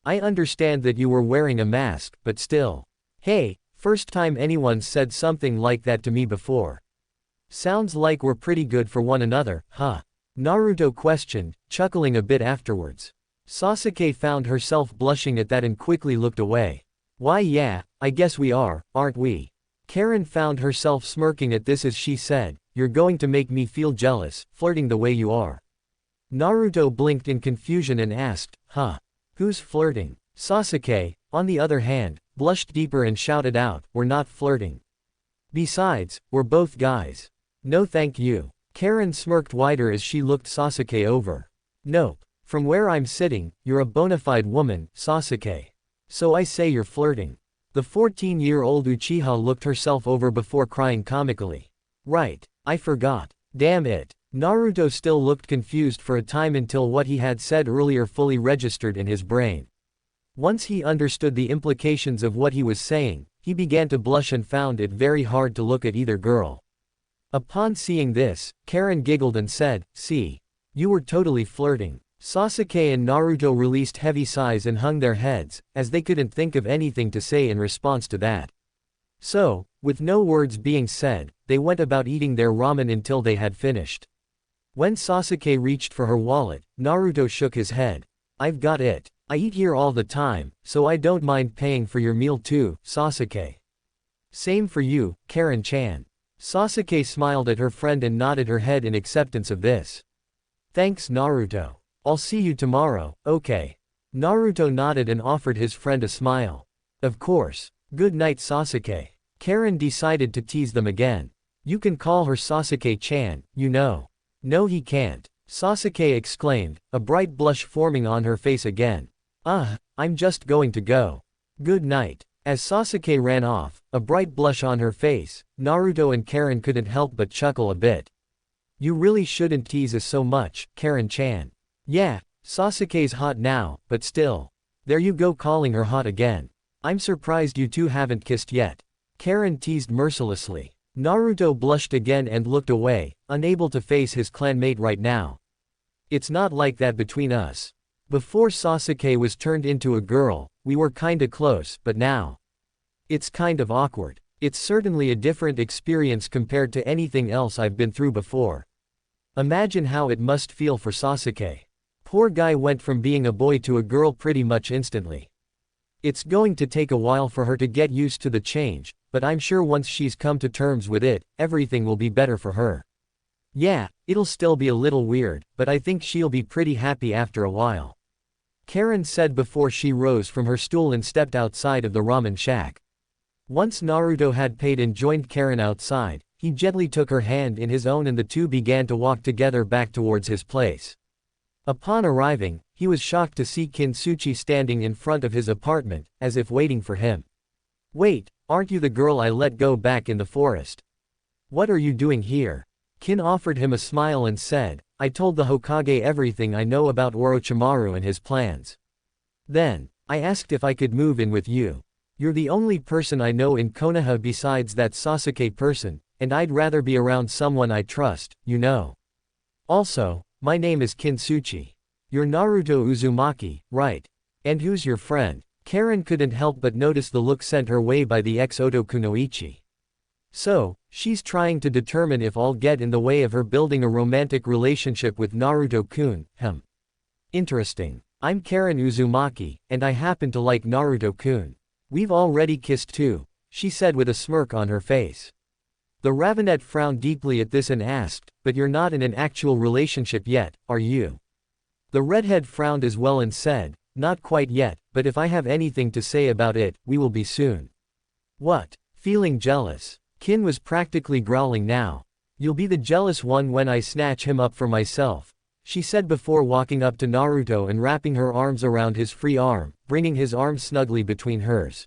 I understand that you were wearing a mask, but still. Hey, first time anyone said something like that to me before. Sounds like we're pretty good for one another, huh? Naruto questioned, chuckling a bit afterwards. Sasuke found herself blushing at that and quickly looked away. Why yeah, I guess we are, aren't we? Karin found herself smirking at this as she said, you're going to make me feel jealous, flirting the way you are. Naruto blinked in confusion and asked, huh? Who's flirting? Sasuke, on the other hand, blushed deeper and shouted out, we're not flirting. Besides, we're both guys. No thank you. Karin smirked wider as she looked Sasuke over. Nope. From where I'm sitting, you're a bona fide woman, Sasuke. So I say you're flirting. The 14-year-old Uchiha looked herself over before crying comically. Right, I forgot. Damn it. Naruto still looked confused for a time until what he had said earlier fully registered in his brain. Once he understood the implications of what he was saying, he began to blush and found it very hard to look at either girl. Upon seeing this, Karin giggled and said, see. You were totally flirting. Sasuke and Naruto released heavy sighs and hung their heads, as they couldn't think of anything to say in response to that. So, with no words being said, they went about eating their ramen until they had finished. When Sasuke reached for her wallet, Naruto shook his head. I've got it. I eat here all the time, so I don't mind paying for your meal too, Sasuke. Same for you, Karin-chan. Sasuke smiled at her friend and nodded her head in acceptance of this. Thanks Naruto. I'll see you tomorrow, okay. Naruto nodded and offered his friend a smile. Of course. Good night Sasuke. Karin decided to tease them again. You can call her Sasuke-chan, you know. No he can't. Sasuke exclaimed, a bright blush forming on her face again. I'm just going to go. Good night. As Sasuke ran off, a bright blush on her face, Naruto and Karin couldn't help but chuckle a bit. You really shouldn't tease us so much, Karin-chan. Yeah, Sasuke's hot now, but still. There you go calling her hot again. I'm surprised you two haven't kissed yet. Karin teased mercilessly. Naruto blushed again and looked away, unable to face his clanmate right now. It's not like that between us. Before Sasuke was turned into a girl, we were kinda close, but now. It's kind of awkward. It's certainly a different experience compared to anything else I've been through before. Imagine how it must feel for Sasuke. Poor guy went from being a boy to a girl pretty much instantly. It's going to take a while for her to get used to the change, but I'm sure once she's come to terms with it, everything will be better for her. Yeah, it'll still be a little weird, but I think she'll be pretty happy after a while. Karin said before she rose from her stool and stepped outside of the ramen shack. Once Naruto had paid and joined Karin outside, he gently took her hand in his own and the two began to walk together back towards his place. Upon arriving, he was shocked to see Kintsuchi standing in front of his apartment, as if waiting for him. Wait, aren't you the girl I let go back in the forest? What are you doing here? Kin offered him a smile and said, I told the Hokage everything I know about Orochimaru and his plans. Then, I asked if I could move in with you. You're the only person I know in Konoha besides that Sasuke person, and I'd rather be around someone I trust, you know. Also, my name is Kintsuchi. You're Naruto Uzumaki, right? And who's your friend? Karin couldn't help but notice the look sent her way by the ex-Oto Kunoichi. So, she's trying to determine if I'll get in the way of her building a romantic relationship with Naruto-kun, Interesting. I'm Karin Uzumaki, and I happen to like Naruto-kun. We've already kissed too, she said with a smirk on her face. The Ravenet frowned deeply at this and asked, but you're not in an actual relationship yet, are you? The redhead frowned as well and said, not quite yet, but if I have anything to say about it, we will be soon. What? Feeling jealous? Kin was practically growling now. You'll be the jealous one when I snatch him up for myself, she said before walking up to Naruto and wrapping her arms around his free arm, bringing his arm snugly between hers.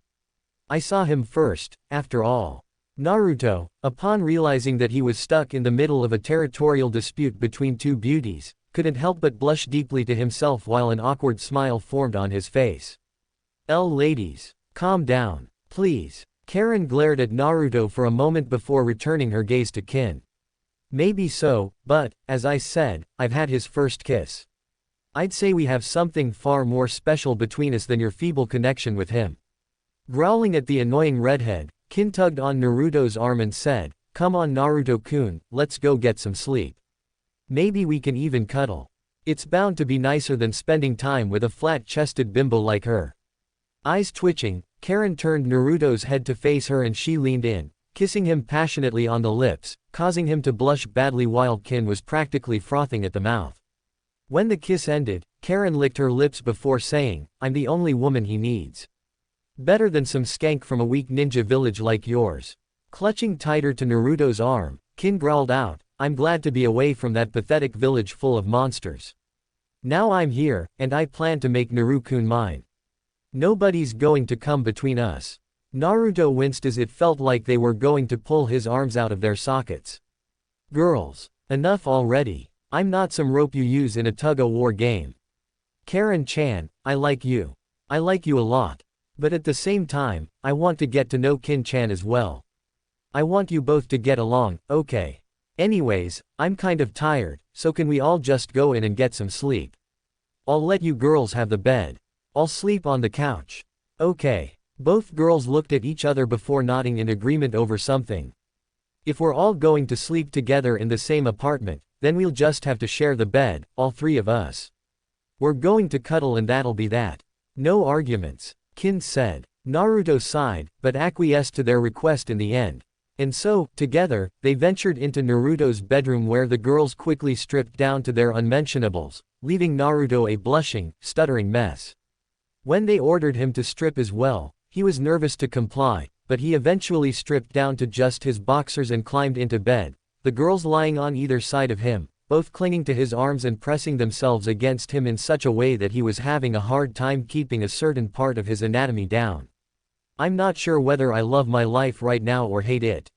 I saw him first, after all. Naruto, upon realizing that he was stuck in the middle of a territorial dispute between two beauties, couldn't help but blush deeply to himself while an awkward smile formed on his face. Ladies, calm down, please. Karin glared at Naruto for a moment before returning her gaze to Kin. Maybe so, but, as I said, I've had his first kiss. I'd say we have something far more special between us than your feeble connection with him. Growling at the annoying redhead, Kin tugged on Naruto's arm and said, come on Naruto-kun, let's go get some sleep. Maybe we can even cuddle. It's bound to be nicer than spending time with a flat-chested bimbo like her. Eyes twitching, Karin turned Naruto's head to face her and she leaned in, kissing him passionately on the lips, causing him to blush badly while Kin was practically frothing at the mouth. When the kiss ended, Karin licked her lips before saying, I'm the only woman he needs. Better than some skank from a weak ninja village like yours. Clutching tighter to Naruto's arm, Kin growled out, I'm glad to be away from that pathetic village full of monsters. Now I'm here, and I plan to make Naruto-kun mine. Nobody's going to come between us. Naruto winced as it felt like they were going to pull his arms out of their sockets. Girls, enough already. I'm not some rope you use in a tug-of-war game. Karin-chan, I like you. I like you a lot. But at the same time, I want to get to know Kin-chan as well. I want you both to get along, okay? Anyways, I'm kind of tired, so can we all just go in and get some sleep? I'll let you girls have the bed. I'll sleep on the couch. Okay. Both girls looked at each other before nodding in agreement over something. If we're all going to sleep together in the same apartment, then we'll just have to share the bed, all three of us. We're going to cuddle and that'll be that. No arguments, Kin said. Naruto sighed, but acquiesced to their request in the end. And so, together, they ventured into Naruto's bedroom where the girls quickly stripped down to their unmentionables, leaving Naruto a blushing, stuttering mess. When they ordered him to strip as well, he was nervous to comply, but he eventually stripped down to just his boxers and climbed into bed, the girls lying on either side of him, both clinging to his arms and pressing themselves against him in such a way that he was having a hard time keeping a certain part of his anatomy down. I'm not sure whether I love my life right now or hate it.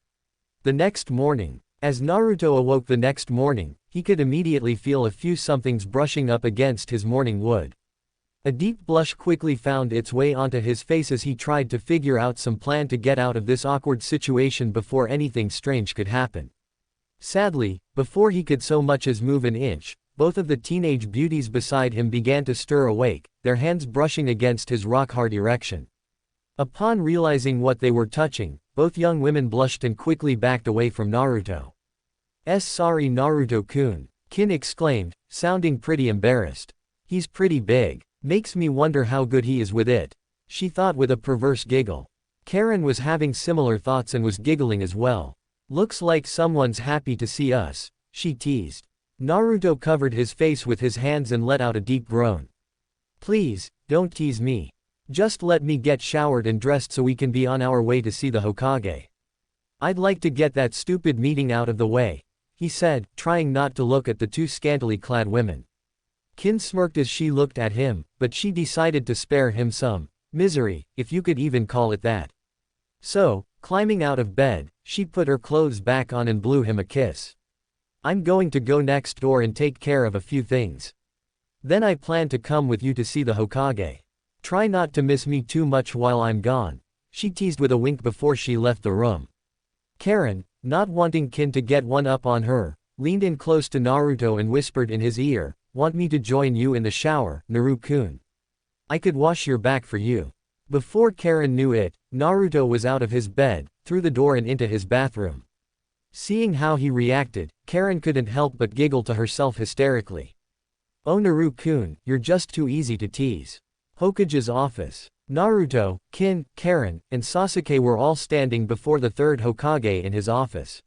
The next morning, as Naruto awoke the next morning, he could immediately feel a few somethings brushing up against his morning wood. A deep blush quickly found its way onto his face as he tried to figure out some plan to get out of this awkward situation before anything strange could happen. Sadly, before he could so much as move an inch, both of the teenage beauties beside him began to stir awake, their hands brushing against his rock-hard erection. Upon realizing what they were touching, both young women blushed and quickly backed away from Naruto. Sorry Naruto-kun, Kin exclaimed, sounding pretty embarrassed. He's pretty big. Makes me wonder how good he is with it. She thought with a perverse giggle. Karin was having similar thoughts and was giggling as well. Looks like someone's happy to see us, she teased. Naruto covered his face with his hands and let out a deep groan. Please, don't tease me. Just let me get showered and dressed so we can be on our way to see the Hokage. I'd like to get that stupid meeting out of the way, he said, trying not to look at the two scantily clad women. Kin smirked as she looked at him, but she decided to spare him some misery, if you could even call it that. So, climbing out of bed, she put her clothes back on and blew him a kiss. I'm going to go next door and take care of a few things. Then I plan to come with you to see the Hokage. Try not to miss me too much while I'm gone, she teased with a wink before she left the room. Karin, not wanting Kin to get one up on her, leaned in close to Naruto and whispered in his ear, want me to join you in the shower, Naru-kun? I could wash your back for you. Before Karin knew it, Naruto was out of his bed, through the door and into his bathroom. Seeing how he reacted, Karin couldn't help but giggle to herself hysterically. Oh Naru-kun, you're just too easy to tease. Hokage's office. Naruto, Kin, Karin, and Sasuke were all standing before the third Hokage in his office.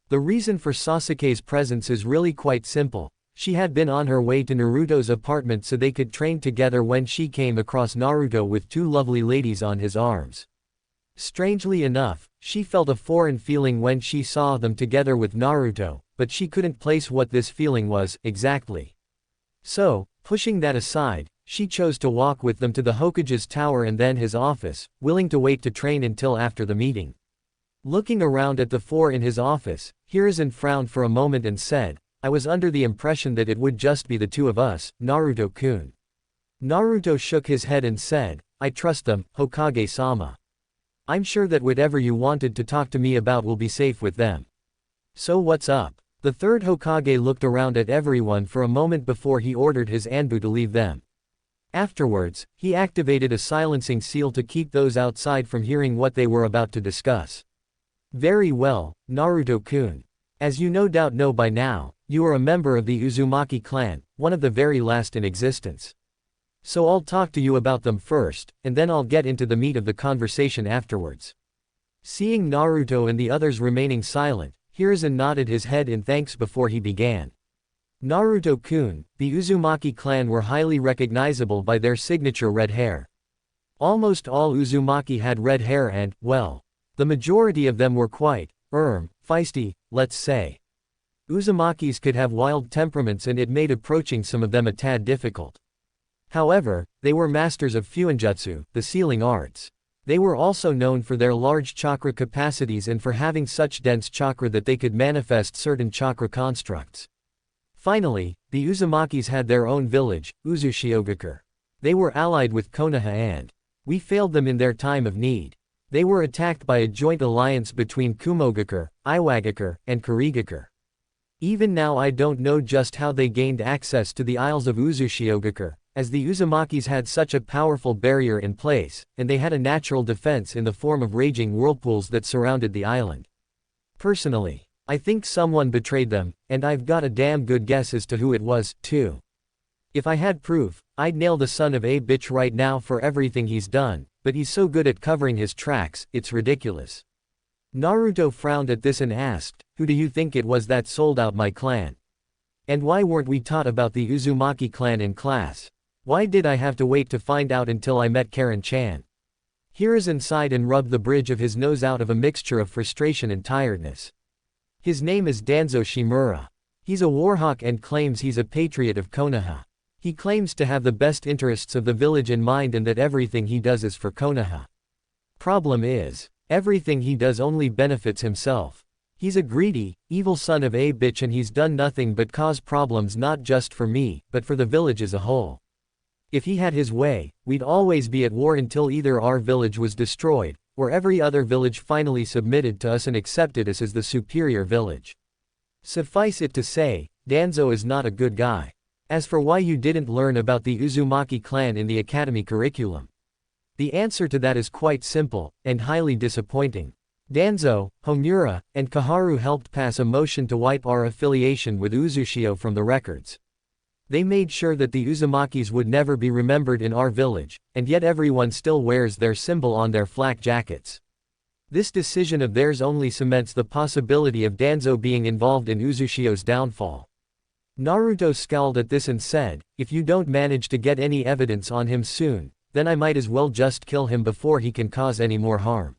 The reason for Sasuke's presence is really quite simple. She had been on her way to Naruto's apartment so they could train together when she came across Naruto with two lovely ladies on his arms. Strangely enough, she felt a foreign feeling when she saw them together with Naruto, but she couldn't place what this feeling was, exactly. So, pushing that aside, she chose to walk with them to the Hokage's tower and then his office, willing to wait to train until after the meeting. Looking around at the four in his office, Hiruzen frowned for a moment and said, I was under the impression that it would just be the two of us, Naruto-kun. Naruto shook his head and said, I trust them, Hokage-sama. I'm sure that whatever you wanted to talk to me about will be safe with them. So what's up? The third Hokage looked around at everyone for a moment before he ordered his Anbu to leave them. Afterwards, he activated a silencing seal to keep those outside from hearing what they were about to discuss. Very well, Naruto-kun. As you no doubt know by now, you are a member of the Uzumaki clan, one of the very last in existence. So I'll talk to you about them first, and then I'll get into the meat of the conversation afterwards. Seeing Naruto and the others remaining silent, Hiruzen nodded his head in thanks before he began. Naruto-kun, the Uzumaki clan were highly recognizable by their signature red hair. Almost all Uzumaki had red hair and, well, the majority of them were quite, feisty, let's say. Uzumakis could have wild temperaments and it made approaching some of them a tad difficult. However, they were masters of Fuinjutsu, the sealing arts. They were also known for their large chakra capacities and for having such dense chakra that they could manifest certain chakra constructs. Finally, the Uzumakis had their own village, Uzushiogakure. They were allied with Konoha and we failed them in their time of need. They were attacked by a joint alliance between Kumogakure, Iwagakure, and Kurigakure. Even now I don't know just how they gained access to the Isles of Uzushiogakure, as the Uzumakis had such a powerful barrier in place, and they had a natural defense in the form of raging whirlpools that surrounded the island. Personally, I think someone betrayed them, and I've got a damn good guess as to who it was, too. If I had proof, I'd nail the son of a bitch right now for everything he's done, but he's so good at covering his tracks, it's ridiculous. Naruto frowned at this and asked, who do you think it was that sold out my clan? And why weren't we taught about the Uzumaki clan in class? Why did I have to wait to find out until I met Karen-chan? Hiruzen sighed and rubbed the bridge of his nose out of a mixture of frustration and tiredness. His name is Danzo Shimura. He's a warhawk and claims he's a patriot of Konoha. He claims to have the best interests of the village in mind and that everything he does is for Konoha. Problem is, everything he does only benefits himself. He's a greedy, evil son of a bitch and he's done nothing but cause problems not just for me, but for the village as a whole. If he had his way, we'd always be at war until either our village was destroyed, or every other village finally submitted to us and accepted us as the superior village. Suffice it to say, Danzo is not a good guy. As for why you didn't learn about the Uzumaki clan in the academy curriculum, the answer to that is quite simple, and highly disappointing. Danzo, Homura, and Kaharu helped pass a motion to wipe our affiliation with Uzushio from the records. They made sure that the Uzumakis would never be remembered in our village, and yet everyone still wears their symbol on their flak jackets. This decision of theirs only cements the possibility of Danzo being involved in Uzushio's downfall. Naruto scowled at this and said, if you don't manage to get any evidence on him soon, then I might as well just kill him before he can cause any more harm.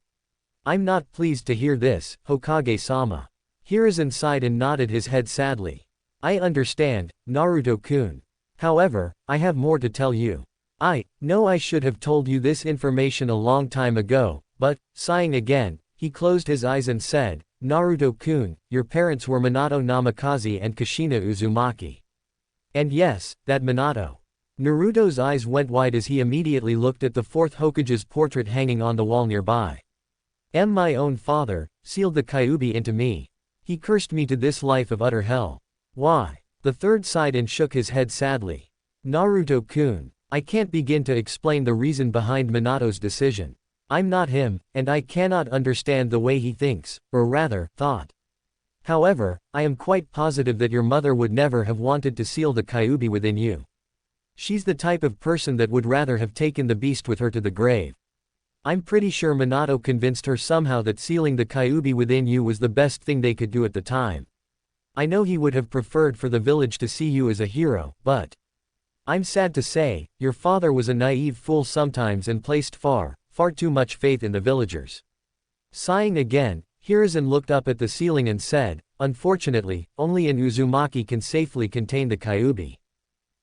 I'm not pleased to hear this, Hokage-sama. Hiruzen sighed and nodded his head sadly. I understand, Naruto-kun. However, I have more to tell you. I know I should have told you this information a long time ago, but, sighing again, he closed his eyes and said, Naruto-kun, your parents were Minato Namikaze and Kushina Uzumaki. And yes, that Minato. Naruto's eyes went wide as he immediately looked at the fourth Hokage's portrait hanging on the wall nearby. My own father sealed the Kyuubi into me. He cursed me to this life of utter hell. Why? The third sighed and shook his head sadly. Naruto-kun, I can't begin to explain the reason behind Minato's decision. I'm not him, and I cannot understand the way he thinks, or rather, thought. However, I am quite positive that your mother would never have wanted to seal the Kyuubi within you. She's the type of person that would rather have taken the beast with her to the grave. I'm pretty sure Minato convinced her somehow that sealing the Kyuubi within you was the best thing they could do at the time. I know he would have preferred for the village to see you as a hero, but I'm sad to say, your father was a naive fool sometimes and placed far too much faith in the villagers. Sighing again, Hiruzen looked up at the ceiling and said, unfortunately, only an Uzumaki can safely contain the Kyuubi.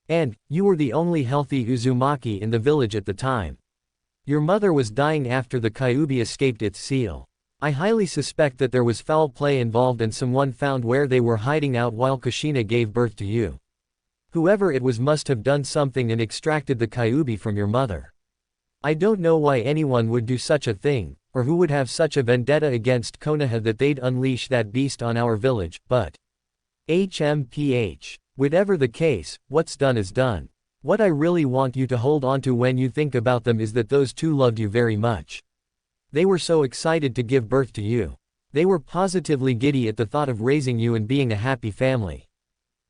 And, you were the only healthy Uzumaki in the village at the time. Your mother was dying after the Kyuubi escaped its seal. I highly suspect that there was foul play involved and someone found where they were hiding out while Kushina gave birth to you. Whoever it was must have done something and extracted the Kyuubi from your mother. I don't know why anyone would do such a thing, or who would have such a vendetta against Konoha that they'd unleash that beast on our village, but whatever the case, what's done is done. What I really want you to hold on to when you think about them is that those two loved you very much. They were so excited to give birth to you. They were positively giddy at the thought of raising you and being a happy family.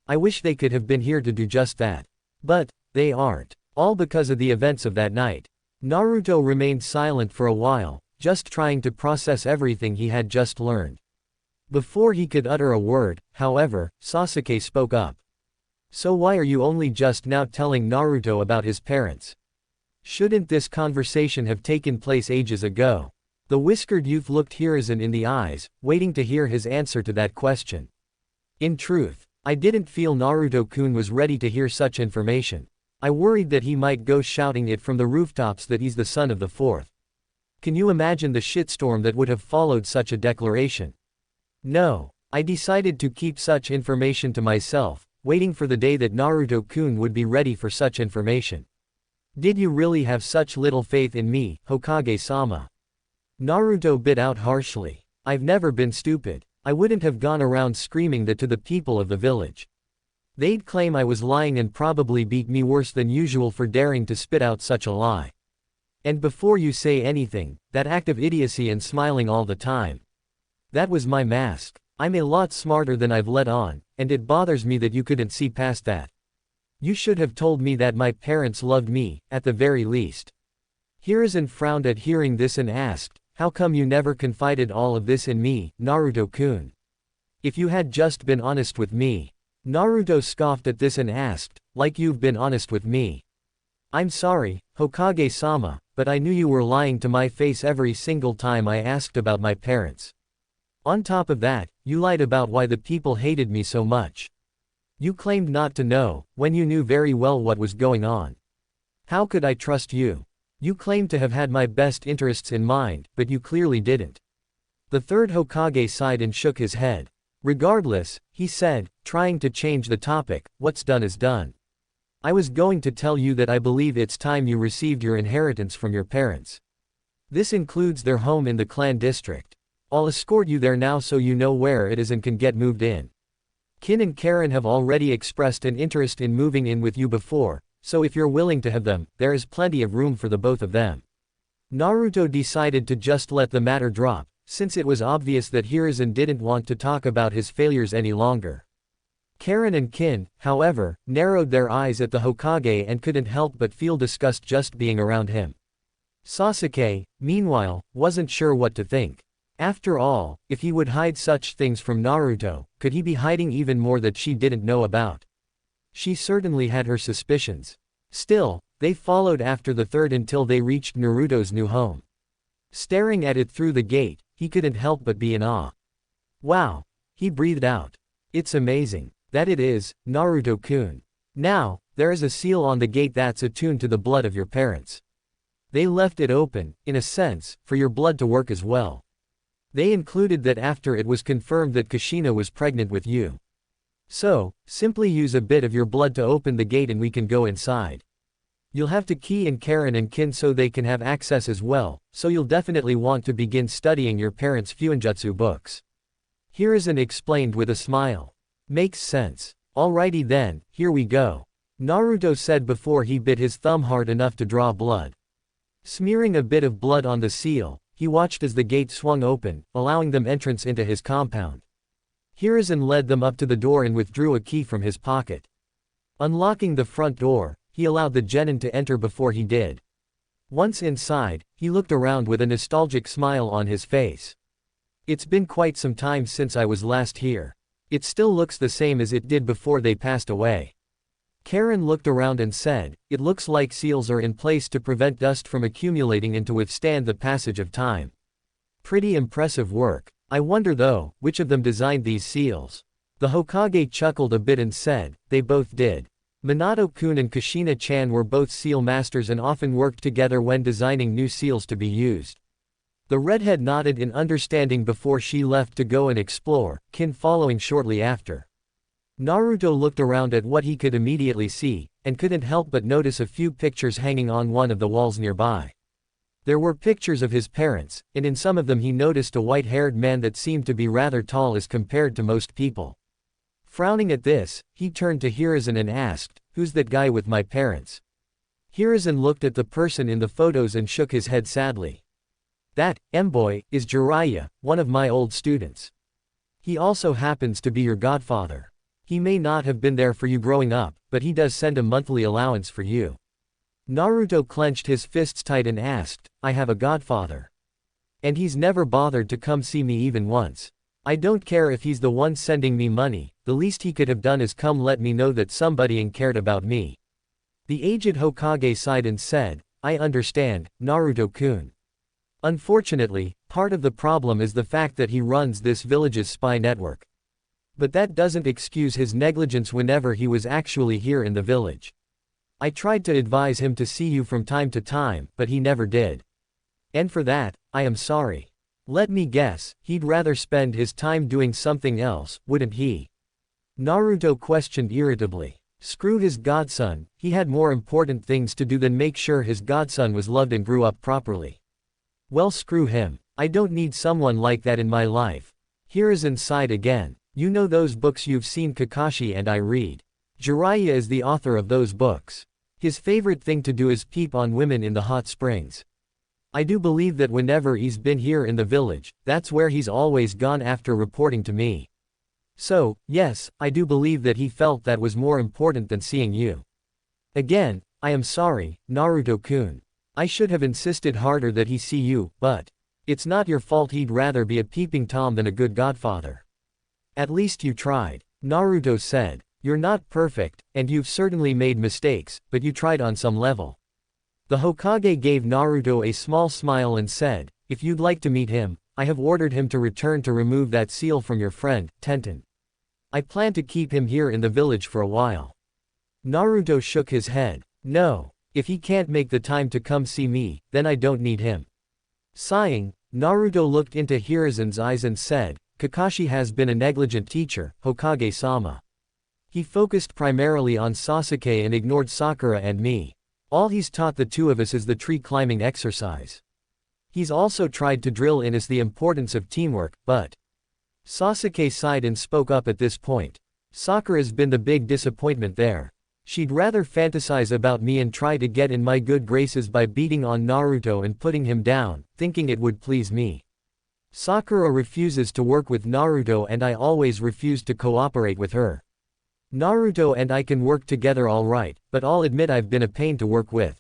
I wish they could have been here to do just that. But they aren't. All because of the events of that night. Naruto remained silent for a while, just trying to process everything he had just learned. Before he could utter a word, however, Sasuke spoke up. So why are you only just now telling Naruto about his parents? Shouldn't this conversation have taken place ages ago? The whiskered youth looked Hiruzen in the eyes, waiting to hear his answer to that question. In truth, I didn't feel Naruto-kun was ready to hear such information. I worried that he might go shouting it from the rooftops that he's the son of the fourth. Can you imagine the shitstorm that would have followed such a declaration? No, I decided to keep such information to myself, waiting for the day that Naruto-kun would be ready for such information. Did you really have such little faith in me, Hokage-sama? Naruto bit out harshly. I've never been stupid. I wouldn't have gone around screaming that to the people of the village. They'd claim I was lying and probably beat me worse than usual for daring to spit out such a lie. And before you say anything, that act of idiocy and smiling all the time. That was my mask. I'm a lot smarter than I've let on, and it bothers me that you couldn't see past that. You should have told me that my parents loved me, at the very least. Hiruzen frowned at hearing this and asked, How come you never confided all of this in me, Naruto-kun? If you had just been honest with me. Naruto scoffed at this and asked, like you've been honest with me. I'm sorry, Hokage-sama, but I knew you were lying to my face every single time I asked about my parents. On top of that, you lied about why the people hated me so much. You claimed not to know, when you knew very well what was going on. How could I trust you? You claimed to have had my best interests in mind, but you clearly didn't. The third Hokage sighed and shook his head. Regardless, he said, trying to change the topic, what's done is done. I was going to tell you that I believe it's time you received your inheritance from your parents. This includes their home in the clan district. I'll escort you there now so you know where it is and can get moved in. Kin and Karin have already expressed an interest in moving in with you before, so if you're willing to have them, there is plenty of room for the both of them. Naruto decided to just let the matter drop, since it was obvious that Hiruzen didn't want to talk about his failures any longer. Karin and Kin, however, narrowed their eyes at the Hokage and couldn't help but feel disgust just being around him. Sasuke, meanwhile, wasn't sure what to think. After all, if he would hide such things from Naruto, could he be hiding even more that she didn't know about? She certainly had her suspicions. Still, they followed after the third until they reached Naruto's new home. Staring at it through the gate, he couldn't help but be in awe. Wow! He breathed out. It's amazing. That it is, Naruto-kun. Now, there is a seal on the gate that's attuned to the blood of your parents. They left it open, in a sense, for your blood to work as well. They included that after it was confirmed that Kushina was pregnant with you. So, simply use a bit of your blood to open the gate and we can go inside. You'll have to key in Karin and Kin so they can have access as well, so you'll definitely want to begin studying your parents' Fuinjutsu books. Hiruzen explained with a smile. Makes sense. Alrighty then, here we go. Naruto said before he bit his thumb hard enough to draw blood. Smearing a bit of blood on the seal, he watched as the gate swung open, allowing them entrance into his compound. Hiruzen led them up to the door and withdrew a key from his pocket. Unlocking the front door, he allowed the genin to enter before he did. Once inside, he looked around with a nostalgic smile on his face. It's been quite some time since I was last here. It still looks the same as it did before they passed away. Karin looked around and said, it looks like seals are in place to prevent dust from accumulating and to withstand the passage of time. Pretty impressive work. I wonder though, which of them designed these seals? The Hokage chuckled a bit and said, they both did. Minato-kun and Kushina-chan were both seal masters and often worked together when designing new seals to be used. The redhead nodded in understanding before she left to go and explore, Kin following shortly after. Naruto looked around at what he could immediately see, and couldn't help but notice a few pictures hanging on one of the walls nearby. There were pictures of his parents, and in some of them he noticed a white-haired man that seemed to be rather tall as compared to most people. Frowning at this, he turned to Hiruzen and asked, who's that guy with my parents? Hiruzen looked at the person in the photos and shook his head sadly. That, M-boy, is Jeriah, one of my old students. He also happens to be your godfather. He may not have been there for you growing up, but he does send a monthly allowance for you. Naruto clenched his fists tight and asked, I have a godfather. And he's never bothered to come see me even once. I don't care if he's the one sending me money, the least he could have done is come let me know that somebody cared about me. The aged Hokage sighed and said, I understand, Naruto-kun. Unfortunately, part of the problem is the fact that he runs this village's spy network. But that doesn't excuse his negligence whenever he was actually here in the village. I tried to advise him to see you from time to time, but he never did. And for that, I am sorry. Let me guess, he'd rather spend his time doing something else, wouldn't he? Naruto questioned irritably. Screw his godson, he had more important things to do than make sure his godson was loved and grew up properly. Well, screw him. I don't need someone like that in my life. Hiruzen sighed again. You know those books you've seen Kakashi and I read. Jeriah is the author of those books. His favorite thing to do is peep on women in the hot springs. I do believe that whenever he's been here in the village, that's where he's always gone after reporting to me. So, yes, I do believe that he felt that was more important than seeing you. Again, I am sorry, Naruto-kun. I should have insisted harder that he see you, but It's not your fault he'd rather be a peeping Tom than a good godfather. At least you tried, Naruto said. You're not perfect, and you've certainly made mistakes, but you tried on some level. The Hokage gave Naruto a small smile and said, if you'd like to meet him, I have ordered him to return to remove that seal from your friend, Tenten. I plan to keep him here in the village for a while. Naruto shook his head. No, if he can't make the time to come see me, then I don't need him. Sighing, Naruto looked into Hiruzen's eyes and said, Kakashi has been a negligent teacher, Hokage-sama. He focused primarily on Sasuke and ignored Sakura and me. All he's taught the two of us is the tree climbing exercise. He's also tried to drill in us the importance of teamwork, but... Sasuke sighed and spoke up at this point. Sakura's been the big disappointment there. She'd rather fantasize about me and try to get in my good graces by beating on Naruto and putting him down, thinking it would please me. Sakura refuses to work with Naruto and I always refuse to cooperate with her. Naruto and I can work together alright, but I'll admit I've been a pain to work with.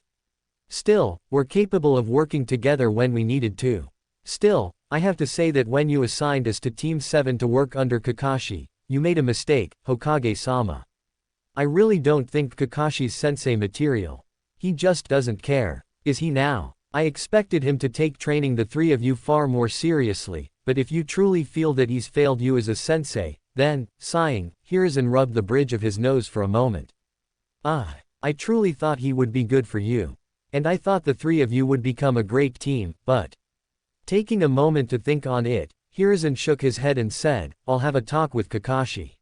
Still, we're capable of working together when we needed to. Still, I have to say that when you assigned us to Team 7 to work under Kakashi, you made a mistake, Hokage-sama. I really don't think Kakashi's sensei material. He just doesn't care. Is he now? I expected him to take training the three of you far more seriously, but if you truly feel that he's failed you as a sensei, then, sighing, Hiruzen rubbed the bridge of his nose for a moment. I truly thought he would be good for you. And I thought the three of you would become a great team, but... Taking a moment to think on it, Hiruzen shook his head and said, I'll have a talk with Kakashi.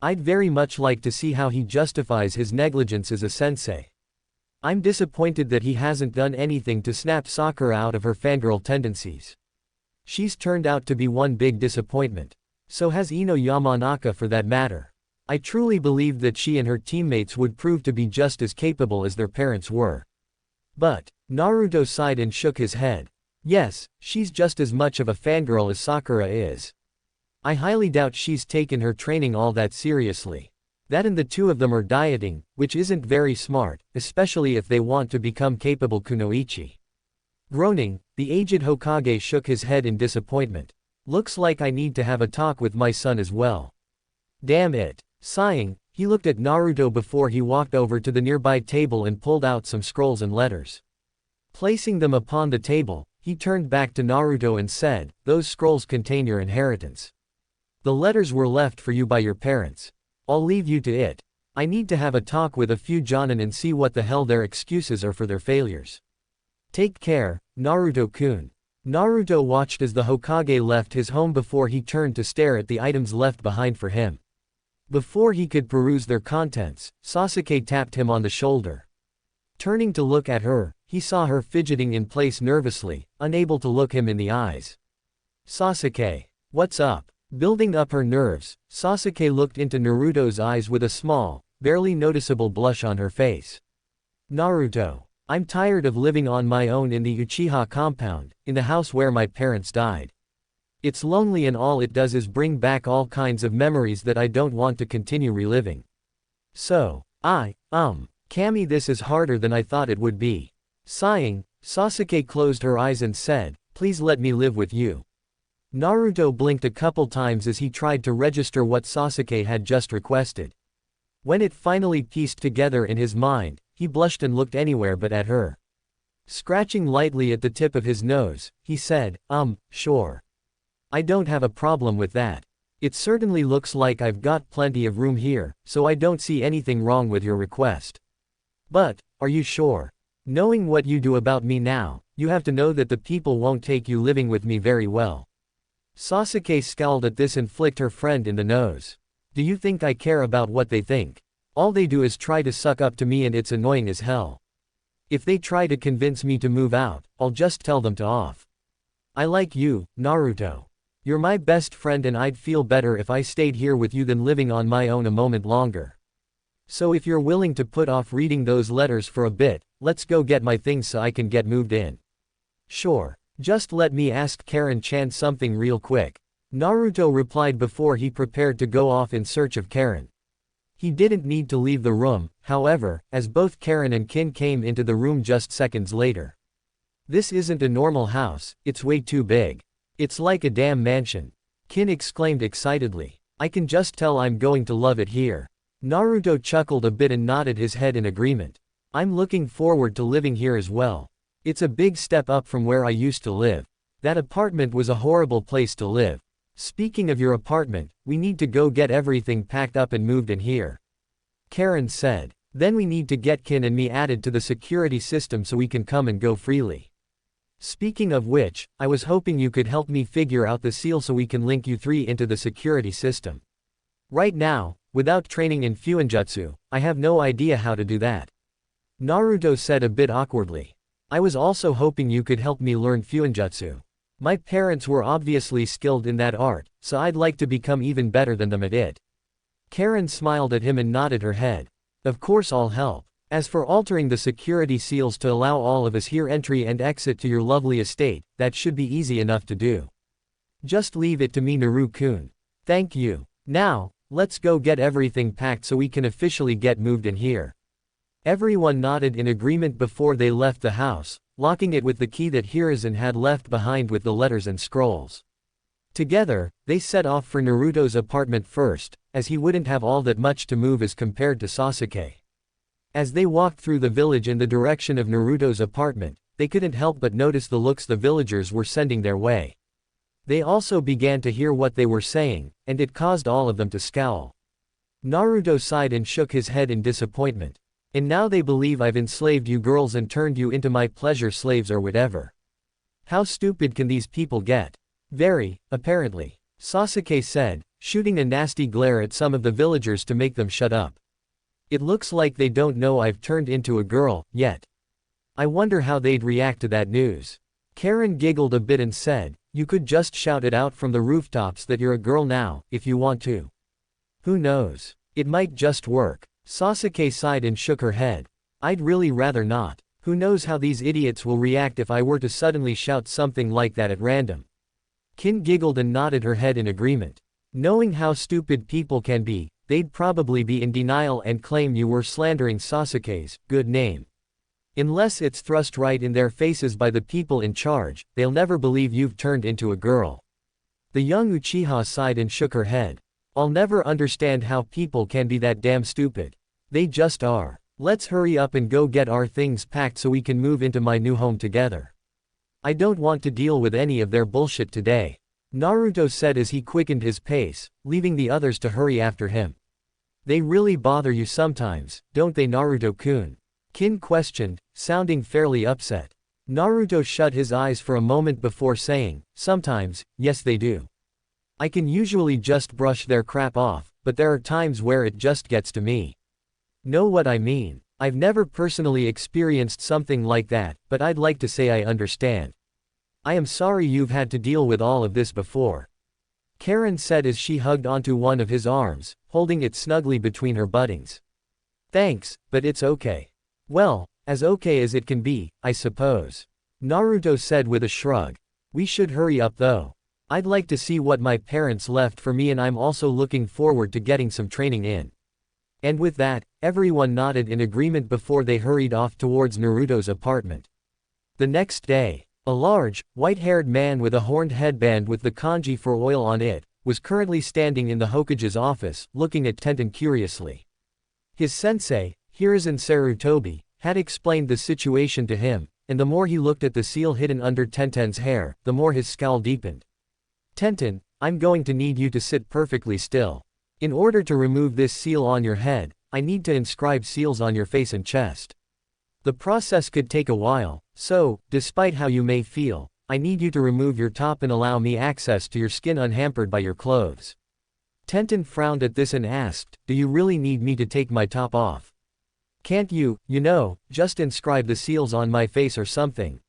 I'd very much like to see how he justifies his negligence as a sensei. I'm disappointed that he hasn't done anything to snap Sakura out of her fangirl tendencies. She's turned out to be one big disappointment. So has Ino Yamanaka for that matter. I truly believed that she and her teammates would prove to be just as capable as their parents were. But, Naruto sighed and shook his head. Yes, she's just as much of a fangirl as Sakura is. I highly doubt she's taken her training all that seriously. That and the two of them are dieting, which isn't very smart, especially if they want to become capable kunoichi. Groaning, the aged Hokage shook his head in disappointment. Looks like I need to have a talk with my son as well. Damn it. Sighing, he looked at Naruto before he walked over to the nearby table and pulled out some scrolls and letters. Placing them upon the table, he turned back to Naruto and said, those scrolls contain your inheritance. The letters were left for you by your parents. I'll leave you to it. I need to have a talk with a few Jonin and see what the hell their excuses are for their failures. Take care, Naruto-kun. Naruto watched as the Hokage left his home before he turned to stare at the items left behind for him. Before he could peruse their contents, Sasuke tapped him on the shoulder. Turning to look at her, he saw her fidgeting in place nervously, unable to look him in the eyes. Sasuke. What's up? Building up her nerves, Sasuke looked into Naruto's eyes with a small, barely noticeable blush on her face. Naruto. I'm tired of living on my own in the Uchiha compound, in the house where my parents died. It's lonely and all it does is bring back all kinds of memories that I don't want to continue reliving. So, Kami, this is harder than I thought it would be. Sighing, Sasuke closed her eyes and said, please let me live with you. Naruto blinked a couple times as he tried to register what Sasuke had just requested. When it finally pieced together in his mind, he blushed and looked anywhere but at her. Scratching lightly at the tip of his nose, he said, sure. I don't have a problem with that. It certainly looks like I've got plenty of room here, so I don't see anything wrong with your request. But, are you sure? Knowing what you do about me now, you have to know that the people won't take you living with me very well. Sasuke scowled at this and flicked her friend in the nose. Do you think I care about what they think? All they do is try to suck up to me and it's annoying as hell. If they try to convince me to move out, I'll just tell them to off. I like you, Naruto. You're my best friend and I'd feel better if I stayed here with you than living on my own a moment longer. So if you're willing to put off reading those letters for a bit, let's go get my things so I can get moved in. Sure. Just let me ask Karin-chan something real quick. Naruto replied before he prepared to go off in search of Karin. He didn't need to leave the room, however, as both Karin and Kin came into the room just seconds later. This isn't a normal house, it's way too big. It's like a damn mansion. Kin exclaimed excitedly. I can just tell I'm going to love it here. Naruto chuckled a bit and nodded his head in agreement. I'm looking forward to living here as well. It's a big step up from where I used to live. That apartment was a horrible place to live. Speaking of your apartment, we need to go get everything packed up and moved in here. Karin said. Then we need to get Kin and me added to the security system so we can come and go freely. Speaking of which, I was hoping you could help me figure out the seal so we can link you three into the security system. Right now, without training in Fuinjutsu, I have no idea how to do that. Naruto said a bit awkwardly. I was also hoping you could help me learn Fuinjutsu. My parents were obviously skilled in that art, so I'd like to become even better than them at it. Karin smiled at him and nodded her head. Of course I'll help. As for altering the security seals to allow all of us here entry and exit to your lovely estate, that should be easy enough to do. Just leave it to me, Naru-kun. Thank you. Now, let's go get everything packed so we can officially get moved in here. Everyone nodded in agreement before they left the house, locking it with the key that Hiruzen had left behind with the letters and scrolls. Together, they set off for Naruto's apartment first, as he wouldn't have all that much to move as compared to Sasuke. As they walked through the village in the direction of Naruto's apartment, they couldn't help but notice the looks the villagers were sending their way. They also began to hear what they were saying, and it caused all of them to scowl. Naruto sighed and shook his head in disappointment. And now they believe I've enslaved you girls and turned you into my pleasure slaves or whatever. How stupid can these people get? Very, apparently. Sasuke said, shooting a nasty glare at some of the villagers to make them shut up. It looks like they don't know I've turned into a girl, yet. I wonder how they'd react to that news. Karin giggled a bit and said, you could just shout it out from the rooftops that you're a girl now, if you want to. Who knows? It might just work. Sasuke sighed and shook her head. I'd really rather not. Who knows how these idiots will react if I were to suddenly shout something like that at random. Kin giggled and nodded her head in agreement. Knowing how stupid people can be, they'd probably be in denial and claim you were slandering Sasuke's good name. Unless it's thrust right in their faces by the people in charge, they'll never believe you've turned into a girl. The young Uchiha sighed and shook her head. I'll never understand how people can be that damn stupid. They just are. Let's hurry up and go get our things packed so we can move into my new home together. I don't want to deal with any of their bullshit today. Naruto said as he quickened his pace, leaving the others to hurry after him. They really bother you sometimes, don't they, Naruto-kun? Kin questioned, sounding fairly upset. Naruto shut his eyes for a moment before saying, sometimes, yes they do. I can usually just brush their crap off, but there are times where it just gets to me. Know what I mean? I've never personally experienced something like that, but I'd like to say I understand. I am sorry you've had to deal with all of this before. Karin said as she hugged onto one of his arms, holding it snugly between her buttings. Thanks, but it's okay. Well, as okay as it can be, I suppose. Naruto said with a shrug. We should hurry up though. I'd like to see what my parents left for me and I'm also looking forward to getting some training in. And with that, everyone nodded in agreement before they hurried off towards Naruto's apartment. The next day, a large, white-haired man with a horned headband with the kanji for oil on it, was currently standing in the Hokage's office, looking at Tenten curiously. His sensei, Hiruzen Sarutobi, had explained the situation to him, and the more he looked at the seal hidden under Tenten's hair, the more his scowl deepened. Tenten, I'm going to need you to sit perfectly still. In order to remove this seal on your head, I need to inscribe seals on your face and chest. The process could take a while, so, despite how you may feel, I need you to remove your top and allow me access to your skin unhampered by your clothes. Tenten frowned at this and asked, do you really need me to take my top off? Can't you, just inscribe the seals on my face or something?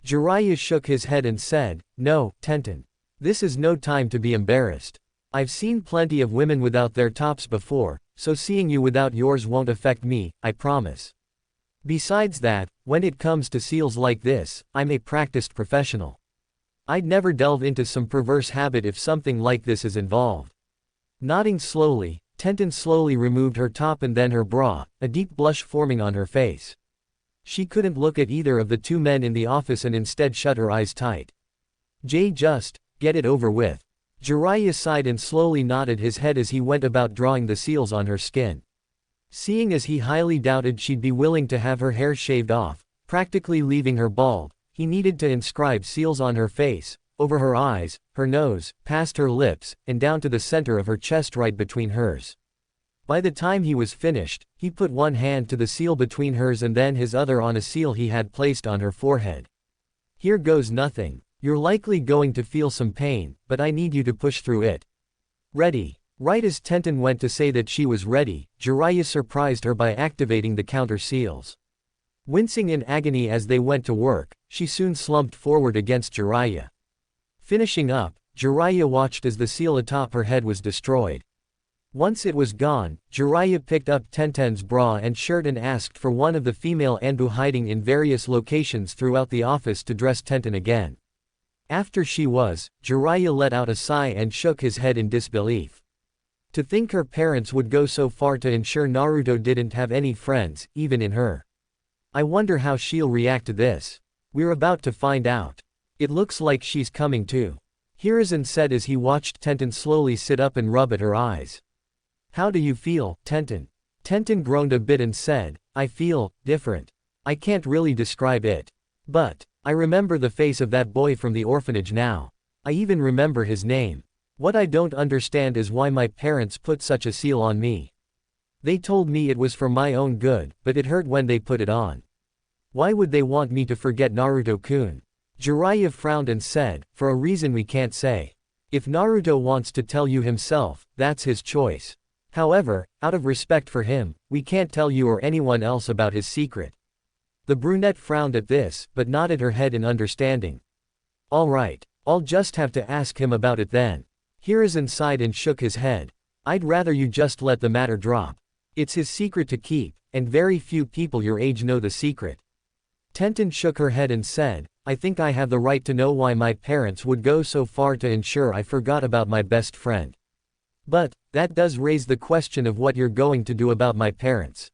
Jeriah shook his head and said, no, Tenten. This is no time to be embarrassed. I've seen plenty of women without their tops before, so seeing you without yours won't affect me, I promise. Besides that, when it comes to seals like this, I'm a practiced professional. I'd never delve into some perverse habit if something like this is involved. Nodding slowly, Tenten slowly removed her top and then her bra, a deep blush forming on her face. She couldn't look at either of the two men in the office and instead shut her eyes tight. Just get it over with. Jeriah sighed and slowly nodded his head as he went about drawing the seals on her skin. Seeing as he highly doubted she'd be willing to have her hair shaved off, practically leaving her bald, he needed to inscribe seals on her face, over her eyes, her nose, past her lips, and down to the center of her chest right between hers. By the time he was finished, he put one hand to the seal between hers and then his other on a seal he had placed on her forehead. Here goes nothing. You're likely going to feel some pain, but I need you to push through it. Ready. Right as Tenten went to say that she was ready, Jeriah surprised her by activating the counter seals. Wincing in agony as they went to work, she soon slumped forward against Jeriah. Finishing up, Jeriah watched as the seal atop her head was destroyed. Once it was gone, Jeriah picked up Tenten's bra and shirt and asked for one of the female Anbu hiding in various locations throughout the office to dress Tenten again. After she was, Jeriah let out a sigh and shook his head in disbelief. To think her parents would go so far to ensure Naruto didn't have any friends, even in her. I wonder how she'll react to this. We're about to find out. It looks like she's coming too. Hiruzen said as he watched Tenten slowly sit up and rub at her eyes. How do you feel, Tenten? Tenten groaned a bit and said, I feel different. I can't really describe it. But I remember the face of that boy from the orphanage now. I even remember his name. What I don't understand is why my parents put such a seal on me. They told me it was for my own good, but it hurt when they put it on. Why would they want me to forget Naruto-kun? Jeriah frowned and said, for a reason we can't say. If Naruto wants to tell you himself, that's his choice. However, out of respect for him, we can't tell you or anyone else about his secret. The brunette frowned at this, but nodded her head in understanding. All right, I'll just have to ask him about it then. Hiruzen sighed and shook his head. I'd rather you just let the matter drop. It's his secret to keep, and very few people your age know the secret. Tenten shook her head and said, I think I have the right to know why my parents would go so far to ensure I forgot about my best friend. But that does raise the question of what you're going to do about my parents.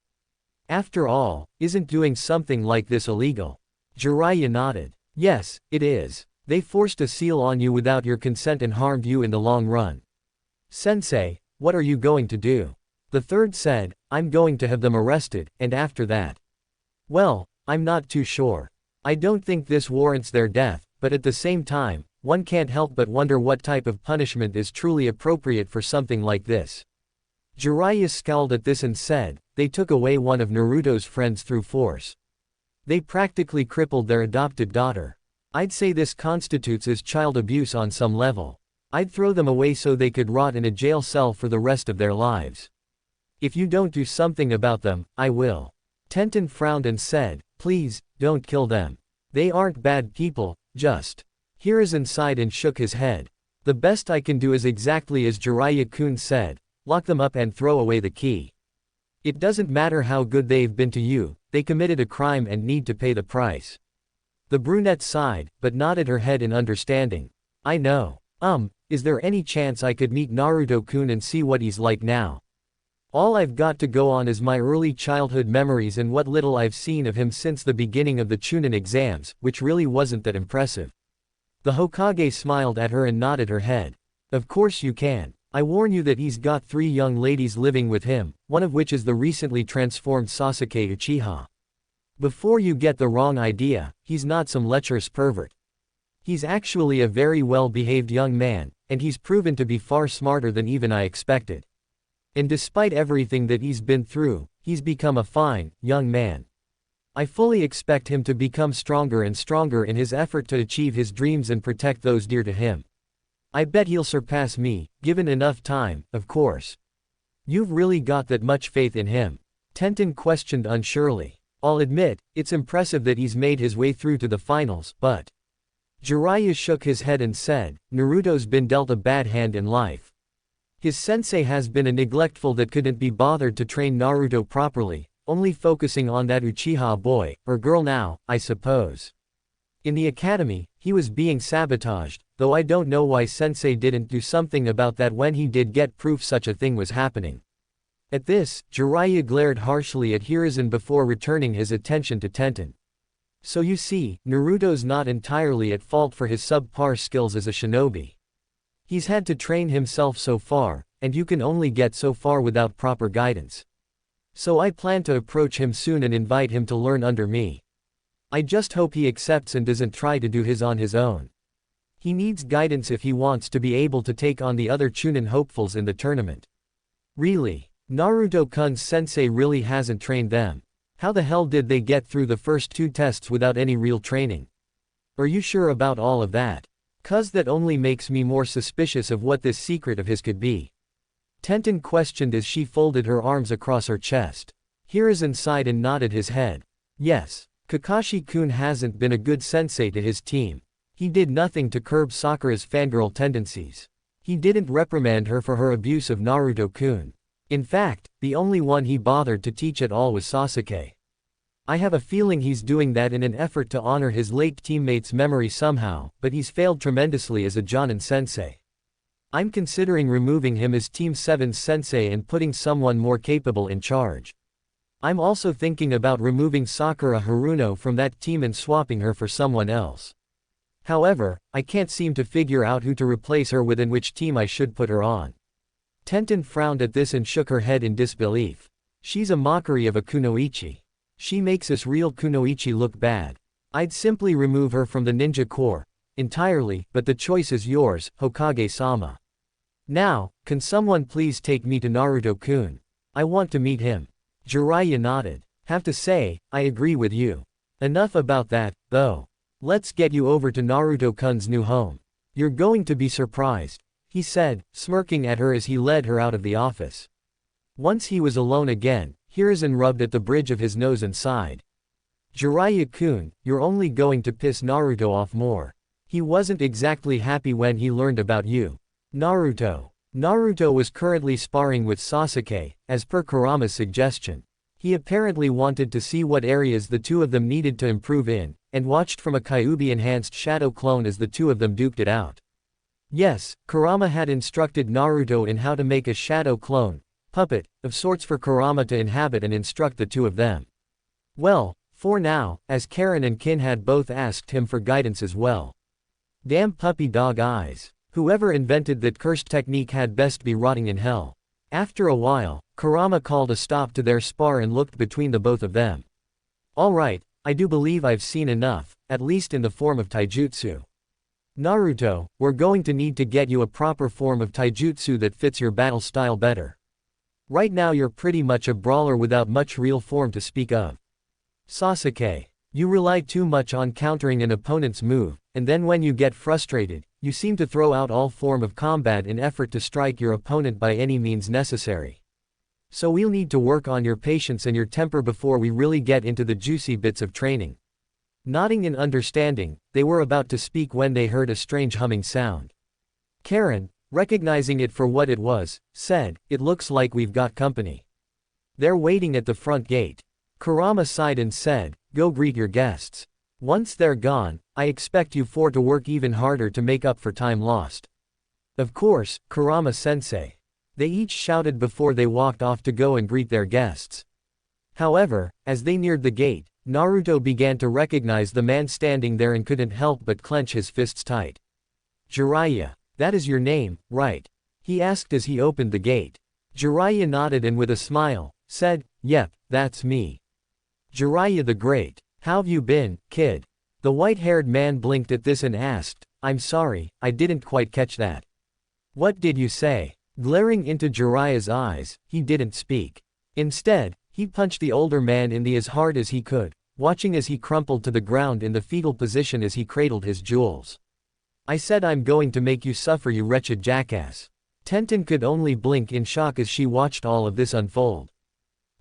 After all, isn't doing something like this illegal? Jeriah nodded. Yes, it is. They forced a seal on you without your consent and harmed you in the long run. Sensei, what are you going to do? The third said, I'm going to have them arrested, and after that. Well, I'm not too sure. I don't think this warrants their death, but at the same time, one can't help but wonder what type of punishment is truly appropriate for something like this. Jeriah scowled at this and said, they took away one of Naruto's friends through force. They practically crippled their adopted daughter. I'd say this constitutes as child abuse on some level. I'd throw them away so they could rot in a jail cell for the rest of their lives. If you don't do something about them, I will. Tenten frowned and said, please, don't kill them. They aren't bad people, just. Hiruzen sighed and shook his head. The best I can do is exactly as Jeriah-kun said, lock them up and throw away the key. It doesn't matter how good they've been to you, they committed a crime and need to pay the price. The brunette sighed, but nodded her head in understanding. I know. Is there any chance I could meet Naruto-kun and see what he's like now? All I've got to go on is my early childhood memories and what little I've seen of him since the beginning of the Chunin Exams, which really wasn't that impressive. The Hokage smiled at her and nodded her head. Of course you can. I warn you that he's got 3 young ladies living with him, one of which is the recently transformed Sasuke Uchiha. Before you get the wrong idea, he's not some lecherous pervert. He's actually a very well-behaved young man, and he's proven to be far smarter than even I expected. And despite everything that he's been through, he's become a fine, young man. I fully expect him to become stronger and stronger in his effort to achieve his dreams and protect those dear to him. I bet he'll surpass me, given enough time, of course. You've really got that much faith in him? Tenten questioned unsurely. I'll admit, it's impressive that he's made his way through to the finals, but. Jeriah shook his head and said, Naruto's been dealt a bad hand in life. His sensei has been a neglectful that couldn't be bothered to train Naruto properly, only focusing on that Uchiha boy, or girl now, I suppose. In the academy, he was being sabotaged, though I don't know why sensei didn't do something about that when he did get proof such a thing was happening. At this, Jeriah glared harshly at Hiruzen before returning his attention to Tenten. So you see, Naruto's not entirely at fault for his subpar skills as a shinobi. He's had to train himself so far, and you can only get so far without proper guidance. So I plan to approach him soon and invite him to learn under me. I just hope he accepts and doesn't try to do his on his own. He needs guidance if he wants to be able to take on the other Chunin hopefuls in the tournament. Really? Naruto-kun's sensei really hasn't trained them. How the hell did they get through the first 2 tests without any real training? Are you sure about all of that? 'Cause that only makes me more suspicious of what this secret of his could be. Tenten questioned as she folded her arms across her chest. Hiruzen sighed and nodded his head. Yes, Kakashi-kun hasn't been a good sensei to his team. He did nothing to curb Sakura's fangirl tendencies. He didn't reprimand her for her abuse of Naruto-kun. In fact, the only one he bothered to teach at all was Sasuke. I have a feeling he's doing that in an effort to honor his late teammate's memory somehow, but he's failed tremendously as a Jonin sensei. I'm considering removing him as Team 7's sensei and putting someone more capable in charge. I'm also thinking about removing Sakura Haruno from that team and swapping her for someone else. However, I can't seem to figure out who to replace her with and which team I should put her on. Tenten frowned at this and shook her head in disbelief. She's a mockery of a kunoichi. She makes us real kunoichi look bad. I'd simply remove her from the ninja corps entirely, but the choice is yours, Hokage-sama. Now, can someone please take me to Naruto-kun? I want to meet him. Jeriah nodded. Have to say, I agree with you. Enough about that, though. Let's get you over to Naruto-kun's new home. You're going to be surprised, he said, smirking at her as he led her out of the office. Once he was alone again, Hiruzen rubbed at the bridge of his nose and sighed. Jiraiya-kun, you're only going to piss Naruto off more. He wasn't exactly happy when he learned about you. Naruto was currently sparring with Sasuke, as per Kurama's suggestion. He apparently wanted to see what areas the two of them needed to improve in, and watched from a Kyuubi-enhanced shadow clone as the two of them duked it out. Yes, Kurama had instructed Naruto in how to make a shadow clone, puppet, of sorts for Kurama to inhabit and instruct the two of them. Well, for now, as Karin and Kin had both asked him for guidance as well. Damn puppy dog eyes. Whoever invented that cursed technique had best be rotting in hell. After a while, Kurama called a stop to their spar and looked between the both of them. Alright, I do believe I've seen enough, at least in the form of taijutsu. Naruto, we're going to need to get you a proper form of taijutsu that fits your battle style better. Right now you're pretty much a brawler without much real form to speak of. Sasuke, you rely too much on countering an opponent's move, and then when you get frustrated, you seem to throw out all form of combat in effort to strike your opponent by any means necessary. So we'll need to work on your patience and your temper before we really get into the juicy bits of training. Nodding in understanding, they were about to speak when they heard a strange humming sound. Karin, recognizing it for what it was, said, "It looks like we've got company. They're waiting at the front gate." Kurama sighed and said, "Go greet your guests. Once they're gone, I expect you four to work even harder to make up for time lost." "Of course, Kurama-sensei." They each shouted before they walked off to go and greet their guests. However, as they neared the gate, Naruto began to recognize the man standing there and couldn't help but clench his fists tight. "Jeriah, that is your name, right?" he asked as he opened the gate. Jeriah nodded and with a smile, said, "Yep, that's me. Jeriah the Great. How've you been, kid?" The white-haired man blinked at this and asked, "I'm sorry, I didn't quite catch that." "What did you say?" Glaring into Jeriah's eyes, he didn't speak. Instead, he punched the older man in the as hard as he could, watching as he crumpled to the ground in the fetal position as he cradled his jewels. "I said I'm going to make you suffer, you wretched jackass." Tenten could only blink in shock as she watched all of this unfold.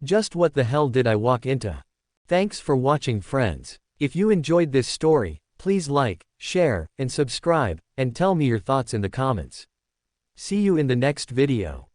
Just what the hell did I walk into? Thanks for watching, friends. If you enjoyed this story, please like, share, and subscribe, and tell me your thoughts in the comments. See you in the next video.